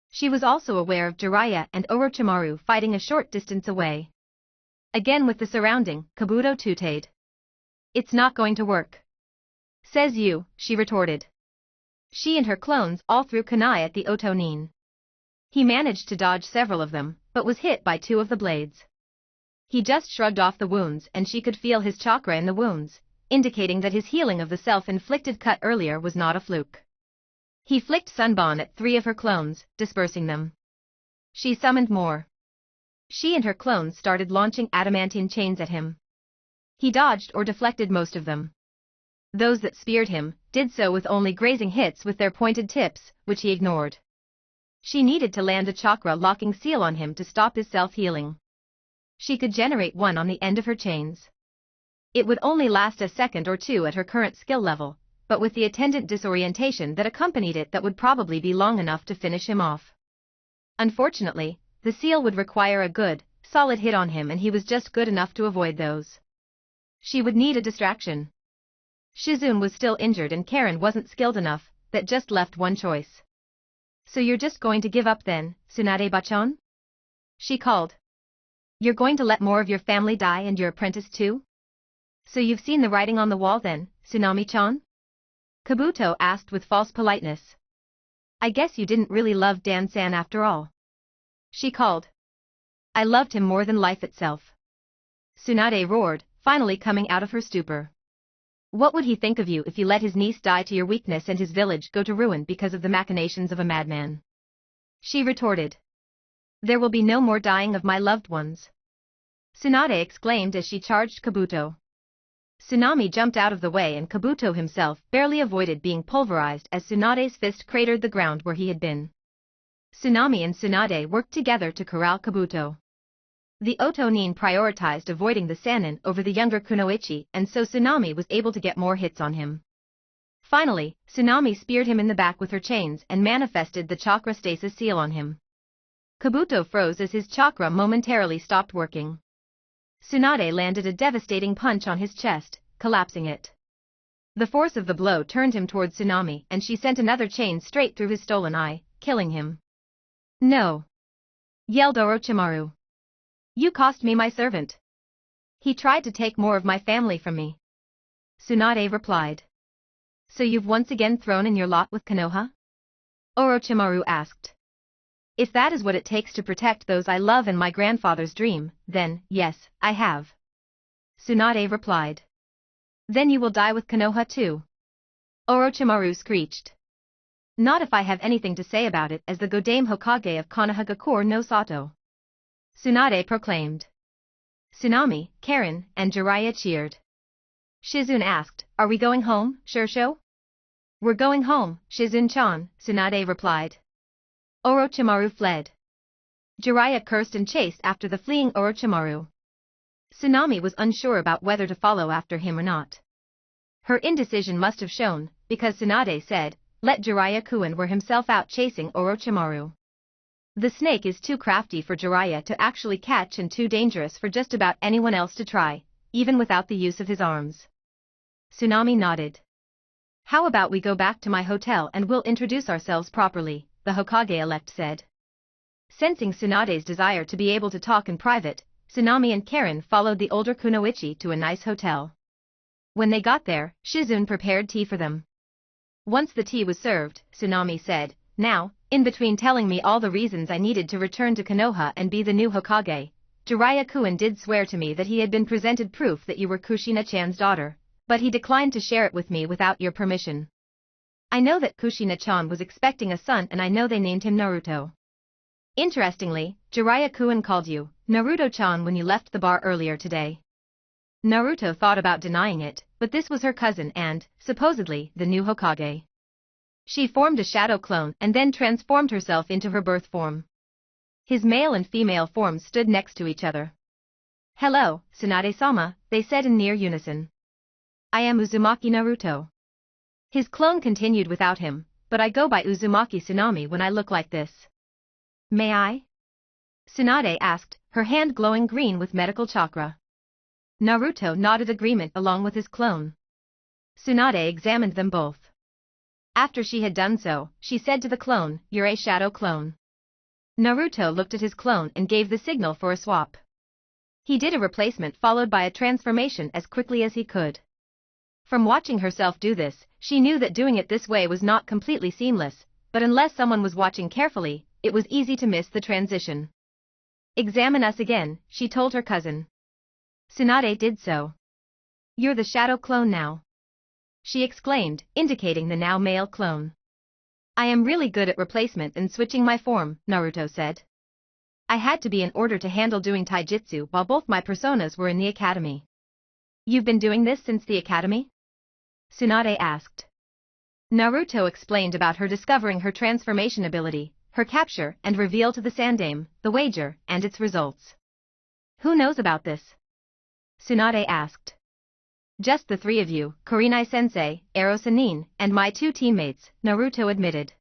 A: She was also aware of Jiraiya and Orochimaru fighting a short distance away. Again with the surrounding, Kabuto tooted. It's not going to work. Says you, she retorted. She and her clones all threw kunai at the Otonin. He managed to dodge several of them, but was hit by 2 of the blades. He just shrugged off the wounds and she could feel his chakra in the wounds, indicating that his healing of the self-inflicted cut earlier was not a fluke. He flicked Sunbon at 3 of her clones, dispersing them. She summoned more. She and her clones started launching adamantine chains at him. He dodged or deflected most of them. Those that speared him did so with only grazing hits with their pointed tips, which he ignored. She needed to land a chakra-locking seal on him to stop his self-healing. She could generate one on the end of her chains. It would only last a second or two at her current skill level, but with the attendant disorientation that accompanied it, that would probably be long enough to finish him off. Unfortunately, the seal would require a good, solid hit on him, and he was just good enough to avoid those. She would need a distraction. Shizune was still injured and Karen wasn't skilled enough, that just left one choice. "So you're just going to give up then, Tsunade-bachan?" she called. "You're going to let more of your family die and your apprentice too? So you've seen the writing on the wall then, Tsunami-chan?" Kabuto asked with false politeness. "I guess you didn't really love Dan-san after all," she called. "I loved him more than life itself," Tsunade roared, finally coming out of her stupor. "What would he think of you if you let his niece die to your weakness and his village go to ruin because of the machinations of a madman?" she retorted. "There will be no more dying of my loved ones," Tsunade exclaimed as she charged Kabuto. Tsunami jumped out of the way and Kabuto himself barely avoided being pulverized as Tsunade's fist cratered the ground where he had been. Tsunami and Tsunade worked together to corral Kabuto. The Otonin prioritized avoiding the Sannin over the younger Kunoichi, and so Tsunami was able to get more hits on him. Finally, Tsunami speared him in the back with her chains and manifested the chakra stasis seal on him. Kabuto froze as his chakra momentarily stopped working. Tsunade landed a devastating punch on his chest, collapsing it. The force of the blow turned him towards Tsunami, and she sent another chain straight through his stolen eye, killing him. "No!" yelled Orochimaru. "You cost me my servant. He tried to take more of my family from me," Tsunade replied. "So you've once again thrown in your lot with Konoha?" Orochimaru asked. "If that is what it takes to protect those I love and my grandfather's dream, then, yes, I have," Tsunade replied. "Then you will die with Konoha too," Orochimaru screeched. "Not if I have anything to say about it as the Godame Hokage of Konohagakure no Sato," Tsunade proclaimed. Tsunami, Karen, and Jiraiya cheered. Shizune asked, "Are we going home, Shursho?" "We're going home, Shizune-chan," Tsunade replied. Orochimaru fled. Jiraiya cursed and chased after the fleeing Orochimaru. Tsunami was unsure about whether to follow after him or not. Her indecision must have shown, because Tsunade said, "Let Jiraiya-kun wear himself out chasing Orochimaru. The snake is too crafty for Jiraiya to actually catch and too dangerous for just about anyone else to try, even without the use of his arms." Tsunami nodded. "How about we go back to my hotel and we'll introduce ourselves properly," the Hokage-elect said. Sensing Tsunade's desire to be able to talk in private, Tsunami and Karen followed the older Kunoichi to a nice hotel. When they got there, Shizune prepared tea for them. Once the tea was served, Tsunami said, "Now, in between telling me all the reasons I needed to return to Konoha and be the new Hokage, Jiraiya-kun did swear to me that he had been presented proof that you were Kushina-chan's daughter, but he declined to share it with me without your permission. I know that Kushina-chan was expecting a son and I know they named him Naruto. Interestingly, Jiraiya-kun called you Naruto-chan when you left the bar earlier today." Naruto thought about denying it, but this was her cousin and, supposedly, the new Hokage. She formed a shadow clone and then transformed herself into her birth form. His male and female forms stood next to each other. "Hello, Tsunade-sama," they said in near unison. "I am Uzumaki Naruto." His clone continued without him, "But I go by Uzumaki Tsunami when I look like this." "May I?" Tsunade asked, her hand glowing green with medical chakra. Naruto nodded agreement along with his clone. Tsunade examined them both. After she had done so, she said to the clone, "You're a shadow clone." Naruto looked at his clone and gave the signal for a swap. He did a replacement followed by a transformation as quickly as he could. From watching herself do this, she knew that doing it this way was not completely seamless, but unless someone was watching carefully, it was easy to miss the transition. "Examine us again," she told her cousin. Tsunade did so. "You're the shadow clone now," she exclaimed, indicating the now male clone. "I am really good at replacement and switching my form," Naruto said. "I had to be in order to handle doing taijutsu while both my personas were in the academy." "You've been doing this since the academy?" Tsunade asked. Naruto explained about her discovering her transformation ability, her capture and reveal to the Sandaime, the wager, and its results. Who knows about this? Tsunade asked. Just the three of you, Kurinai-sensei, Ero-sanin, and my two teammates, Naruto admitted.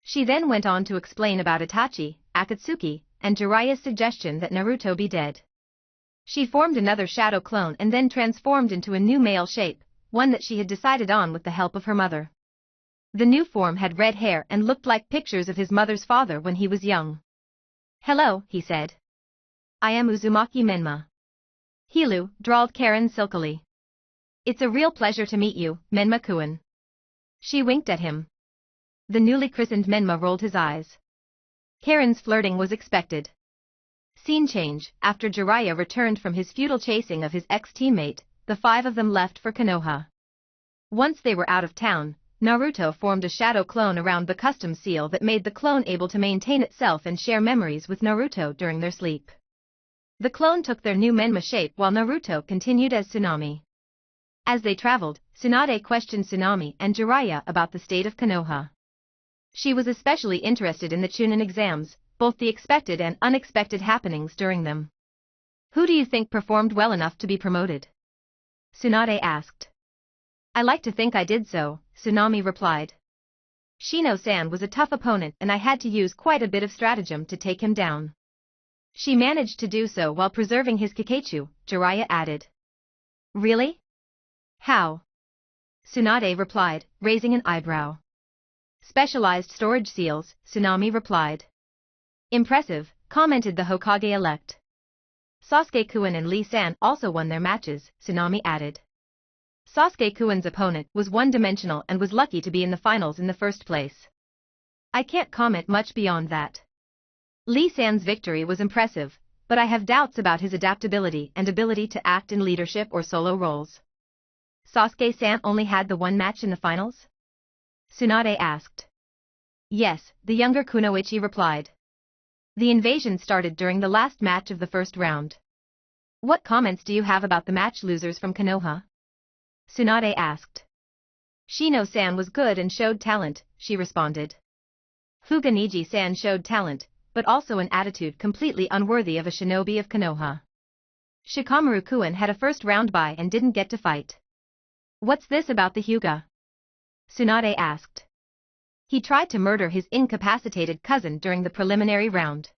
A: She then went on to explain about Itachi, Akatsuki, and Jiraiya's suggestion that Naruto be dead. She formed another shadow clone and then transformed into a new male shape, one that she had decided on with the help of her mother. The new form had red hair and looked like pictures of his mother's father when he was young. Hello, he said. I am Uzumaki Menma. Hilu, drawled Karen silkily. It's a real pleasure to meet you, Menma-kun. She winked at him. The newly christened Menma rolled his eyes. Karen's flirting was expected. Scene change. After Jiraiya returned from his futile chasing of his ex-teammate, the five of them left for Konoha. Once they were out of town, Naruto formed a shadow clone around the custom seal that made the clone able to maintain itself and share memories with Naruto during their sleep. The clone took their new Menma shape while Naruto continued as Tsunami. As they traveled, Tsunade questioned Tsunami and Jiraiya about the state of Konoha. She was especially interested in the Chunin exams, both the expected and unexpected happenings during them. Who do you think performed well enough to be promoted? Tsunade asked. I like to think I did so, Tsunami replied. Shino-san was a tough opponent and I had to use quite a bit of stratagem to take him down. She managed to do so while preserving his Kakachu, Jiraiya added. Really? How? Tsunade replied, raising an eyebrow. Specialized storage seals, Tsunami replied. Impressive, commented the Hokage-elect. Sasuke-kun and Lee-san also won their matches, Tsunami added. Sasuke-kun's opponent was one-dimensional and was lucky to be in the finals in the first place. I can't comment much beyond that. Lee-san's victory was impressive, but I have doubts about his adaptability and ability to act in leadership or solo roles. Sasuke-san only had the one match in the finals? Tsunade asked. Yes, the younger Kunoichi replied. The invasion started during the last match of the first round. What comments do you have about the match losers from Konoha? Tsunade asked. Shino-san was good and showed talent, she responded. Fuganiji-san showed talent, but also an attitude completely unworthy of a shinobi of Konoha. Shikamaru-kun had a first round bye and didn't get to fight. What's this about the Hyuga? Tsunade asked. He tried to murder his incapacitated cousin during the preliminary round.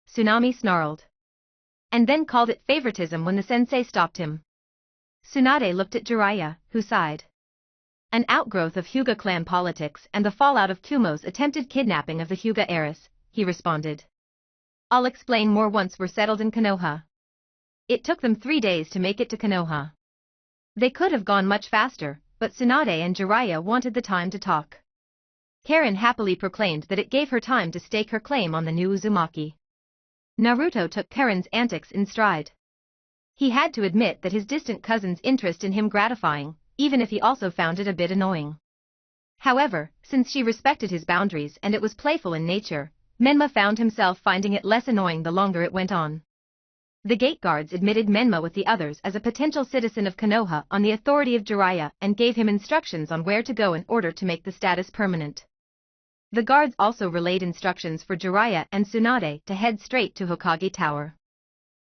A: Tsunami snarled. And then called it favoritism when the sensei stopped him. Tsunade looked at Jiraiya, who sighed. An outgrowth of Hyuga clan politics and the fallout of Kumo's attempted kidnapping of the Hyuga heiress, he responded. I'll explain more once we're settled in Konoha. It took them 3 days to make it to Konoha. They could have gone much faster, but Tsunade and Jiraiya wanted the time to talk. Karen happily proclaimed that it gave her time to stake her claim on the new Uzumaki. Naruto took Karen's antics in stride. He had to admit that his distant cousin's interest in him gratifying, even if he also found it a bit annoying. However, since she respected his boundaries and it was playful in nature, Menma found himself finding it less annoying the longer it went on. The gate guards admitted Menma with the others as a potential citizen of Konoha on the authority of Jiraiya and gave him instructions on where to go in order to make the status permanent. The guards also relayed instructions for Jiraiya and Tsunade to head straight to Hokage Tower.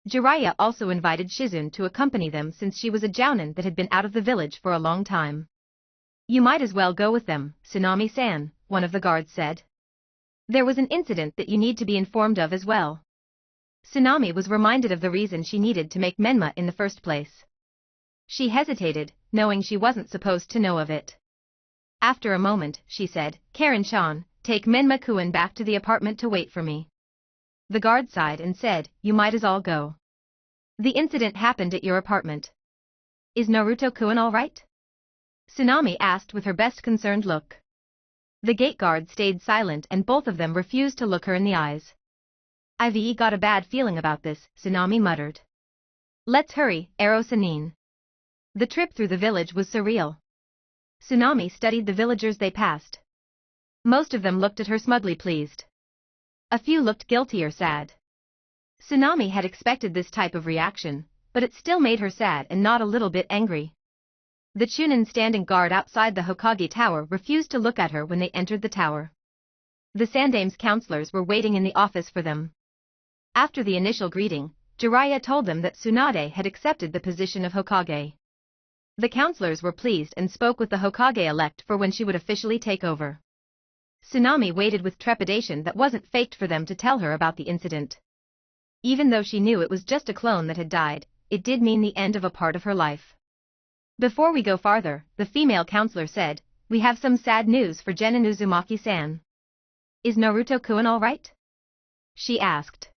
A: Jiraiya also invited Shizune to accompany them since she was a jounin that had been out of the village for a long time. You might as well go with them, Tsunami-san, one of the guards said. There was an incident that you need to be informed of as well. Tsunami was reminded of the reason she needed to make Menma in the first place. She hesitated, knowing she wasn't supposed to know of it. After a moment, she said, Karen-chan, take Menma-kun back to the apartment to wait for me. The guard sighed and said, you might as all go. The incident happened at your apartment. Is Naruto-kun alright? Tsunami asked with her best concerned look. The gate guard stayed silent and both of them refused to look her in the eyes. I've got a bad feeling about this, Tsunami muttered. Let's hurry, Ero-sanin. The trip through the village was surreal. Tsunami studied the villagers they passed. Most of them looked at her smugly pleased. A few looked guilty or sad. Tsunami had expected this type of reaction, but it still made her sad and not a little bit angry. The Chunin standing guard outside the Hokage tower refused to look at her when they entered the tower. The Sandame's counselors were waiting in the office for them. After the initial greeting, Jiraiya told them that Tsunade had accepted the position of Hokage. The counselors were pleased and spoke with the Hokage-elect for when she would officially take over. Tsunami waited with trepidation that wasn't faked for them to tell her about the incident. Even though she knew it was just a clone that had died, it did mean the end of a part of her life. Before we go farther, the female counselor said, we have some sad news for Jen and Uzumaki-san. Is Naruto-kun alright? She asked.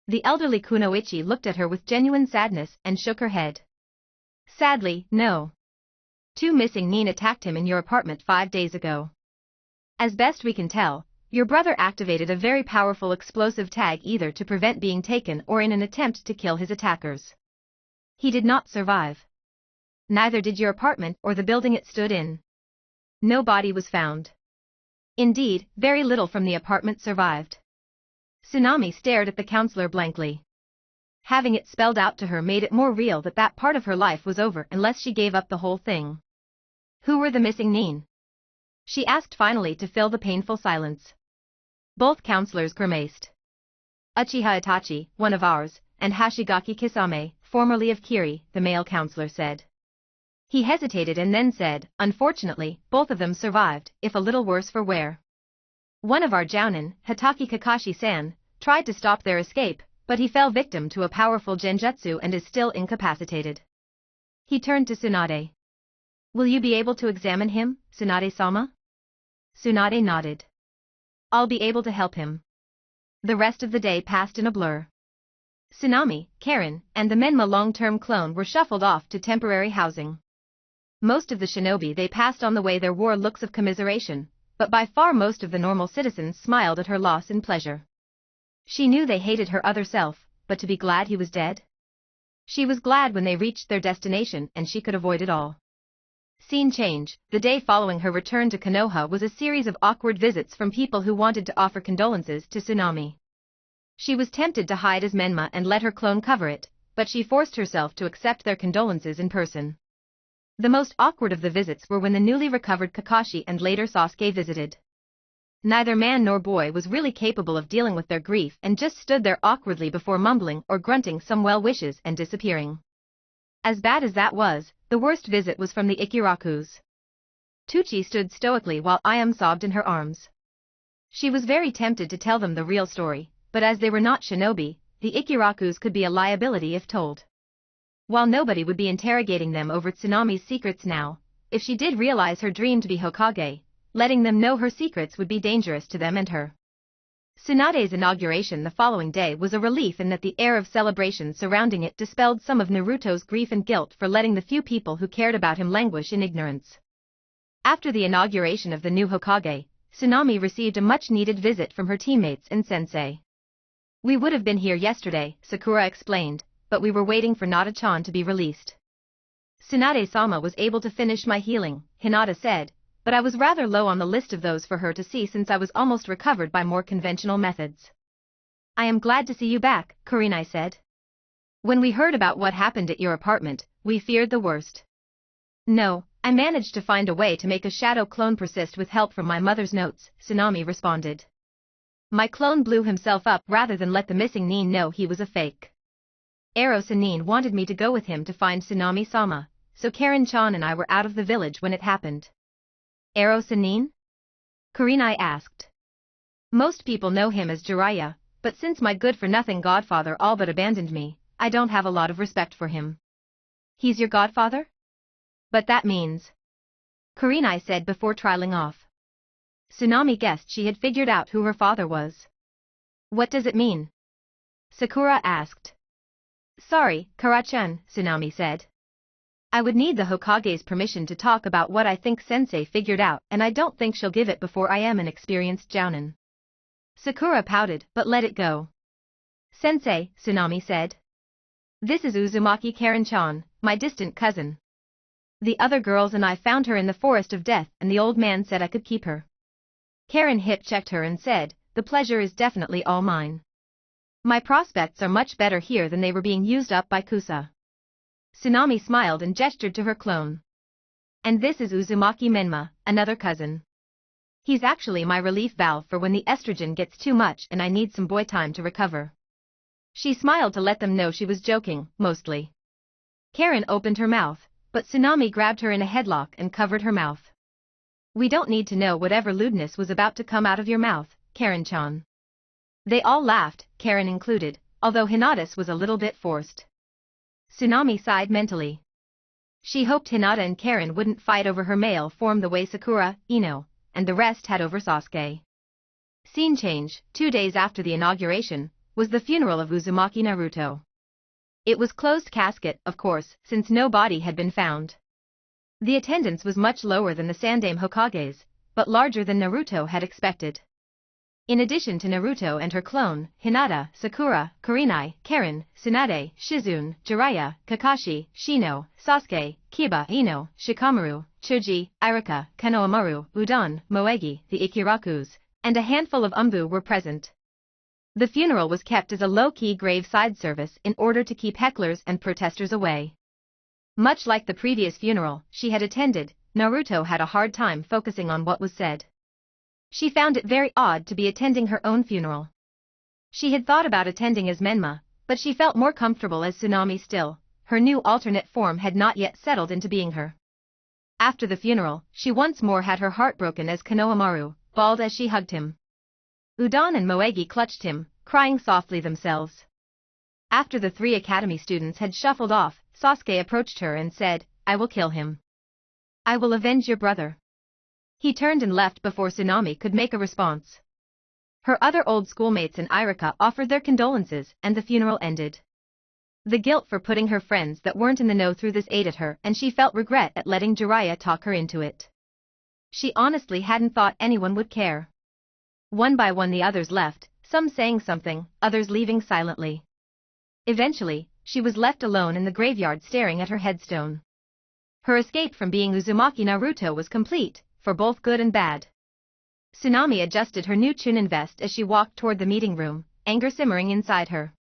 A: The elderly Kunoichi looked at her with genuine sadness and shook her head. Sadly, no. 2 missing nin attacked him in your apartment 5 days ago. As best we can tell, your brother activated a very powerful explosive tag either to prevent being taken or in an attempt to kill his attackers. He did not survive. Neither did your apartment or the building it stood in. No body was found. Indeed, very little from the apartment survived. Tsunami stared at the counselor blankly. Having it spelled out to her made it more real that that part of her life was over unless she gave up the whole thing. Who were the missing nin? She asked finally to fill the painful silence. Both counselors grimaced. Uchiha Itachi, one of ours, and Hashigaki Kisame, formerly of Kiri, the male counselor said. He hesitated and then said, unfortunately, both of them survived, if a little worse for wear. One of our jounin, Hitaki Kakashi-san, tried to stop their escape, but he fell victim to a powerful genjutsu and is still incapacitated. He turned to Tsunade. Will you be able to examine him, Tsunade-sama? Tsunade nodded. I'll be able to help him. The rest of the day passed in a blur. Tsunami, Karen, and the Menma long-term clone were shuffled off to temporary housing. Most of the shinobi they passed on the way there wore looks of commiseration, but by far most of the normal citizens smiled at her loss in pleasure. She knew they hated her other self, but to be glad he was dead? She was glad when they reached their destination and she could avoid it all. Scene change. The day following her return to Konoha was a series of awkward visits from people who wanted to offer condolences to Tsunami. She was tempted to hide as Menma and let her clone cover it, but she forced herself to accept their condolences in person. The most awkward of the visits were when the newly recovered Kakashi and later Sasuke visited. Neither man nor boy was really capable of dealing with their grief and just stood there awkwardly before mumbling or grunting some well wishes and disappearing. As bad as that was, the worst visit was from the Ikirakus. Tucci stood stoically while Ayam sobbed in her arms. She was very tempted to tell them the real story, but as they were not shinobi, the Ikirakus could be a liability if told. While nobody would be interrogating them over Tsunami's secrets now, if she did realize her dream to be Hokage, letting them know her secrets would be dangerous to them and her. Tsunade's inauguration the following day was a relief in that the air of celebration surrounding it dispelled some of Naruto's grief and guilt for letting the few people who cared about him languish in ignorance. After the inauguration of the new Hokage, Tsunami received a much-needed visit from her teammates and sensei. We would have been here yesterday, Sakura explained, but we were waiting for Nada-chan to be released. Tsunade-sama was able to finish my healing, Hinata said, but I was rather low on the list of those for her to see since I was almost recovered by more conventional methods. I am glad to see you back, Kurinai said. When we heard about what happened at your apartment, we feared the worst. No, I managed to find a way to make a shadow clone persist with help from my mother's notes, Tsunami responded. My clone blew himself up rather than let the missing nin know he was a fake. Ero-sanin wanted me to go with him to find Tsunami-sama, so Karen-chan and I were out of the village when it happened. Ero-sanin? Kurinai asked. Most people know him as Jiraiya, but since my good-for-nothing godfather all but abandoned me, I don't have a lot of respect for him. He's your godfather? But that means... Kurinai said before trailing off. Tsunami guessed she had figured out who her father was. What does it mean? Sakura asked. Sorry, Kara-chan, Tsunami said. I would need the Hokage's permission to talk about what I think Sensei figured out and I don't think she'll give it before I am an experienced jounin. Sakura pouted but let it go. Sensei, Tsunami said. This is Uzumaki Karen-chan, my distant cousin. The other girls and I found her in the forest of death and the old man said I could keep her. Karen hip-checked her and said, the pleasure is definitely all mine. My prospects are much better here than they were being used up by Kusa. Tsunami smiled and gestured to her clone. And this is Uzumaki Menma, another cousin. He's actually my relief valve for when the estrogen gets too much and I need some boy time to recover. She smiled to let them know she was joking, mostly. Karen opened her mouth, but Tsunami grabbed her in a headlock and covered her mouth. We don't need to know whatever lewdness was about to come out of your mouth, Karen-chan. They all laughed, Karen included, although Hinata's was a little bit forced. Tsunami sighed mentally. She hoped Hinata and Karen wouldn't fight over her male form the way Sakura, Ino, and the rest had over Sasuke. Scene change, 2 days after the inauguration, was the funeral of Uzumaki Naruto. It was closed casket, of course, since no body had been found. The attendance was much lower than the Sandaime Hokages, but larger than Naruto had expected. In addition to Naruto and her clone, Hinata, Sakura, Kurenai, Karen, Tsunade, Shizune, Jiraiya, Kakashi, Shino, Sasuke, Kiba, Ino, Shikamaru, Choji, Irika, Konohamaru, Udon, Moegi, the Ikirakus, and a handful of Umbu were present. The funeral was kept as a low-key graveside service in order to keep hecklers and protesters away. Much like the previous funeral she had attended, Naruto had a hard time focusing on what was said. She found it very odd to be attending her own funeral. She had thought about attending as Menma, but she felt more comfortable as Tsunami still. Her new alternate form had not yet settled into being her. After the funeral, she once more had her heart broken as Konohamaru, bawled as she hugged him. Udon and Moegi clutched him, crying softly themselves. After the 3 academy students had shuffled off, Sasuke approached her and said, "I will kill him. I will avenge your brother." He turned and left before Tsunami could make a response. Her other old schoolmates and Irika offered their condolences and the funeral ended. The guilt for putting her friends that weren't in the know through this ate at her and she felt regret at letting Jiraiya talk her into it. She honestly hadn't thought anyone would care. One by one the others left, some saying something, others leaving silently. Eventually, she was left alone in the graveyard staring at her headstone. Her escape from being Uzumaki Naruto was complete, for both good and bad. Tsunami adjusted her new Chunin vest as she walked toward the meeting room, anger simmering inside her.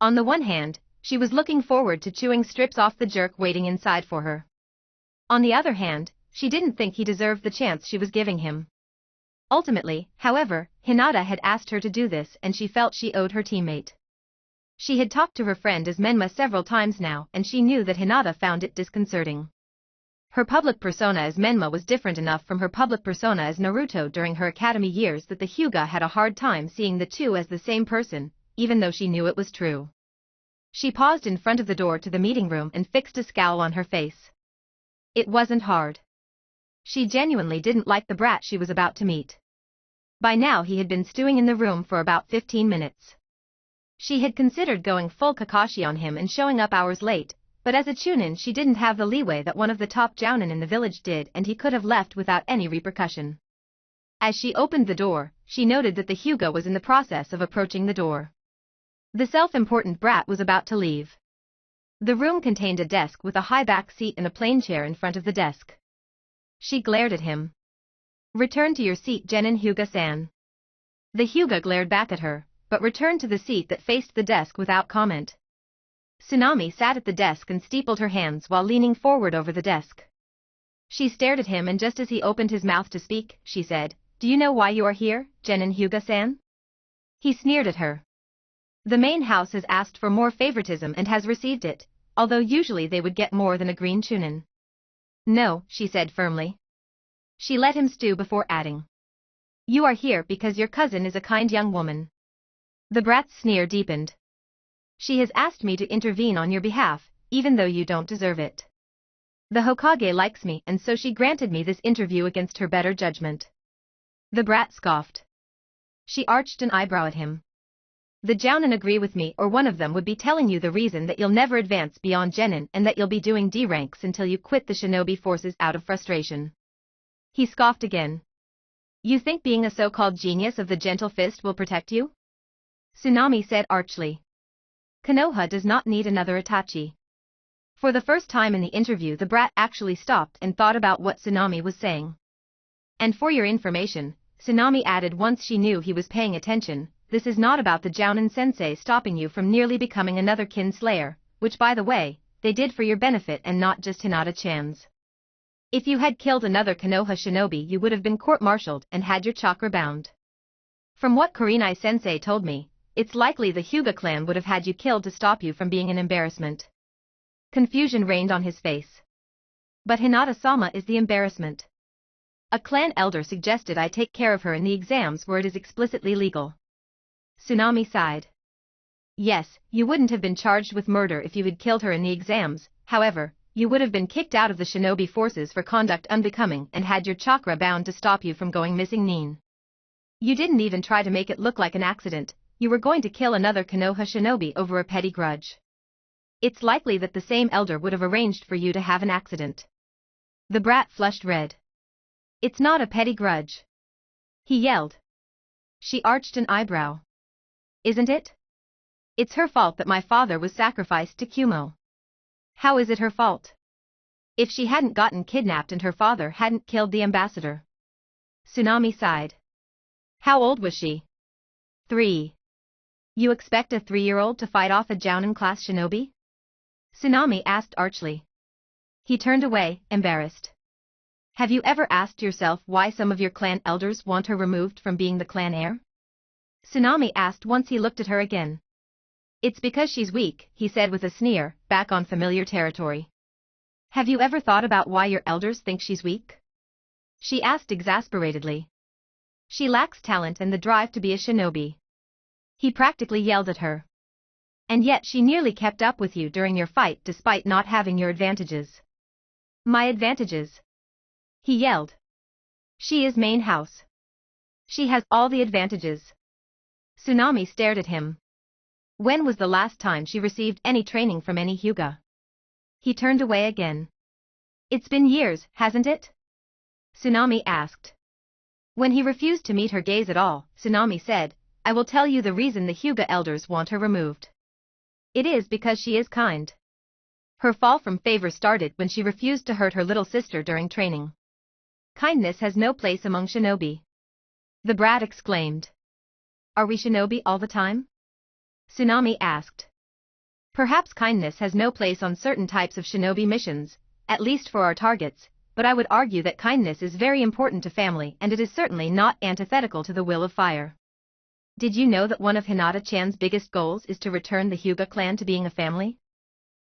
A: On the one hand, she was looking forward to chewing strips off the jerk waiting inside for her. On the other hand, she didn't think he deserved the chance she was giving him. Ultimately, however, Hinata had asked her to do this and she felt she owed her teammate. She had talked to her friend as Menma several times now and she knew that Hinata found it disconcerting. Her public persona as Menma was different enough from her public persona as Naruto during her academy years that the Hyuga had a hard time seeing the two as the same person, even though she knew it was true. She paused in front of the door to the meeting room and fixed a scowl on her face. It wasn't hard. She genuinely didn't like the brat she was about to meet. By now he had been stewing in the room for about 15 minutes. She had considered going full Kakashi on him and showing up hours late, but as a Chunin she didn't have the leeway that one of the top jounin in the village did and he could have left without any repercussion. As she opened the door, she noted that the Hyuga was in the process of approaching the door. The self-important brat was about to leave. The room contained a desk with a high-back seat and a plain chair in front of the desk. She glared at him. "Return to your seat, Genin Hyuga-san." The Hyuga glared back at her, but returned to the seat that faced the desk without comment. Tsunami sat at the desk and steepled her hands while leaning forward over the desk. She stared at him and just as he opened his mouth to speak, she said, "Do you know why you are here, Genin Hyuga-san?" He sneered at her. The main house has asked for more favoritism and has received it, although usually they would get more than a green Chunin. "No," she said firmly. She let him stew before adding, "You are here because your cousin is a kind young woman." The brat's sneer deepened. "She has asked me to intervene on your behalf, even though you don't deserve it. The Hokage likes me and so she granted me this interview against her better judgment." The brat scoffed. She arched an eyebrow at him. "The Jounin agree with me or one of them would be telling you the reason that you'll never advance beyond Genin and that you'll be doing D ranks until you quit the shinobi forces out of frustration." He scoffed again. "You think being a so-called genius of the gentle fist will protect you?" Tsunami said archly. "Konoha does not need another Itachi." For the first time in the interview the brat actually stopped and thought about what Tsunami was saying. "And for your information," Tsunami added once she knew he was paying attention, "this is not about the Jounin sensei stopping you from nearly becoming another kin slayer, which by the way, they did for your benefit and not just Hinata-chan's." If you had killed another Konoha shinobi, you would have been court-martialed and had your chakra bound. From what Kurinai-sensei told me, it's likely the Hyuga clan would have had you killed to stop you from being an embarrassment. Confusion reigned on his face. But Hinata-sama is the embarrassment. A clan elder suggested I take care of her in the exams where it is explicitly legal. Tsunami sighed. Yes, you wouldn't have been charged with murder if you had killed her in the exams, however, you would have been kicked out of the shinobi forces for conduct unbecoming and had your chakra bound to stop you from going missing. You didn't even try to make it look like an accident, you were going to kill another Konoha shinobi over a petty grudge. It's likely that the same elder would have arranged for you to have an accident. The brat flushed red. It's not a petty grudge. He yelled. She arched an eyebrow. Isn't it? It's her fault that my father was sacrificed to Kumo. How is it her fault? If she hadn't gotten kidnapped and her father hadn't killed the ambassador. Tsunami sighed. How old was she? 3. You expect a 3-year-old to fight off a Jounin-class shinobi? Tsunami asked archly. He turned away, embarrassed. Have you ever asked yourself why some of your clan elders want her removed from being the clan heir? Tsunami asked once he looked at her again. It's because she's weak, he said with a sneer, back on familiar territory. Have you ever thought about why your elders think she's weak? She asked exasperatedly. She lacks talent and the drive to be a shinobi. He practically yelled at her. And yet she nearly kept up with you during your fight despite not having your advantages. My advantages? He yelled. She is main house. She has all the advantages. Tsunami stared at him. When was the last time she received any training from any Hyuga? He turned away again. It's been years, hasn't it? Tsunami asked. When he refused to meet her gaze at all, Tsunami said, I will tell you the reason the Hyuga elders want her removed. It is because she is kind. Her fall from favor started when she refused to hurt her little sister during training. Kindness has no place among shinobi. The brat exclaimed. Are we shinobi all the time? Tsunami asked. Perhaps kindness has no place on certain types of shinobi missions, at least for our targets, but I would argue that kindness is very important to family and it is certainly not antithetical to the will of fire. Did you know that one of Hinata-chan's biggest goals is to return the Hyuga clan to being a family?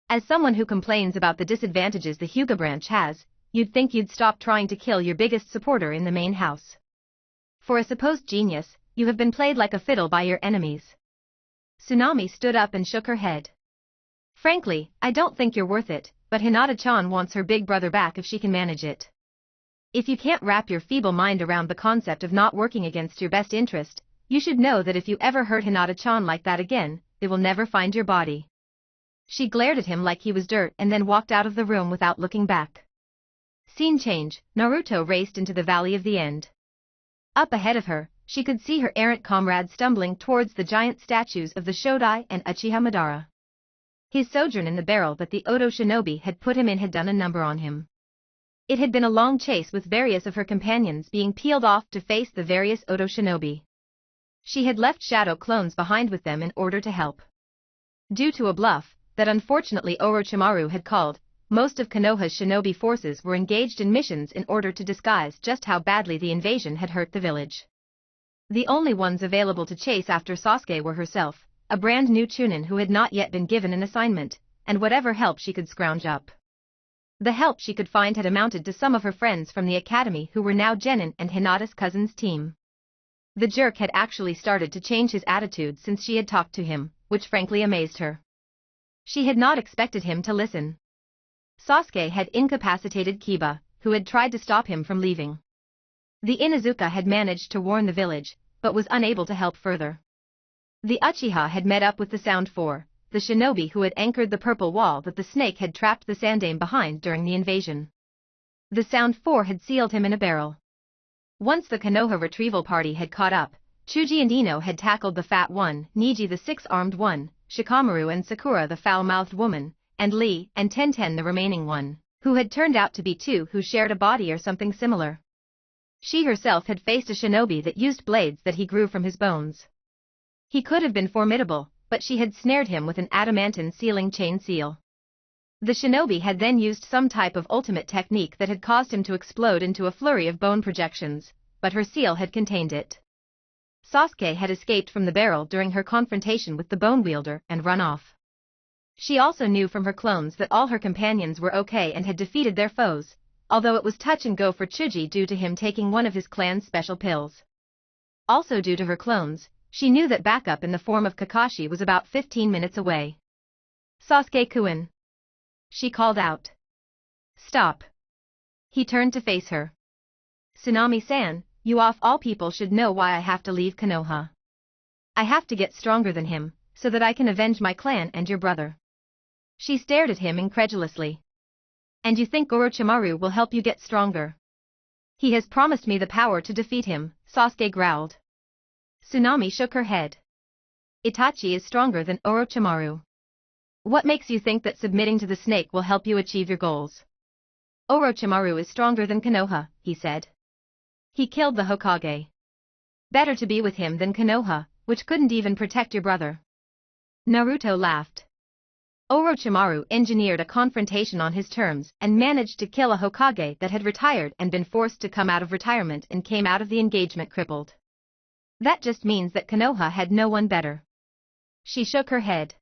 A: As someone who complains about the disadvantages the Hyuga branch has, you'd think you'd stop trying to kill your biggest supporter in the main house. For a supposed genius, you have been played like a fiddle by your enemies. Tsunami stood up and shook her head. Frankly, I don't think you're worth it, but Hinata-chan wants her big brother back if she can manage it. If you can't wrap your feeble mind around the concept of not working against your best interest, you should know that if you ever hurt Hinata-chan like that again, they will never find your body. She glared at him like he was dirt and then walked out of the room without looking back. Scene change, Naruto raced into the Valley of the End. Up ahead of her, she could see her errant comrade stumbling towards the giant statues of the Shodai and Uchiha Madara. His sojourn in the barrel that the Odo shinobi had put him in had done a number on him. It had been a long chase with various of her companions being peeled off to face the various Odo shinobi. She had left shadow clones behind with them in order to help. Due to a bluff that unfortunately Orochimaru had called, most of Konoha's shinobi forces were engaged in missions in order to disguise just how badly the invasion had hurt the village. The only ones available to chase after Sasuke were herself, a brand new Chunin who had not yet been given an assignment, and whatever help she could scrounge up. The help she could find had amounted to some of her friends from the academy who were now Genin and Hinata's cousin's team. The jerk had actually started to change his attitude since she had talked to him, which frankly amazed her. She had not expected him to listen. Sasuke had incapacitated Kiba, who had tried to stop him from leaving. The Inuzuka had managed to warn the village, but was unable to help further. The Uchiha had met up with the Sound Four, the shinobi who had anchored the purple wall that the snake had trapped the Sandaime behind during the invasion. The Sound Four had sealed him in a barrel. Once the Konoha retrieval party had caught up, Chuji and Ino had tackled the Fat One, Niji the Six-Armed One, Shikamaru and Sakura the Foul-Mouthed Woman, and Lee and Tenten the remaining one, who had turned out to be two who shared a body or something similar. She herself had faced a shinobi that used blades that he grew from his bones. He could have been formidable, but she had snared him with an adamantine sealing chain seal. The shinobi had then used some type of ultimate technique that had caused him to explode into a flurry of bone projections, but her seal had contained it. Sasuke had escaped from the barrel during her confrontation with the bone wielder and run off. She also knew from her clones that all her companions were okay and had defeated their foes, although it was touch and go for Chuji due to him taking one of his clan's special pills. Also due to her clones, she knew that backup in the form of Kakashi was about 15 minutes away. Sasuke-kun. She called out. Stop. He turned to face her. Tsunami-san, you of all people should know why I have to leave Konoha. I have to get stronger than him, so that I can avenge my clan and your brother. She stared at him incredulously. And you think Orochimaru will help you get stronger? He has promised me the power to defeat him, Sasuke growled. Tsunami shook her head. Itachi is stronger than Orochimaru. What makes you think that submitting to the snake will help you achieve your goals? Orochimaru is stronger than Konoha, he said. He killed the Hokage. Better to be with him than Konoha, which couldn't even protect your brother. Naruto laughed. Orochimaru engineered a confrontation on his terms and managed to kill a Hokage that had retired and been forced to come out of retirement and came out of the engagement crippled. That just means that Konoha had no one better. She shook her head.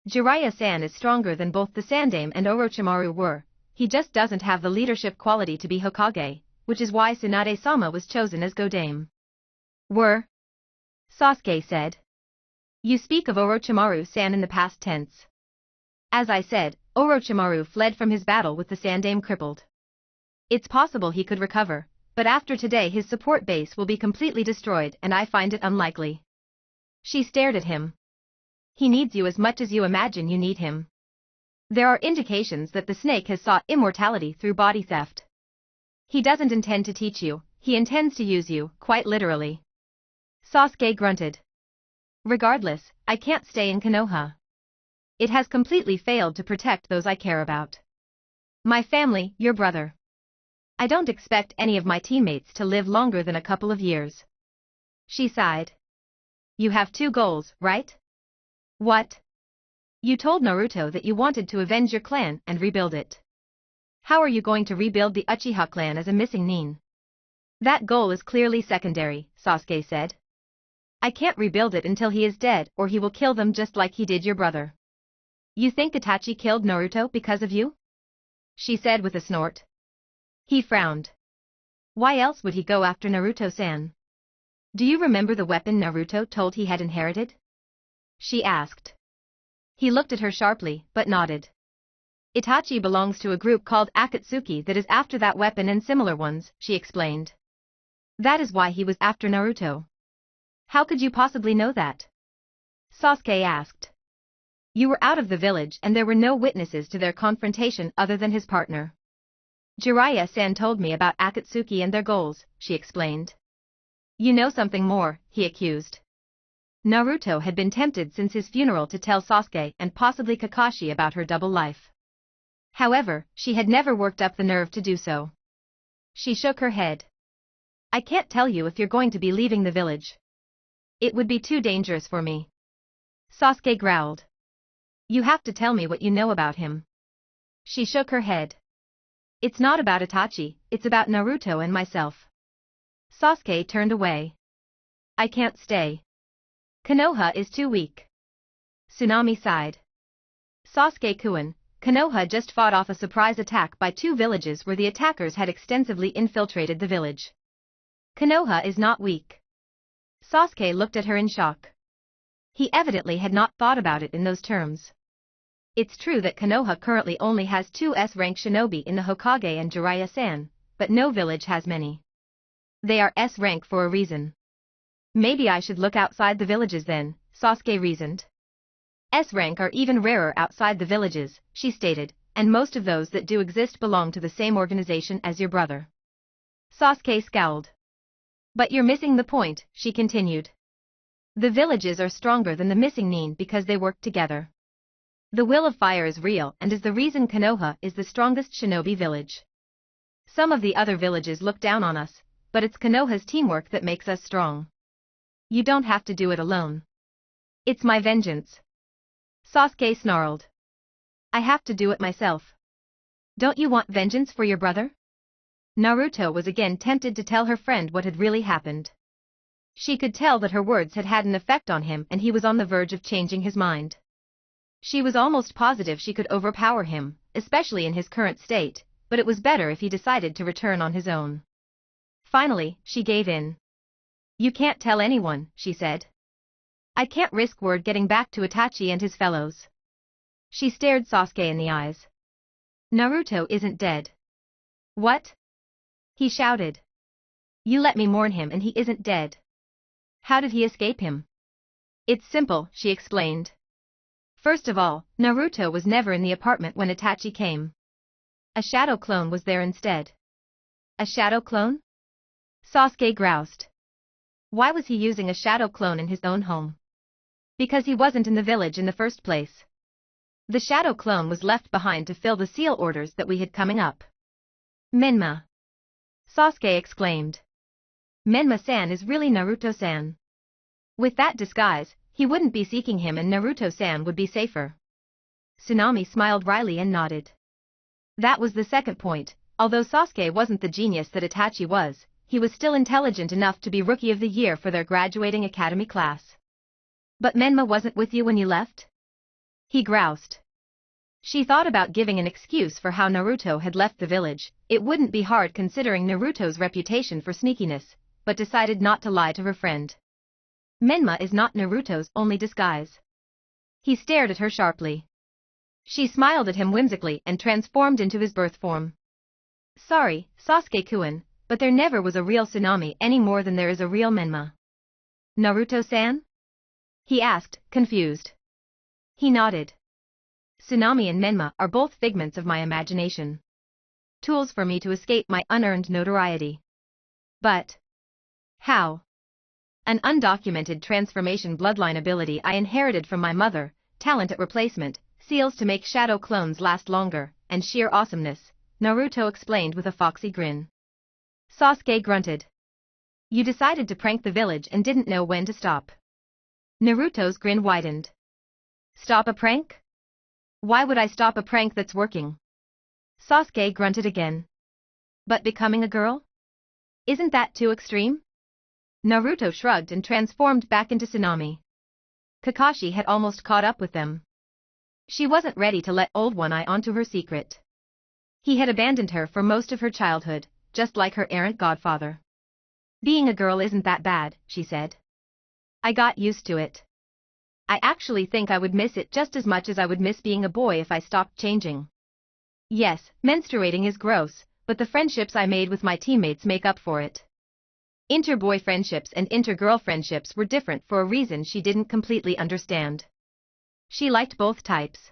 A: Jiraiya-san is stronger than both the Sandaime and Orochimaru were, he just doesn't have the leadership quality to be Hokage, which is why Tsunade-sama was chosen as Godame. Were? Sasuke said. You speak of Orochimaru-san in the past tense. As I said, Orochimaru fled from his battle with the Sandaime crippled. It's possible he could recover, but after today his support base will be completely destroyed and I find it unlikely. She stared at him. He needs you as much as you imagine you need him. There are indications that the snake has sought immortality through body theft. He doesn't intend to teach you, he intends to use you, quite literally. Sasuke grunted. Regardless, I can't stay in Konoha. It has completely failed to protect those I care about. My family, your brother. I don't expect any of my teammates to live longer than a couple of years. She sighed. You have 2 goals, right? What? You told Naruto that you wanted to avenge your clan and rebuild it. How are you going to rebuild the Uchiha clan as a missing nin? That goal is clearly secondary, Sasuke said. I can't rebuild it until he is dead or he will kill them just like he did your brother. You think Itachi killed Naruto because of you? She said with a snort. He frowned. Why else would he go after Naruto-san? Do you remember the weapon Naruto told he had inherited? She asked. He looked at her sharply, but nodded. Itachi belongs to a group called Akatsuki that is after that weapon and similar ones, she explained. That is why he was after Naruto. How could you possibly know that? Sasuke asked. You were out of the village and there were no witnesses to their confrontation other than his partner. Jiraiya-san told me about Akatsuki and their goals, she explained. You know something more, he accused. Naruto had been tempted since his funeral to tell Sasuke and possibly Kakashi about her double life. However, she had never worked up the nerve to do so. She shook her head. I can't tell you if you're going to be leaving the village. It would be too dangerous for me. Sasuke growled. You have to tell me what you know about him. She shook her head. It's not about Itachi, it's about Naruto and myself. Sasuke turned away. I can't stay. Konoha is too weak. Tsunami sighed. Sasuke-kun, Konoha just fought off a surprise attack by 2 villages where the attackers had extensively infiltrated the village. Konoha is not weak. Sasuke looked at her in shock. He evidently had not thought about it in those terms. It's true that Konoha currently only has 2 S-rank shinobi in the Hokage and Jiraiya-san, but no village has many. They are S-rank for a reason. Maybe I should look outside the villages then, Sasuke reasoned. S-rank are even rarer outside the villages, she stated, and most of those that do exist belong to the same organization as your brother. Sasuke scowled. But you're missing the point, she continued. The villages are stronger than the missing nin because they work together. The will of fire is real and is the reason Konoha is the strongest shinobi village. Some of the other villages look down on us, but it's Konoha's teamwork that makes us strong. You don't have to do it alone. It's my vengeance. Sasuke snarled. I have to do it myself. Don't you want vengeance for your brother? Naruto was again tempted to tell her friend what had really happened. She could tell that her words had had an effect on him and he was on the verge of changing his mind. She was almost positive she could overpower him, especially in his current state, but it was better if he decided to return on his own. Finally, she gave in. You can't tell anyone, she said. I can't risk word getting back to Itachi and his fellows. She stared Sasuke in the eyes. Naruto isn't dead. What? He shouted. You let me mourn him and he isn't dead. How did he escape him? It's simple, she explained. First of all, Naruto was never in the apartment when Itachi came. A shadow clone was there instead. A shadow clone? Sasuke groused. Why was he using a shadow clone in his own home? Because he wasn't in the village in the first place. The shadow clone was left behind to fill the seal orders that we had coming up. Menma. Sasuke exclaimed. Menma-san is really Naruto-san. With that disguise, he wouldn't be seeking him and Naruto-san would be safer. Tsunami smiled wryly and nodded. That was the second point. Although Sasuke wasn't the genius that Itachi was, he was still intelligent enough to be Rookie of the Year for their graduating academy class. But Menma wasn't with you when you left? He groused. She thought about giving an excuse for how Naruto had left the village. It wouldn't be hard considering Naruto's reputation for sneakiness, but decided not to lie to her friend. Menma is not Naruto's only disguise. He stared at her sharply. She smiled at him whimsically and transformed into his birth form. Sorry, Sasuke-kun, but there never was a real Tsunami any more than there is a real Menma. Naruto-san? He asked, confused. He nodded. Tsunami and Menma are both figments of my imagination. Tools for me to escape my unearned notoriety. But how? An undocumented transformation bloodline ability I inherited from my mother, talent at replacement, seals to make shadow clones last longer, and sheer awesomeness, Naruto explained with a foxy grin. Sasuke grunted. You decided to prank the village and didn't know when to stop. Naruto's grin widened. Stop a prank? Why would I stop a prank that's working? Sasuke grunted again. But becoming a girl? Isn't that too extreme? Naruto shrugged and transformed back into Tsunami. Kakashi had almost caught up with them. She wasn't ready to let Old One Eye onto her secret. He had abandoned her for most of her childhood, just like her errant godfather. Being a girl isn't that bad, she said. I got used to it. I actually think I would miss it just as much as I would miss being a boy if I stopped changing. Yes, menstruating is gross, but the friendships I made with my teammates make up for it. Inter-boy friendships and inter-girl friendships were different for a reason she didn't completely understand. She liked both types.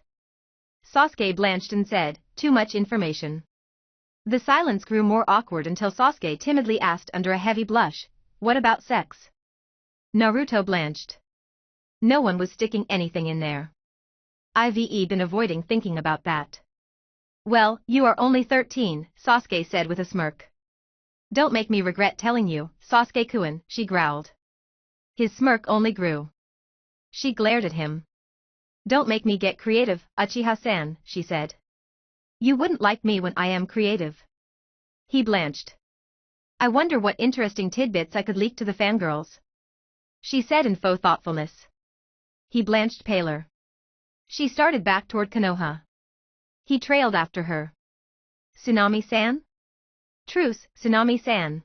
A: Sasuke blanched and said, too much information. The silence grew more awkward until Sasuke timidly asked under a heavy blush, what about sex? Naruto blanched. No one was sticking anything in there. I've been avoiding thinking about that. Well, you are only 13, Sasuke said with a smirk. Don't make me regret telling you, Sasuke-kun, she growled. His smirk only grew. She glared at him. Don't make me get creative, Uchiha-san, she said. You wouldn't like me when I am creative. He blanched. I wonder what interesting tidbits I could leak to the fangirls. She said in faux thoughtfulness. He blanched paler. She started back toward Konoha. He trailed after her. Tsunami-san? Truce, Tsunami-san.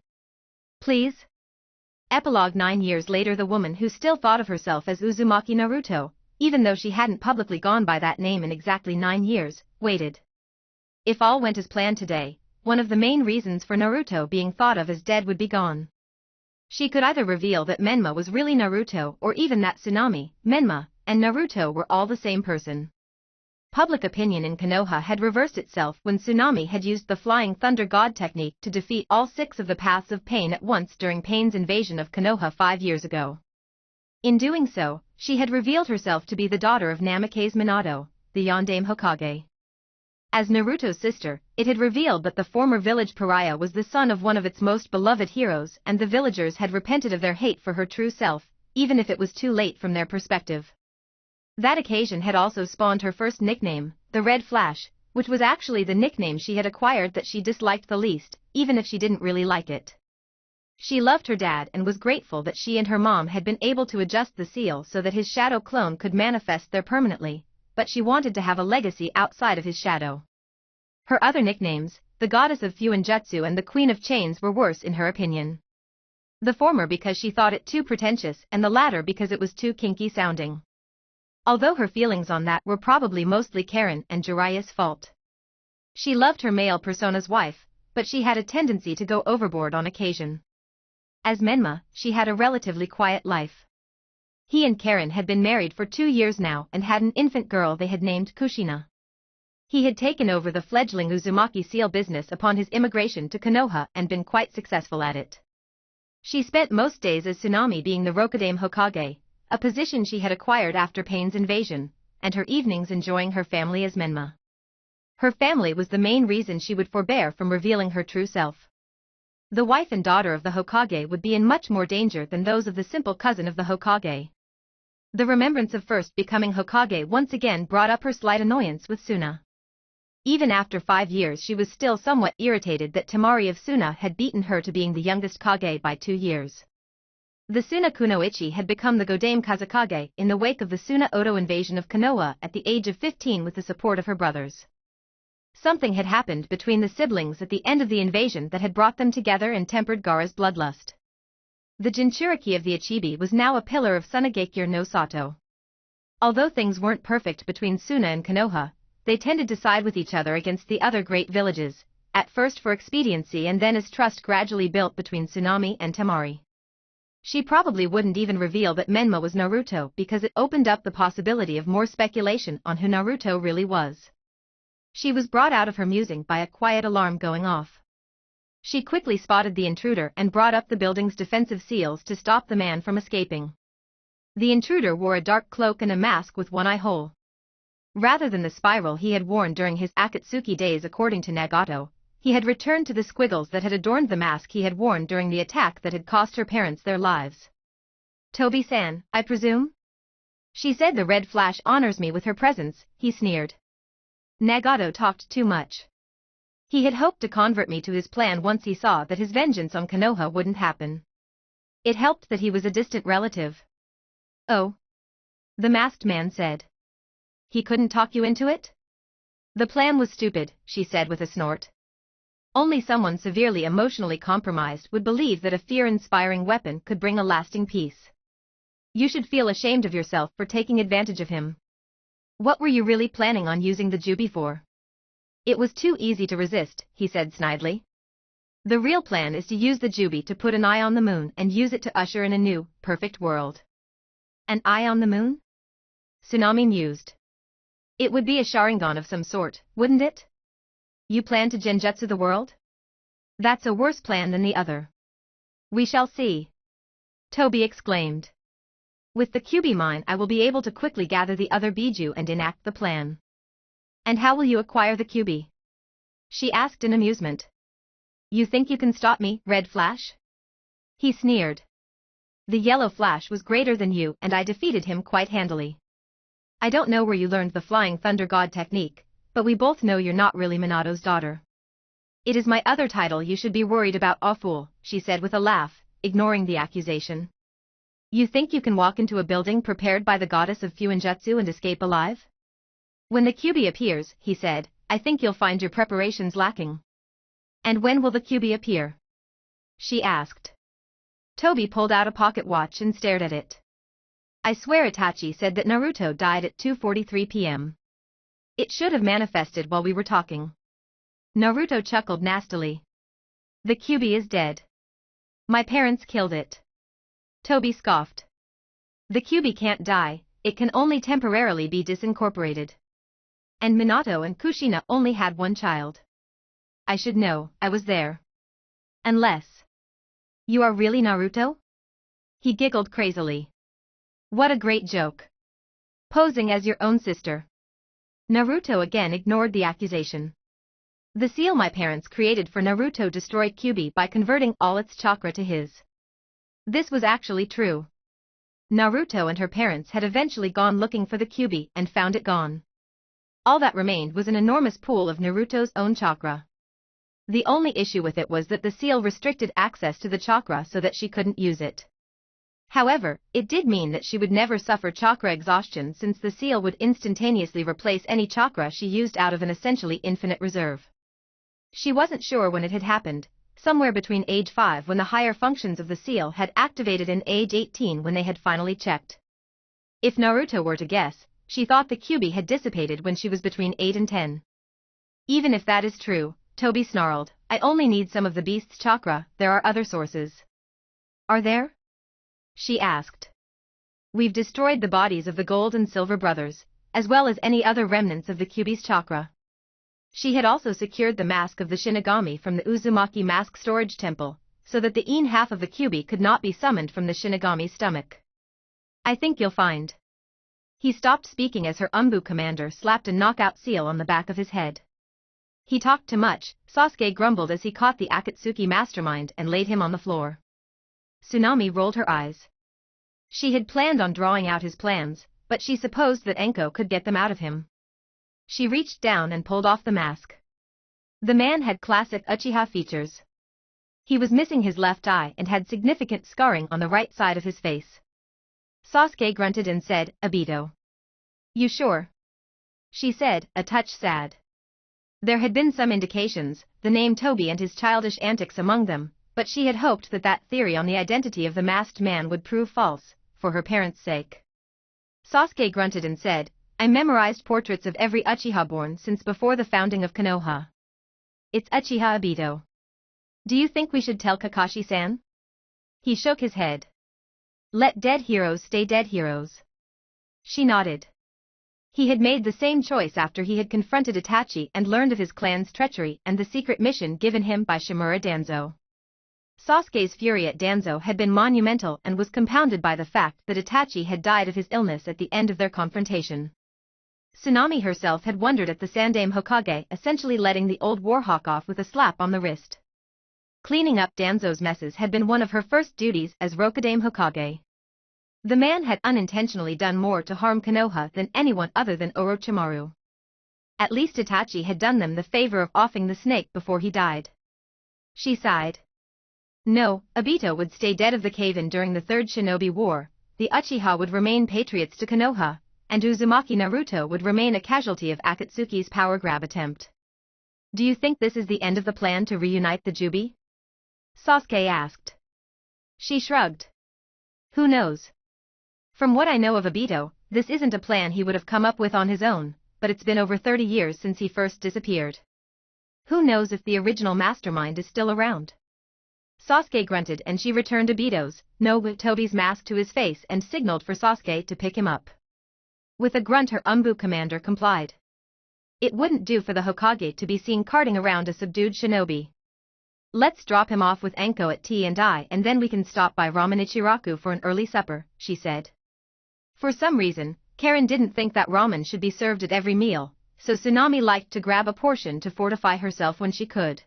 A: Please? Epilogue 9 years later, the woman who still thought of herself as Uzumaki Naruto, even though she hadn't publicly gone by that name in exactly 9 years, waited. If all went as planned today, one of the main reasons for Naruto being thought of as dead would be gone. She could either reveal that Menma was really Naruto or even that Tsunami, Menma, and Naruto were all the same person. Public opinion in Konoha had reversed itself when Tsunami had used the Flying Thunder God technique to defeat all 6 of the Paths of Pain at once during Pain's invasion of Konoha 5 years ago. In doing so, she had revealed herself to be the daughter of Namikaze Minato, the Yondaime Hokage. As Naruto's sister, it had revealed that the former village pariah was the son of one of its most beloved heroes and the villagers had repented of their hate for her true self, even if it was too late from their perspective. That occasion had also spawned her first nickname, the Red Flash, which was actually the nickname she had acquired that she disliked the least, even if she didn't really like it. She loved her dad and was grateful that she and her mom had been able to adjust the seal so that his shadow clone could manifest there permanently, but she wanted to have a legacy outside of his shadow. Her other nicknames, the Goddess of Fuinjutsu and the Queen of Chains, were worse in her opinion. The former because she thought it too pretentious and the latter because it was too kinky sounding. Although her feelings on that were probably mostly Karen and Jiraiya's fault. She loved her male persona's wife, but she had a tendency to go overboard on occasion. As Menma, she had a relatively quiet life. He and Karen had been married for 2 years now and had an infant girl they had named Kushina. He had taken over the fledgling Uzumaki seal business upon his immigration to Konoha and been quite successful at it. She spent most days as Tsunami being the Rokodame Hokage, a position she had acquired after Pain's invasion, and her evenings enjoying her family as Menma. Her family was the main reason she would forbear from revealing her true self. The wife and daughter of the Hokage would be in much more danger than those of the simple cousin of the Hokage. The remembrance of first becoming Hokage once again brought up her slight annoyance with Suna. Even after 5 years she was still somewhat irritated that Temari of Suna had beaten her to being the youngest Kage by 2 years. The Suna Kunoichi had become the Godame Kazekage in the wake of the Suna Oto invasion of Konoha at the age of 15 with the support of her brothers. Something had happened between the siblings at the end of the invasion that had brought them together and tempered Gaara's bloodlust. The Jinchuriki of the Ichibi was now a pillar of Sunagakure no Sato. Although things weren't perfect between Suna and Konoha, they tended to side with each other against the other great villages, at first for expediency and then as trust gradually built between Tsunami and Temari. She probably wouldn't even reveal that Menma was Naruto because it opened up the possibility of more speculation on who Naruto really was. She was brought out of her musing by a quiet alarm going off. She quickly spotted the intruder and brought up the building's defensive seals to stop the man from escaping. The intruder wore a dark cloak and a mask with one eye hole. Rather than the spiral he had worn during his Akatsuki days according to Nagato, he had returned to the squiggles that had adorned the mask he had worn during the attack that had cost her parents their lives. "Tobi-san, I presume?" "She said the Red Flash honors me with her presence," he sneered. Nagato talked too much. He had hoped to convert me to his plan once he saw that his vengeance on Konoha wouldn't happen. It helped that he was a distant relative. "Oh?" the masked man said. "He couldn't talk you into it?" "The plan was stupid," she said with a snort. Only someone severely emotionally compromised would believe that a fear-inspiring weapon could bring a lasting peace. You should feel ashamed of yourself for taking advantage of him. What were you really planning on using the Kyuubi for? It was too easy to resist, he said snidely. The real plan is to use the Kyuubi to put an eye on the moon and use it to usher in a new, perfect world. An eye on the moon? Tsunami mused. It would be a Sharingan of some sort, wouldn't it? You plan to genjutsu the world? That's a worse plan than the other. We shall see. Tobi exclaimed. With the Kyuubi mine I will be able to quickly gather the other Biju and enact the plan. And how will you acquire the Kyuubi? She asked in amusement. You think you can stop me, Red Flash? He sneered. The Yellow Flash was greater than you and I defeated him quite handily. I don't know where you learned the Flying Thunder God technique, but we both know you're not really Minato's daughter. It is my other title you should be worried about, ah fool, she said with a laugh, ignoring the accusation. You think you can walk into a building prepared by the goddess of Fuinjutsu and escape alive? When the Kyuubi appears, he said, I think you'll find your preparations lacking. And when will the Kyuubi appear? She asked. Tobi pulled out a pocket watch and stared at it. I swear Itachi said that Naruto died at 2:43 p.m. It should have manifested while we were talking. Naruto chuckled nastily. The Kyuubi is dead. My parents killed it. Tobi scoffed. The Kyuubi can't die, it can only temporarily be disincorporated. And Minato and Kushina only had one child. I should know, I was there. Unless. You are really Naruto? He giggled crazily. What a great joke. Posing as your own sister. Naruto again ignored the accusation. The seal my parents created for Naruto destroyed Kyuubi by converting all its chakra to his. This was actually true. Naruto and her parents had eventually gone looking for the Kyuubi and found it gone. All that remained was an enormous pool of Naruto's own chakra. The only issue with it was that the seal restricted access to the chakra so that she couldn't use it. However, it did mean that she would never suffer chakra exhaustion since the seal would instantaneously replace any chakra she used out of an essentially infinite reserve. She wasn't sure when it had happened, somewhere between age 5 when the higher functions of the seal had activated and age 18 when they had finally checked. If Naruto were to guess, she thought the Kyuubi had dissipated when she was between 8 and 10. Even if that is true, Toby snarled, I only need some of the beast's chakra, there are other sources. Are there? She asked. We've destroyed the bodies of the Gold and Silver brothers, as well as any other remnants of the Kyuubi's chakra. She had also secured the mask of the Shinigami from the Uzumaki mask storage temple, so that the een half of the Kyuubi could not be summoned from the Shinigami's stomach. I think you'll find. He stopped speaking as her Umbu commander slapped a knockout seal on the back of his head. He talked too much, Sasuke grumbled as he caught the Akatsuki mastermind and laid him on the floor. Tsunami rolled her eyes. She had planned on drawing out his plans, but she supposed that Enko could get them out of him. She reached down and pulled off the mask. The man had classic Uchiha features. He was missing his left eye and had significant scarring on the right side of his face. Sasuke grunted and said, Obito. You sure? She said, a touch sad. There had been some indications, the name Toby and his childish antics among them, but she had hoped that that theory on the identity of the masked man would prove false, for her parents' sake. Sasuke grunted and said, I memorized portraits of every Uchiha born since before the founding of Konoha. It's Uchiha Obito. Do you think we should tell Kakashi-san? He shook his head. Let dead heroes stay dead heroes. She nodded. He had made the same choice after he had confronted Itachi and learned of his clan's treachery and the secret mission given him by Shimura Danzo. Sasuke's fury at Danzo had been monumental and was compounded by the fact that Itachi had died of his illness at the end of their confrontation. Tsunami herself had wondered at the Sandaime Hokage essentially letting the old warhawk off with a slap on the wrist. Cleaning up Danzo's messes had been one of her first duties as Rokudaime Hokage. The man had unintentionally done more to harm Konoha than anyone other than Orochimaru. At least Itachi had done them the favor of offing the snake before he died. She sighed. No, Obito would stay dead of the cave-in during the Third Shinobi War, the Uchiha would remain patriots to Konoha, and Uzumaki Naruto would remain a casualty of Akatsuki's power grab attempt. Do you think this is the end of the plan to reunite the Kyuubi? Sasuke asked. She shrugged. Who knows? From what I know of Obito, this isn't a plan he would have come up with on his own, but it's been over 30 years since he first disappeared. Who knows if the original mastermind is still around? Sasuke grunted and she returned Obito's, Toby's mask to his face and signaled for Sasuke to pick him up. With a grunt her Umbu commander complied. It wouldn't do for the Hokage to be seen carting around a subdued shinobi. Let's drop him off with Enko at T&I and then we can stop by Ramen Ichiraku for an early supper, she said. For some reason, Karen didn't think that ramen should be served at every meal, so Tsunami liked to grab a portion to fortify herself when she could.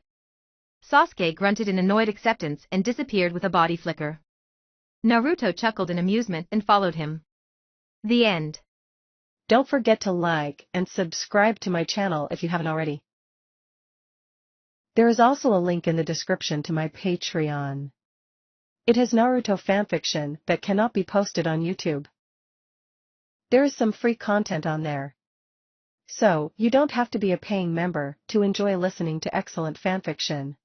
A: Sasuke grunted in annoyed acceptance and disappeared with a body flicker. Naruto chuckled in amusement and followed him. The end.
B: Don't forget to like and subscribe to my channel if you haven't already. There is also a link in the description to my Patreon. It has Naruto fanfiction that cannot be posted on YouTube. There is some free content on there. So, you don't have to be a paying member to enjoy listening to excellent fanfiction.